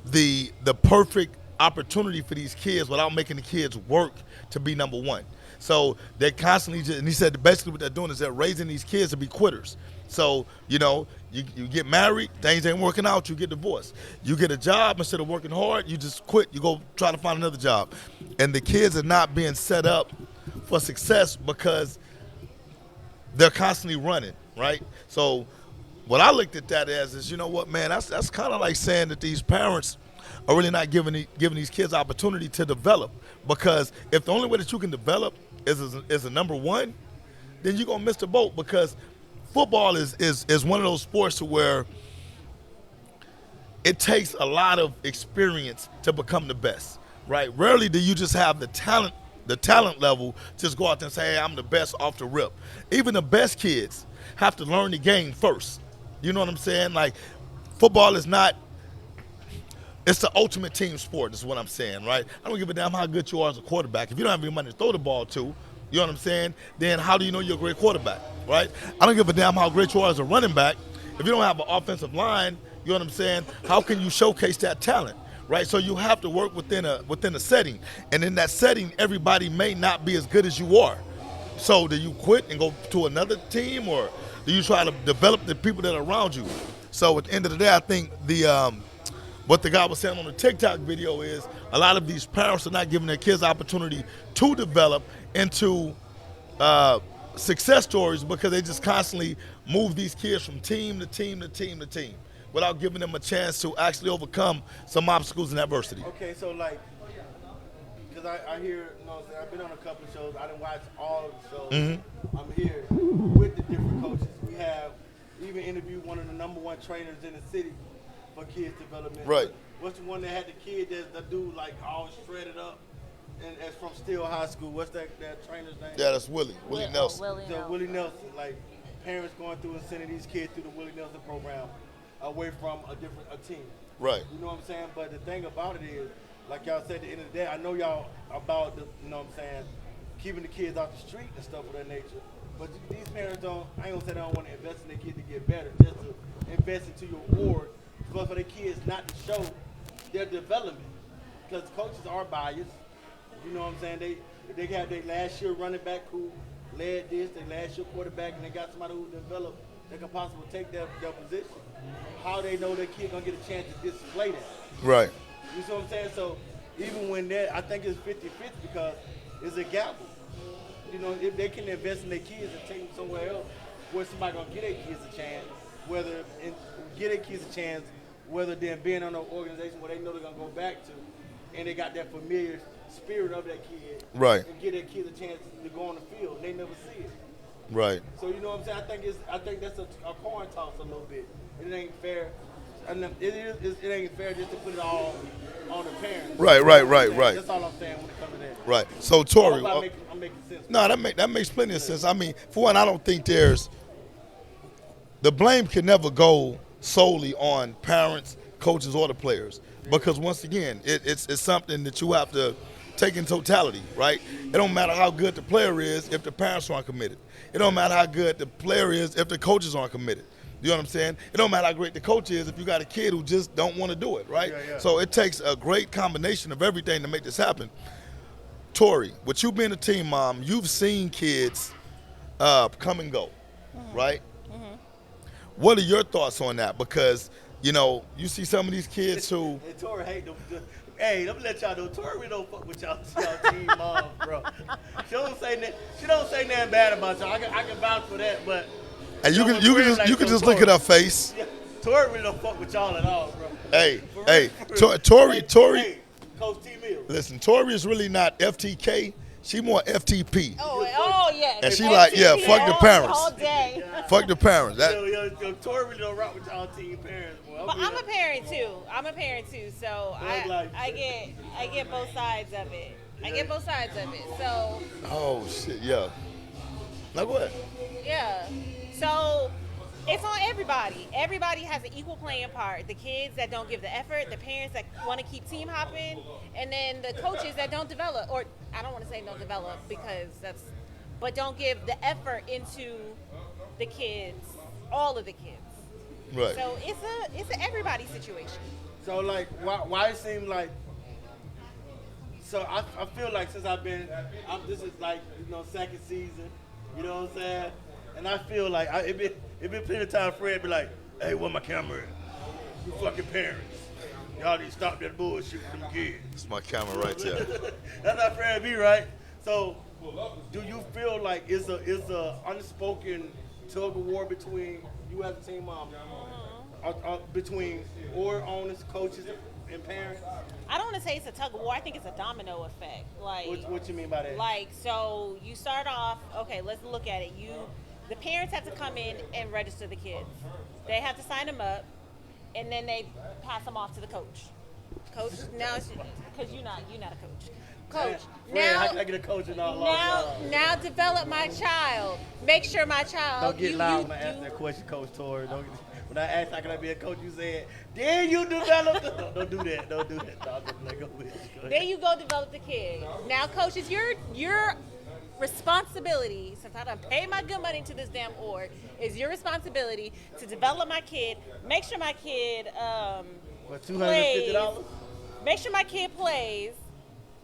the perfect opportunity for these kids without making the kids work to be number one. So they're constantly and he said basically what they're doing is they're raising these kids to be quitters. So, you know, you get married, things ain't working out, you get divorced. You get a job, instead of working hard, you just quit, you go try to find another job. And the kids are not being set up for success because they're constantly running, right? So what I looked at that as is, you know what, man, that's kind of like saying that these parents are really not giving these kids opportunity to develop. Because if the only way that you can develop is a number one, then you're gonna miss the boat. Because football is one of those sports where it takes a lot of experience to become the best, right? Rarely do you just have the talent level to just go out there and say, hey, I'm the best off the rip. Even the best kids have to learn the game first. You know what I'm saying? Like, football is not, it's the ultimate team sport, is what I'm saying, right? I don't give a damn how good you are as a quarterback. If you don't have anybody to throw the ball to, you know what I'm saying, then how do you know you're a great quarterback, right? I don't give a damn how great you are as a running back. If you don't have an offensive line, you know what I'm saying, how can you showcase that talent, right? So you have to work within a setting. And in that setting, everybody may not be as good as you are. So do you quit and go to another team, or do you try to develop the people that are around you? So at the end of the day, I think what the guy was saying on the TikTok video is a lot of these parents are not giving their kids opportunity to develop into success stories because they just constantly move these kids from team to team to team to team without giving them a chance to actually overcome some obstacles and adversity. Okay, so like, because I hear, you know, I've been on a couple of shows. I didn't watch all of the shows. Mm-hmm. I'm here with the different coaches. We have even interviewed one of the #1 trainers in the city for kids development. Right. What's the one that had the kid that dude like all shredded up, and that's from Steele High School? What's that trainer's name? Yeah, that's Willie Nelson. Willie Nelson, like parents going through and sending these kids through the Willie Nelson program away from a team. Right. You know what I'm saying? But the thing about it is, like y'all said at the end of the day, I know y'all about the, you know what I'm saying, keeping the kids off the street and stuff of that nature. But these parents I ain't gonna say they don't want to invest in their kids to get better, just to invest into your award, but for their kids not to show their development. Because coaches are biased. You know what I'm saying? They had their last year running back who led this, they last year quarterback, and they got somebody who developed that can possibly take their position. How they know their kid gonna get a chance to display that? Right. You see what I'm saying? So even when I think it's 50-50 because it's a gamble. You know, if they can invest in their kids and take them somewhere else where somebody gonna get their kids a chance, whether they're being on an organization where they know they're gonna go back to, and they got that familiar spirit of that kid, Right. and give their kids a chance to go on the field. They never see it. Right. So you know what I'm saying? I think that's a coin toss a little bit. It ain't fair. And it ain't fair just to put it all on the parents. Right. That's all I'm saying when it comes to that. Right. So Tori, I'm making sense. no, that makes plenty of sense. I mean, for one, I don't think the blame can never go solely on parents, coaches, or the players, because once again, it's something that you have to take in totality, right? It don't matter how good the player is if the parents aren't committed. It don't matter how good the player is if the coaches aren't committed. You know what I'm saying? It don't matter how great the coach is if you got a kid who just don't want to do it, right? Yeah. So it takes a great combination of everything to make this happen. Tori, with you being a team mom, you've seen kids come and go, right? Mm-hmm. What are your thoughts on that? Because, you know, you see some of these kids who... Hey, Tori hate them. Hey, let me let y'all know. Tori really don't fuck with y'all team moms, bro. She don't say nothing bad about y'all. I can vouch for that, but... And you can just look at her face. Yeah, Tori really don't fuck with y'all at all, bro. Hey, Tori. Hey, Coach T. Mills. Listen, Tori is really not FTK. She more FTP. Oh yeah. And she like, yeah, fuck the parents. All day. Fuck the parents. Yo, Tori really don't rock with y'all team parents, boy. But I'm a parent too. So I get both sides of it. So. Oh shit, yeah. Now go ahead. Yeah. So it's on everybody. Everybody has an equal playing part. The kids that don't give the effort, the parents that want to keep team hopping, and then the coaches that don't develop, or I don't want to say don't develop but don't give the effort into the kids, all of the kids. Right. So it's an everybody situation. So like, why it seems like? So I feel like since this is like second season, you know what I'm saying? And I feel like it been plenty of time Fred be like, hey, where my camera at? You fucking parents. Y'all need to stop that bullshit with them kids. It's my camera right there. That's how Fred be, right? So do you feel like it's a unspoken tug of war between you as a team mom, between owners, coaches, and parents? I don't want to say it's a tug of war. I think it's a domino effect. Like, what you mean by that? Like, so you start off, okay, let's look at it. The parents have to come in and register the kids. They have to sign them up, and then they pass them off to the coach. Coach, now, because you're not a coach. Coach, Fred, how can I get a coach and all now develop my child. Make sure my child. Don't get loud when I ask that question, Coach Tori. When I asked how can I be a coach, you said, then you develop. Don't do that. Don't do that. No, go ahead. Then you go develop the kid. Now, coaches, your responsibility, since I done paid my good money to this damn org, is your responsibility to develop my kid, make sure my kid plays. $250? Make sure my kid plays,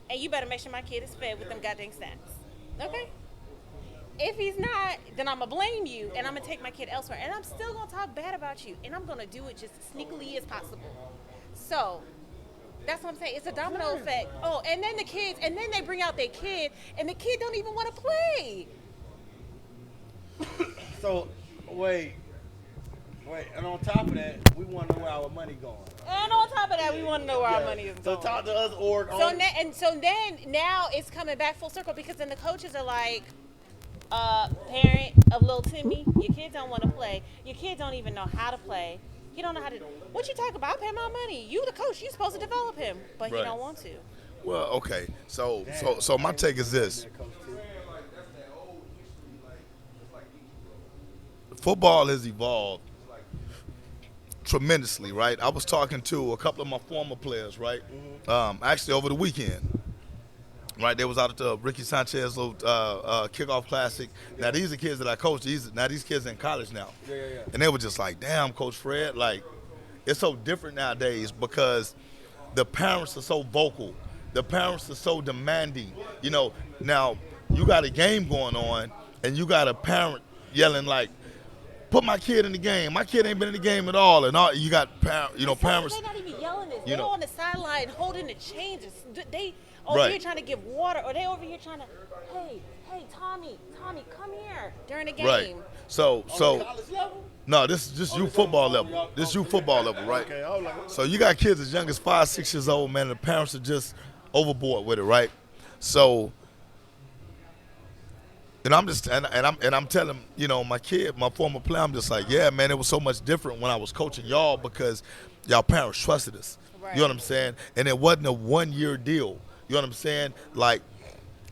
and you better make sure my kid is fed with them goddamn stats. Okay? If he's not, then I'm going to blame you, and I'm going to take my kid elsewhere. And I'm still going to talk bad about you, and I'm going to do it just as sneakily as possible. So, that's what I'm saying. It's a domino effect. Oh, and then the kids, and then they bring out their kid, and the kid don't even want to play. So, wait. And on top of that, we want to know where our money going. And on top of that, we want to know where our money is So going. talk to us, org. So then now it's coming back full circle, because then the coaches are like, parent of little Timmy, your kids don't want to play. Your kids don't even know how to play. You don't know how to. What you talk about? I pay my money. You the coach. You supposed to develop him, but he don't want to. Well, okay. So my take is this. Football has evolved tremendously, right? I was talking to a couple of my former players, right? Actually over the weekend. Right, they was out at the Ricky Sanchez little kickoff classic. Now these are kids that I coach. These kids are in college now. Yeah. And they were just like, damn, Coach Fred, like, it's so different nowadays because the parents are so vocal. The parents are so demanding. You know, now you got a game going on, and you got a parent yelling like, "Put my kid in the game. My kid ain't been in the game at all." And all you got, parents. They're not even yelling this. You They're know. on the sideline holding the changes. They over Right. here trying to give water, or they over here trying to, hey, Tommy, come here during the game. Right. So College level? no, this is just youth football level. This youth football level, right? Okay, I was like, So you got kids as young as 5, 6 years old, man. And the parents are just overboard with it, right? So, and I'm telling my kid, my former player, I'm just like, yeah, man, it was so much different when I was coaching y'all because y'all parents trusted us. Right. You know what I'm saying? And it wasn't a 1-year deal. You know what I'm saying? Like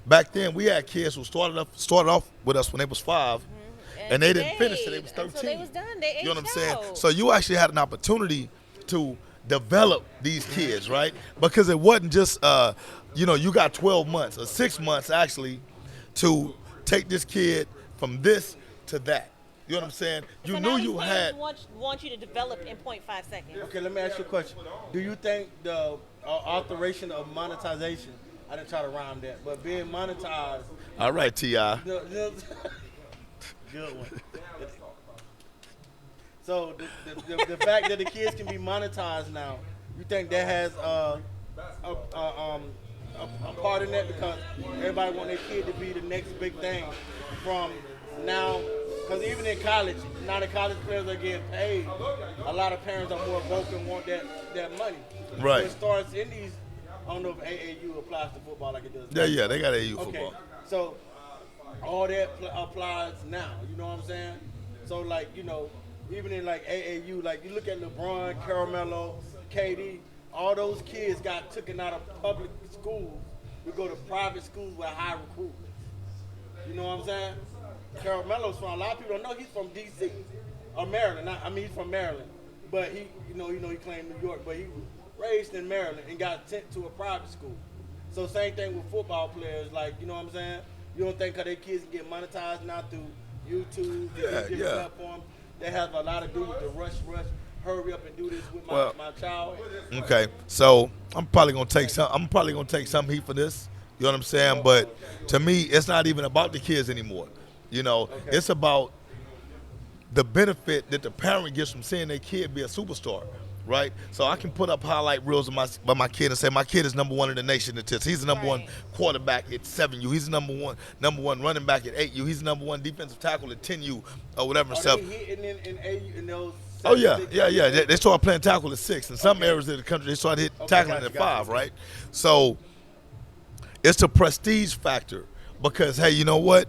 back then, we had kids who started off with us when they was 5. And they didn't finish till they was 13. Until they was done. They You know what I'm aged saying? out. So you actually had an opportunity to develop these kids, right? Because it wasn't just, you got 12 months or 6 months actually to take this kid from this to that. You know what I'm saying? You So knew now you these had. players want you to develop in 0.5 seconds. okay, let me ask you a question. Do you think the alteration of monetization, I didn't try to rhyme that, but being monetized, All right, T.I. good one. So the fact that the kids can be monetized now, you think that has a part in that because everybody want their kid to be the next big thing from now? Because even in college, now the college players are getting paid. A lot of parents are more vocal and want that money. Right. So it starts in these. I don't know if AAU applies to football like it does. Yeah, they got AU Okay, football. so all that applies now. You know what I'm saying? So like even in like AAU, like you look at LeBron, Carmelo, KD, all those kids got taken out of public schools. We go to private schools with high recruitment. You know what I'm saying? Caramello's from, a lot of people don't know he's from DC or Maryland. He's from Maryland, but he claimed New York, but he was raised in Maryland and got sent to a private school. So same thing with football players, like, you know what I'm saying? You don't think how their kids get monetized now through YouTube, different platforms? That has a lot to do with the rush, hurry up and do this with my child. Okay, so I'm probably gonna take some heat for this. You know what I'm saying? But to me, it's not even about the kids anymore. It's about the benefit that the parent gets from seeing their kid be a superstar, right? So I can put up highlight reels of my kid and say my kid is number 1 in the nation at this. He's the number 1 quarterback at 7U. He's the number one running back at 8U. He's the number 1 defensive tackle at 10U or whatever. Are stuff. they hitting in those? Oh yeah. They started playing tackle at 6. In some areas of the country, they started tackling at 5, right? So it's the prestige factor because hey, you know what?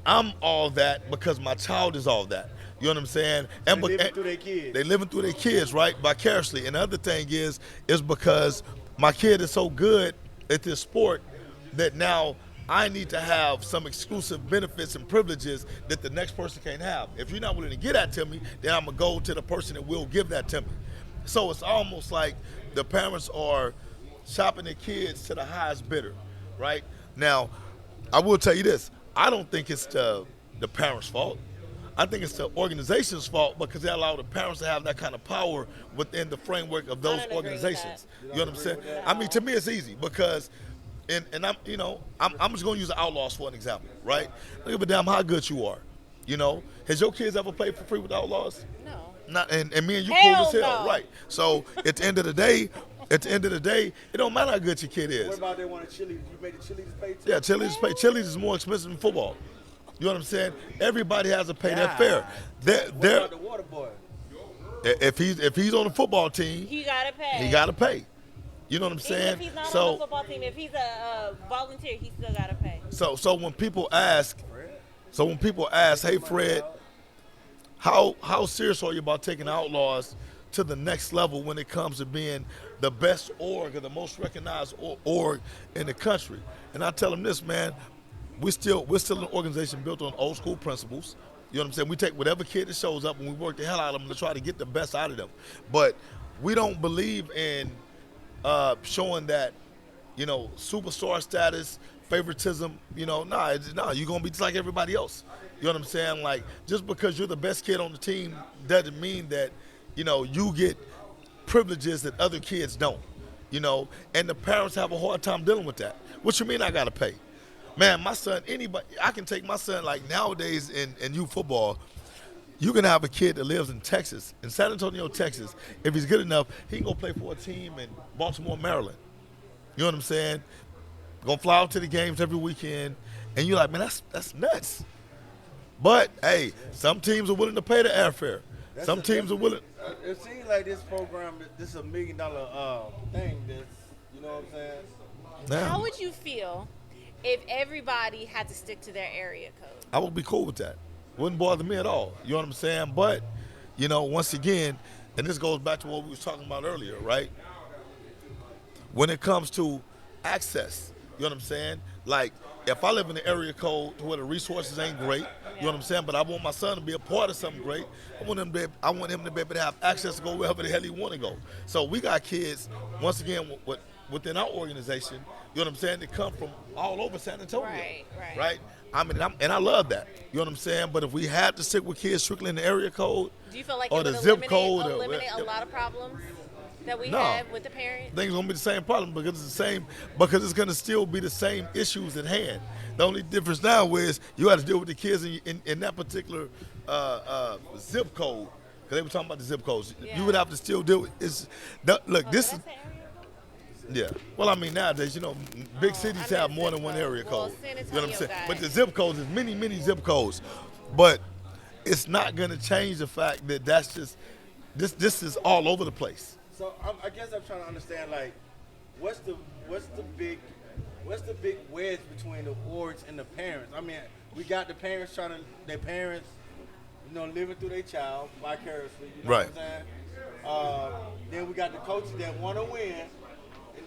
I'm all that because my child is all that. You know what I'm saying? And living through their kids. They living through their kids, right? Vicariously. And the other thing is because my kid is so good at this sport that now I need to have some exclusive benefits and privileges that the next person can't have. If you're not willing to give that to me, then I'm going to go to the person that will give that to me. So it's almost like the parents are shopping their kids to the highest bidder, right? Now, I will tell you this. I don't think it's the parents' fault. I think it's the organization's fault because they allow the parents to have that kind of power within the framework of those organizations. You know what I'm saying? I mean, to me, it's easy because, and I'm just going to use the Outlaws for an example, right? Look at damn how good you are. Has your kids ever played for free with the Outlaws? No. Not, and me and you Hell cool as hell, no. right? So at the end of the day, it don't matter how good your kid is. What about they want Chili's? You made the Chili's pay too? Yeah, Chili's is more expensive than football. You know what I'm saying? Everybody has to pay their fare. What about the water boy? If he's on the football team, He gotta pay. he gotta pay. You know what I'm Even saying? if he's not on the football team, if he's a volunteer, he still gotta pay. So when people ask, hey Fred, how serious are you about taking Outlaws to the next level when it comes to being the best org or the most recognized org in the country? And I tell them this, man, we're still an organization built on old school principles. You know what I'm saying? We take whatever kid that shows up and we work the hell out of them to try to get the best out of them. But we don't believe in showing that, superstar status, favoritism, nah, you're going to be just like everybody else. You know what I'm saying? Like, just because you're the best kid on the team doesn't mean that, you get privileges that other kids don't, and the parents have a hard time dealing with that. What you mean I got to pay? Man, my son, anybody, I can take my son, like nowadays in youth football, you can have a kid that lives in Texas, in San Antonio, Texas. If he's good enough, he can go play for a team in Baltimore, Maryland. You know what I'm saying? Gonna fly out to the games every weekend, and you're like, man, that's nuts. But hey, some teams are willing to pay the airfare. Some teams are willing. It seems like this program, this is $1 million thing. You know what I'm saying? Now, How would you feel if everybody had to stick to their area code? I would be cool with that. Wouldn't bother me at all. You know what I'm saying? But, you know, once again, and this goes back to what we was talking about earlier, right? When it comes to access, you know what I'm saying? Like, if I live in the area code to where the resources ain't great, you know what I'm saying? But I want my son to be a part of something great. I want him to be able to have access to go wherever the hell he want to go. So we got kids, once again, within our organization, you know what I'm saying, they come from all over San Antonio. Right? I mean, and I love that. You know what I'm saying? But if we had to stick with kids strictly in the area code, Do you feel like or it the would zip code, eliminate a lot of problems that we No. have with the parents? things gonna be the same problem because it's gonna still be the same issues at hand. The only difference now is you have to deal with the kids in that particular zip code. Because they were talking about the zip codes. Yeah. You would have to still deal with look, this is That's the area code? yeah. Well, I mean, nowadays, you know, big cities have more than one area Well, code. San You know what I'm Antonio saying? got But it. the zip codes is many zip codes. But it's not gonna change the fact that that's just this is all over the place. So I guess I'm trying to understand, like, what's the big wedge between the wards and the parents? I mean, we got the parents living through their child vicariously. You know Right. what I'm saying? Then we got the coaches that want to win,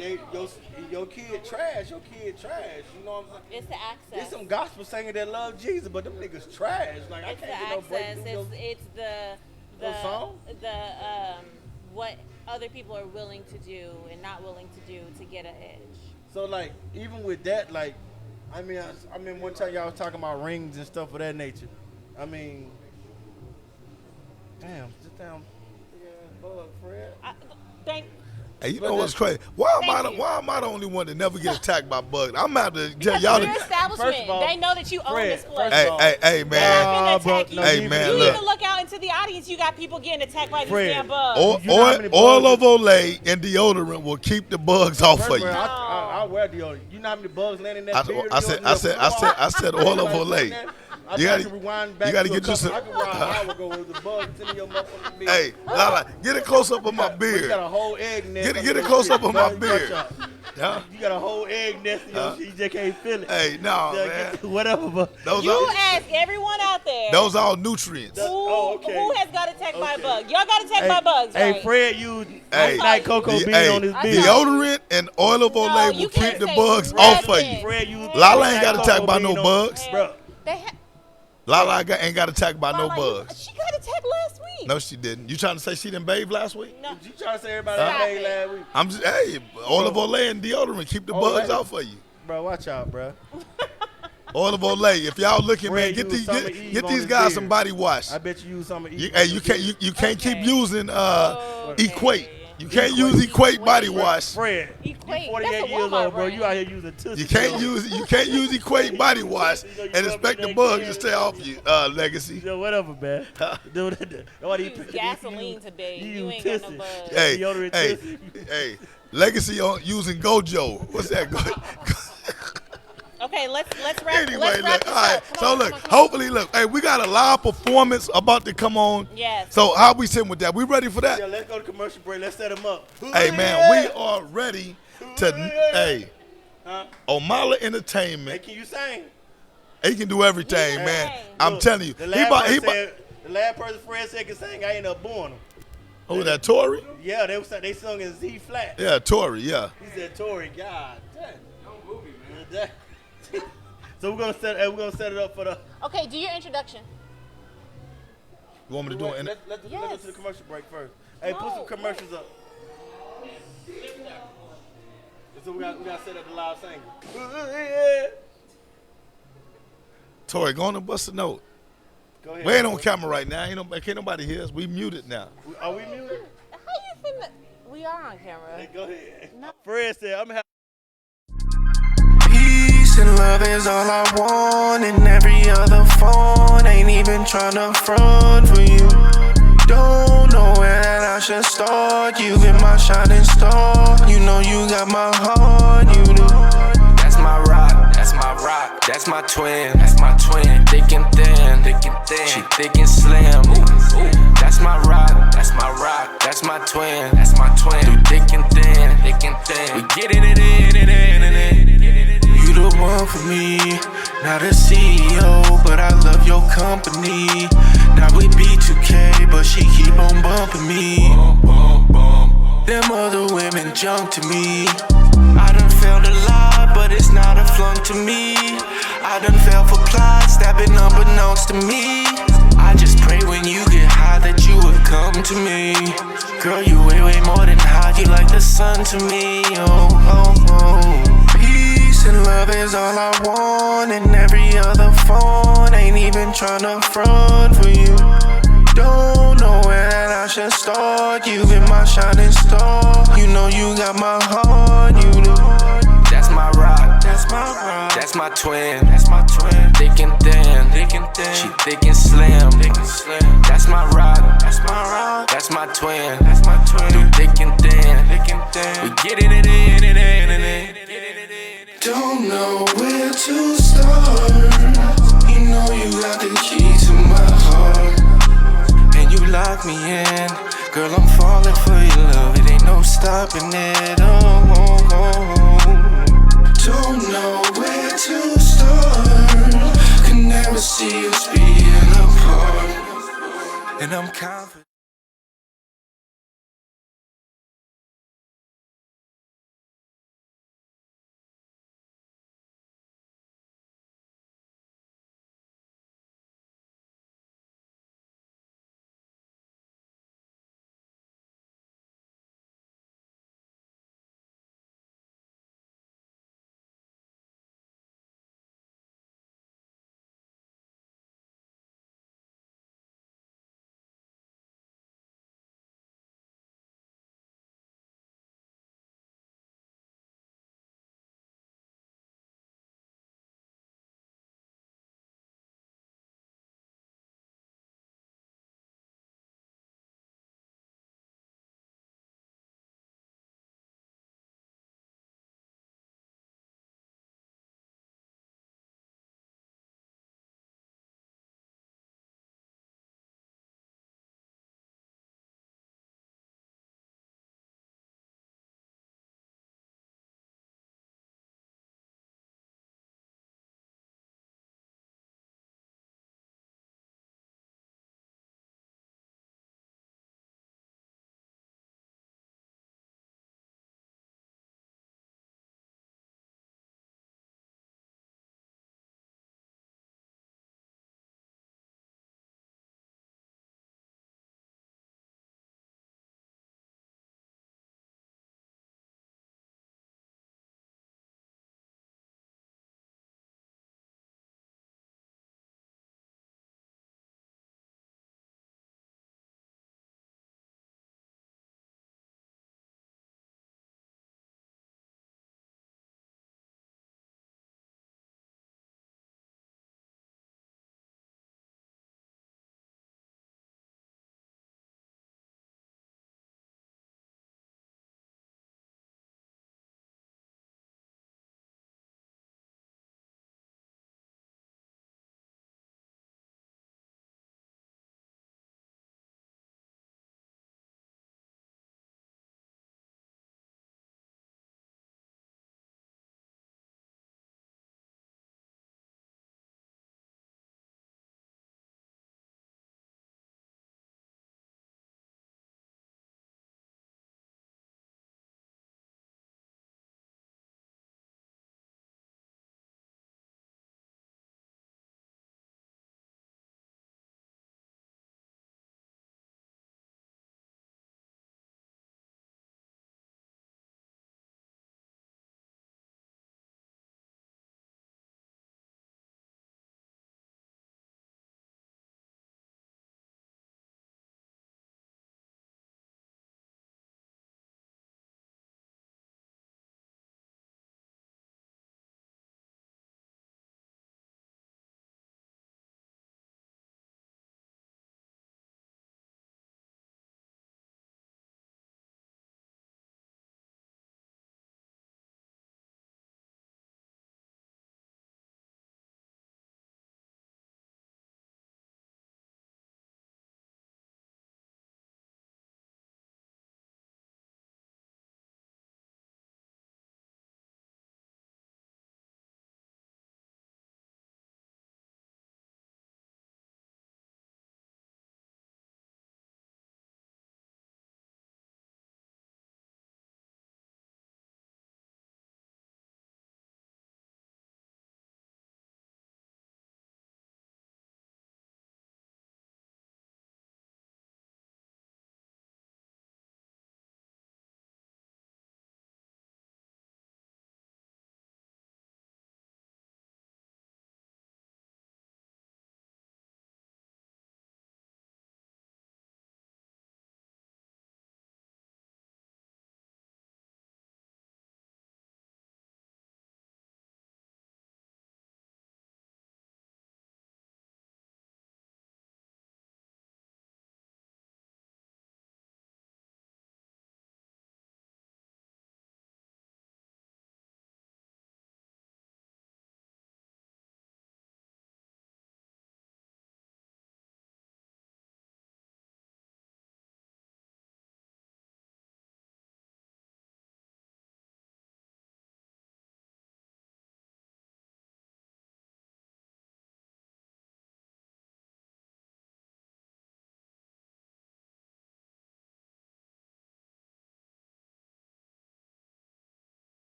and your kid trash. You know what I'm saying? It's the access. There's some gospel singers that love Jesus, but them niggas trash. Like, I It's the can't get no break access. through your- It's Those songs? what other people are willing to do and not willing to do to get an edge. So, like, even with that, like, I mean, one time y'all was talking about rings and stuff of that nature. I mean, damn, sit down, bug, Fred. Hey, you know what's crazy? Why am Thank you. I the only one that never get attacked by bugs? I'm gonna have to tell y'all. Your establishment, First of all, they know that you own Fred, this place. first of all- Hey, They're man. not finna bro, attack you. no, Hey, you man, You look. even look out into the audience. You got people getting attacked by these Fred. damn bugs. You know how many Oil bugs- of Olay and deodorant will keep the bugs off First for of you. all, I wear deodorant. You know how many bugs land in that beard? I said oil of Olay. You I gotta- can rewind back you gotta to a get you some- couple- I can rewind an hour ago with the bugs in your motherfucking beard. Hey, Lala, get a close up of my You beard. got a whole egg nest. Get a close up of my beard. Huh? You got a whole egg nest in your shit. You just can't feel it. Hey, no, Yeah, man. whatever, but Those You are ask everyone out there all nutrients. who has got attacked by a Okay. bug. Y'all got attacked by bugs, right? Hey, Fred used Hey, night cocoa bean on his I beard. saw- Deodorant and oil of Olay you will keep can't the say bugs nothing. off of you. Fred used Lala ain't night got attacked cocoa by no bean on- bugs. Bro, They ha- Lala ain't got attacked by no Lala, bugs. She got attacked last week. No, she didn't. You trying to say she didn't bathe last week? No. you trying to say everybody Stop made it. last week? I'm just, hey, oil of Olay and deodorant keep the bugs off of you. Bro, watch out, bro. Oil of Olay. If y'all looking, man, Fred get used these Summer Eve get on these his guys beard. some body wash. I bet you use some of You can't keep Okay. using Okay. Equate. You can't use Equate body wash. Fred, you Equate. 48 That's a years Walmart old, bro. brand. You out here using Tootsie. You can't use Equate body wash and expect the bugs to stay off you. Legacy. Yeah, whatever, man. Dude, nobody You use gasoline to bathe. You ain't got no bugs. Hey, Deodorant hey, Tootsie. hey. Legacy on using Gojo. What's that? Okay, let's wrap. Anyway, let's wrap look, this all right. up. Come So on, look, come on. hopefully, look, hey, we got a live performance about to come on. Yes. So how we sitting with that? We ready for that? Yeah, let's go to commercial break. Let's set them up. Hey man, we are ready to. Hey, Huh? Omala Hey, Entertainment. can you sing? He can do everything, can man. sing. I'm Look, telling you. The He last, about, person said, the last person Fred said can sing, I ended up born him. who that? Tory? Yeah, they sung in Z flat. Yeah, Tory. Yeah. He said, "Tory, God, damn. No movie, man." So we're gonna set it up for the. Okay, do your introduction. You want me to do it? Let's go Yes. to the commercial break first. Hey, put some No, commercials up. So we got to set up the live single. Tory, go on and bust a note. Go ahead. We ain't on camera right now. Can't nobody hear us. We muted now. Are we muted? How you finna? We are on camera. Hey, go ahead. Fred said, "I'm having." Peace and love is all I want, and every other phone ain't even tryna front for you. Don't know where that I should start. You been my shining star. You know you got my heart, you do. That's my rock, that's my rock, that's my twin, that's my twin. Thick and thin, thick and thin. She thick and slim. Ooh. That's my rock, that's my rock, that's my twin, that's my twin. Through thick and thin, thick and thin. We get it in. You the one for me, not a CEO, but I love your company. Now we B2K, but she keep on bumping me. Them other women jump to me. I done failed a lot, but it's not a flunk to me. I done fell for plots that been unbeknownst to me. I just pray when you get high that you would come to me. Girl, you way more than hot, you like the sun to me. Peace and love is all I want, and every other phone ain't even tryna front for you. Don't know where that I should start. You been my shining star. You know you got my heart, you do. That's my rock, that's my rock, that's my twin, that's my twin. Thick and thin, thick and thin. She thick and slim, thick and slim. That's my rock, that's my rock, that's my twin, that's my twin. Through thick and thin, thick and thin. We get it in. Don't know where to start. You know you got the key to my heart, and you lock me in. Girl, I'm falling for your love. It ain't no stopping it. Don't know where to start. Can never see us being apart, and I'm confident.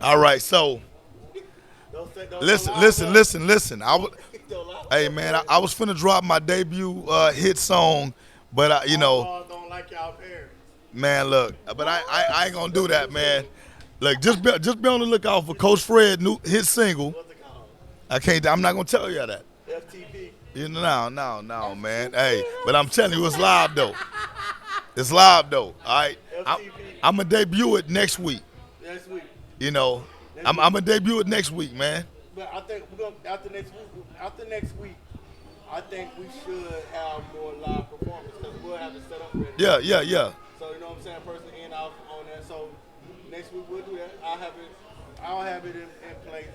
All right, so listen. Hey man, I was finna drop my debut hit song, but Don't like y'all parents. man, look, but I ain't gonna do that, man. Look, just be on the lookout for Coach Fred new hit single. What's it called? I'm not gonna tell you that. FTP. No, man. Hey, but I'm telling you, it's live though. It's live though. All right, I'm gonna debut it next week. Next week. You know, I'm gonna debut it next week, man. But I think we're gonna after next week, I think we should have more live performance because we'll have it set up ready. Yeah. So you know what I'm saying, person in out on that. So next week we'll do that. I'll have it in place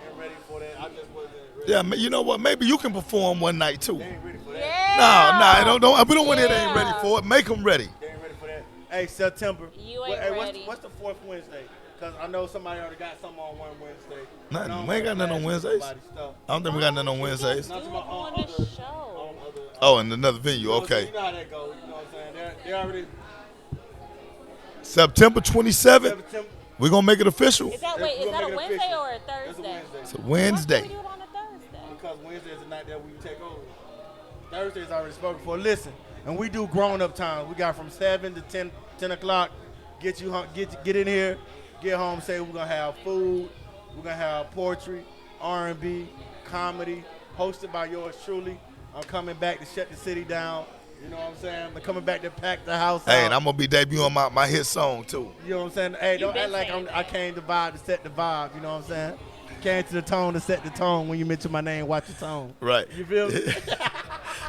and ready for that. I just wasn't ready. Yeah, you know what? Maybe you can perform one night too. They ain't ready for that. Yeah. No, we don't want it. They ain't ready for it. Make them ready. They ain't ready for that. Hey, September. You ain't ready. What's the fourth Wednesday? Because I know somebody already got something on one Wednesday. Nothing. We ain't got nothing on Wednesdays. I don't think we got nothing on Wednesdays. Not Do to it on the show. Oh, in another venue. Okay. You know how that goes. You know what I'm saying? They already. September 27th. September. We're gonna make it official. Is that We'll a make it Wednesday official. or a That's a Thursday? Wednesday. It's a Why Wednesday. can't we do it on a Thursday? Because Wednesday is the night that we take over. Thursday's already spoken for. Listen, and we do grown-up time. We got from 7 to 10 o'clock. Get in here, get home, say we're going to have food, we're going to have poetry, R&B, comedy, hosted by yours truly. I'm coming back to shut the city down. You know what I'm saying? I'm coming back to pack the house Hey, out. and I'm gonna be debuting my hit song too. You know what I'm saying? Hey, don't been act like saying I came to vibe to set the vibe. You know what I'm saying? Came to the tone to set the tone. When you mention my name, watch the tone. Right. You feel me?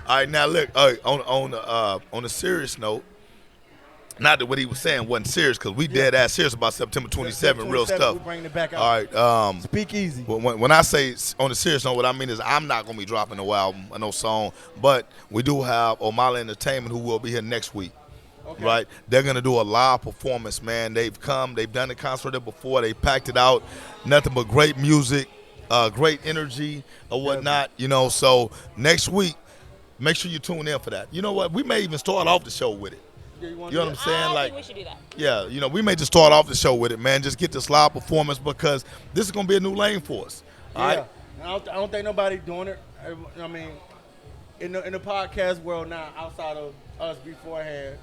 All right, now look. On a serious note, not that what he was saying wasn't serious, because we dead ass serious about September 27, real stuff. We bringing it back out. All right. Speak easy. When I say on a serious note, what I mean is I'm not gonna be dropping no album or no song, but we do have O'Malley Entertainment who will be here next week. Okay. Right, they're gonna do a live performance, man. They've done the concert there before. They packed it out, nothing but great music, great energy or whatnot. You know, so next week, make sure you tune in for that. You know what? We may even start off the show with it. Yeah, You know what I'm saying? I Like, think we should do that. yeah, you know, we may just start off the show with it, man. Just get this live performance because this is gonna be a new lane for us. All Yeah. right. I don't think nobody doing it. I mean, in the podcast world now, outside of us beforehand,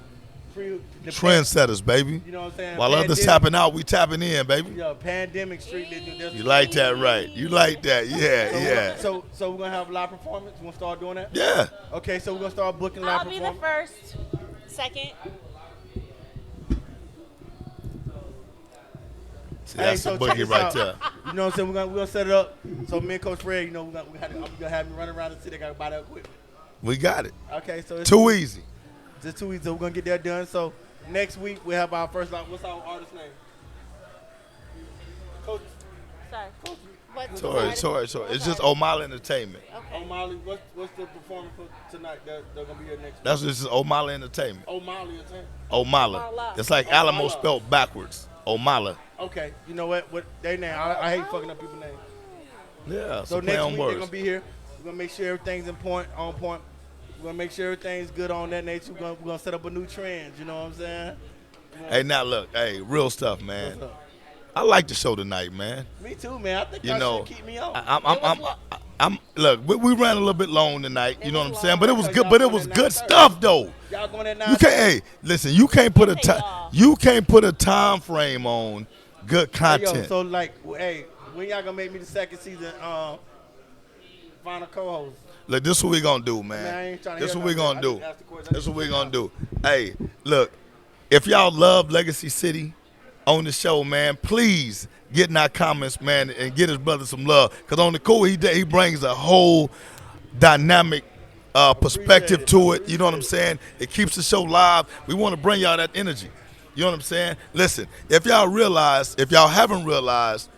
Trendsetters, baby. You know what I'm saying? While others tapping out, we tapping in, baby. Yeah, pandemic street. You like that, right? You like that, yeah. So we're gonna have live performance. We're gonna start doing that. Yeah. Okay, so we're gonna start booking live I'll be the performance. first, second. See, that's so the check boogie this right out. there. You know what I'm saying? We're gonna set it up. So me and Coach Fred, you know, I'm gonna have me running around the city. I gotta buy the equipment. We got it. Okay, so it's Too easy. Just 2 weeks. So we're gonna get that done. So next week we have our first live. What's our artist name? Coach Sorry. What's Sorry. It's just O'Malley Entertainment. Okay. O'Malley. What's the performance for tonight? They're gonna be here next week. That's just O'Malley Entertainment. O'Malley Entertainment. O'Malley. O'Malley. It's like Alamo spelled backwards. O'Malley. Okay, you know what? What their name? I hate fucking up people's names. Yeah. So play next on week they're words. gonna be here. We're gonna make sure everything's on point. We're gonna make sure everything's good on that nature. We're gonna set up a new trend. You know what I'm saying? Hey, now look. Hey, real stuff, man. What's up? I like the show tonight, man. Me too, man. I think You y'all know, should keep me on. I'm look. We ran a little bit long tonight. You know what I'm saying? But it was Okay, good. y'all But it going was at good 9:30. stuff, though. Y'all going at 9? You can't. Hey, listen. You can't put a Okay, time. y'all. You can't put a time frame on good Yo, content. so like, hey, when y'all gonna make me the second season final co-host? Look, this is what we gonna do, I man. ain't trying to This is hear what we nothing. gonna I do. just asked the question. This is what we gonna do. Hey, look, if y'all love Legacy City on the show, man, please get in our comments, man, and get his brother some love. Cause on the cool, he brings a whole dynamic perspective to it. You know what I'm saying? It keeps the show live. We want to bring y'all that energy. You know what I'm saying? Listen, if y'all haven't realized,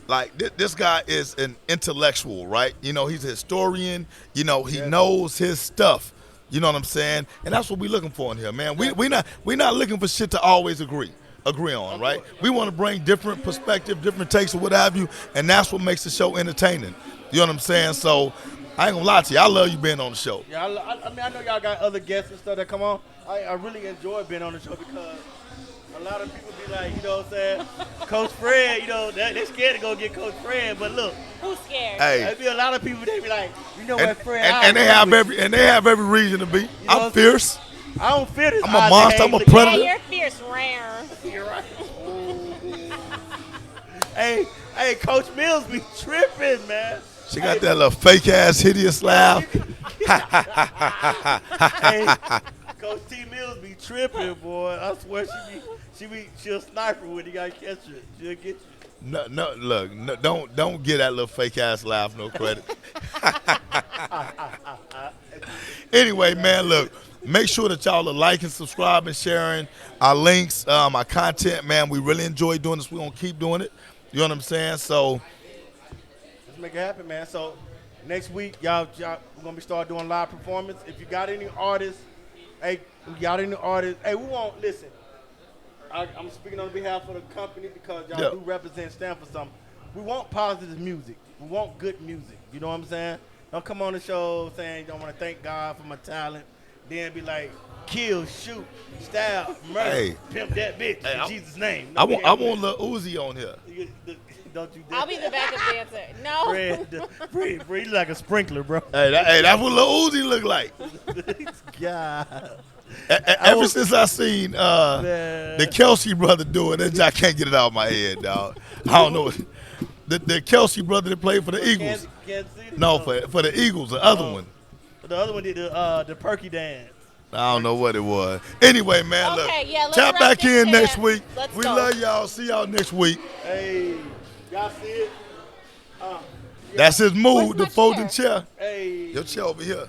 like this guy is an intellectual, right? You know, he's a historian. You know, he knows his stuff. You know what I'm saying? And that's what we're looking for in here, man. We not looking for shit to always agree on, right? We want to bring different perspective, different takes, or what have you, and that's what makes the show entertaining. You know what I'm saying? So I ain't gonna lie to you. I love you being on the show. Yeah, I mean, I know y'all got other guests and stuff that come on. I really enjoy being on the show because A lot of people be like, you know what I'm saying? Coach Fred, you know, they scared to go get Coach Fred, but look. Who's scared? Hey, There be a lot of people, they be like, you know what, Fred? and they have every reason to be. I'm fierce. I don't fear this. I'm a monster. I'm a Yeah, predator. you're fierce, rare. You're right. hey, Coach Mills be tripping, man. She got that little fake ass hideous laugh. Hey, Coach T Mills be tripping, boy. I swear she'll sniper when you gotta catch her. She'll get you. No, look, no, don't get that little fake ass laugh no credit. Anyway, man, look, make sure that y'all are liking, subscribing, sharing our links, our content, man. We really enjoy doing this. We're gonna keep doing it. You know what I'm saying? So Let's make it happen, man. So next week, y'all we're gonna be start doing live performance. If you got any artists, hey, we won't listen. I'm speaking on behalf of the company because y'all do represent, stand for something. We want positive music. We want good music. You know what I'm saying? Don't come on the show saying you don't want to thank God for my talent, then be like, kill, shoot, stab, murder, pimp that bitch in Jesus' name. I want Lil Uzi on here. Don't you? I'll be the backup dancer. No. Fred, you like a sprinkler, bro. Hey, that's what Lil Uzi look like. God. Ever since I seen the Kelsey brother do it, I can't get it out of my head, dog. I don't know. The Kelsey brother that played for the Eagles. No, for the Eagles, the other one. The other one did the perky dance. I don't know what it was. Anyway, man, Okay, look. yeah, let's tap wrap back this in shit next up. week. Let's We go. love y'all. See y'all next week. Hey, y'all see it? That's his move, Where's the my folding chair? chair. Hey. Your chair over here.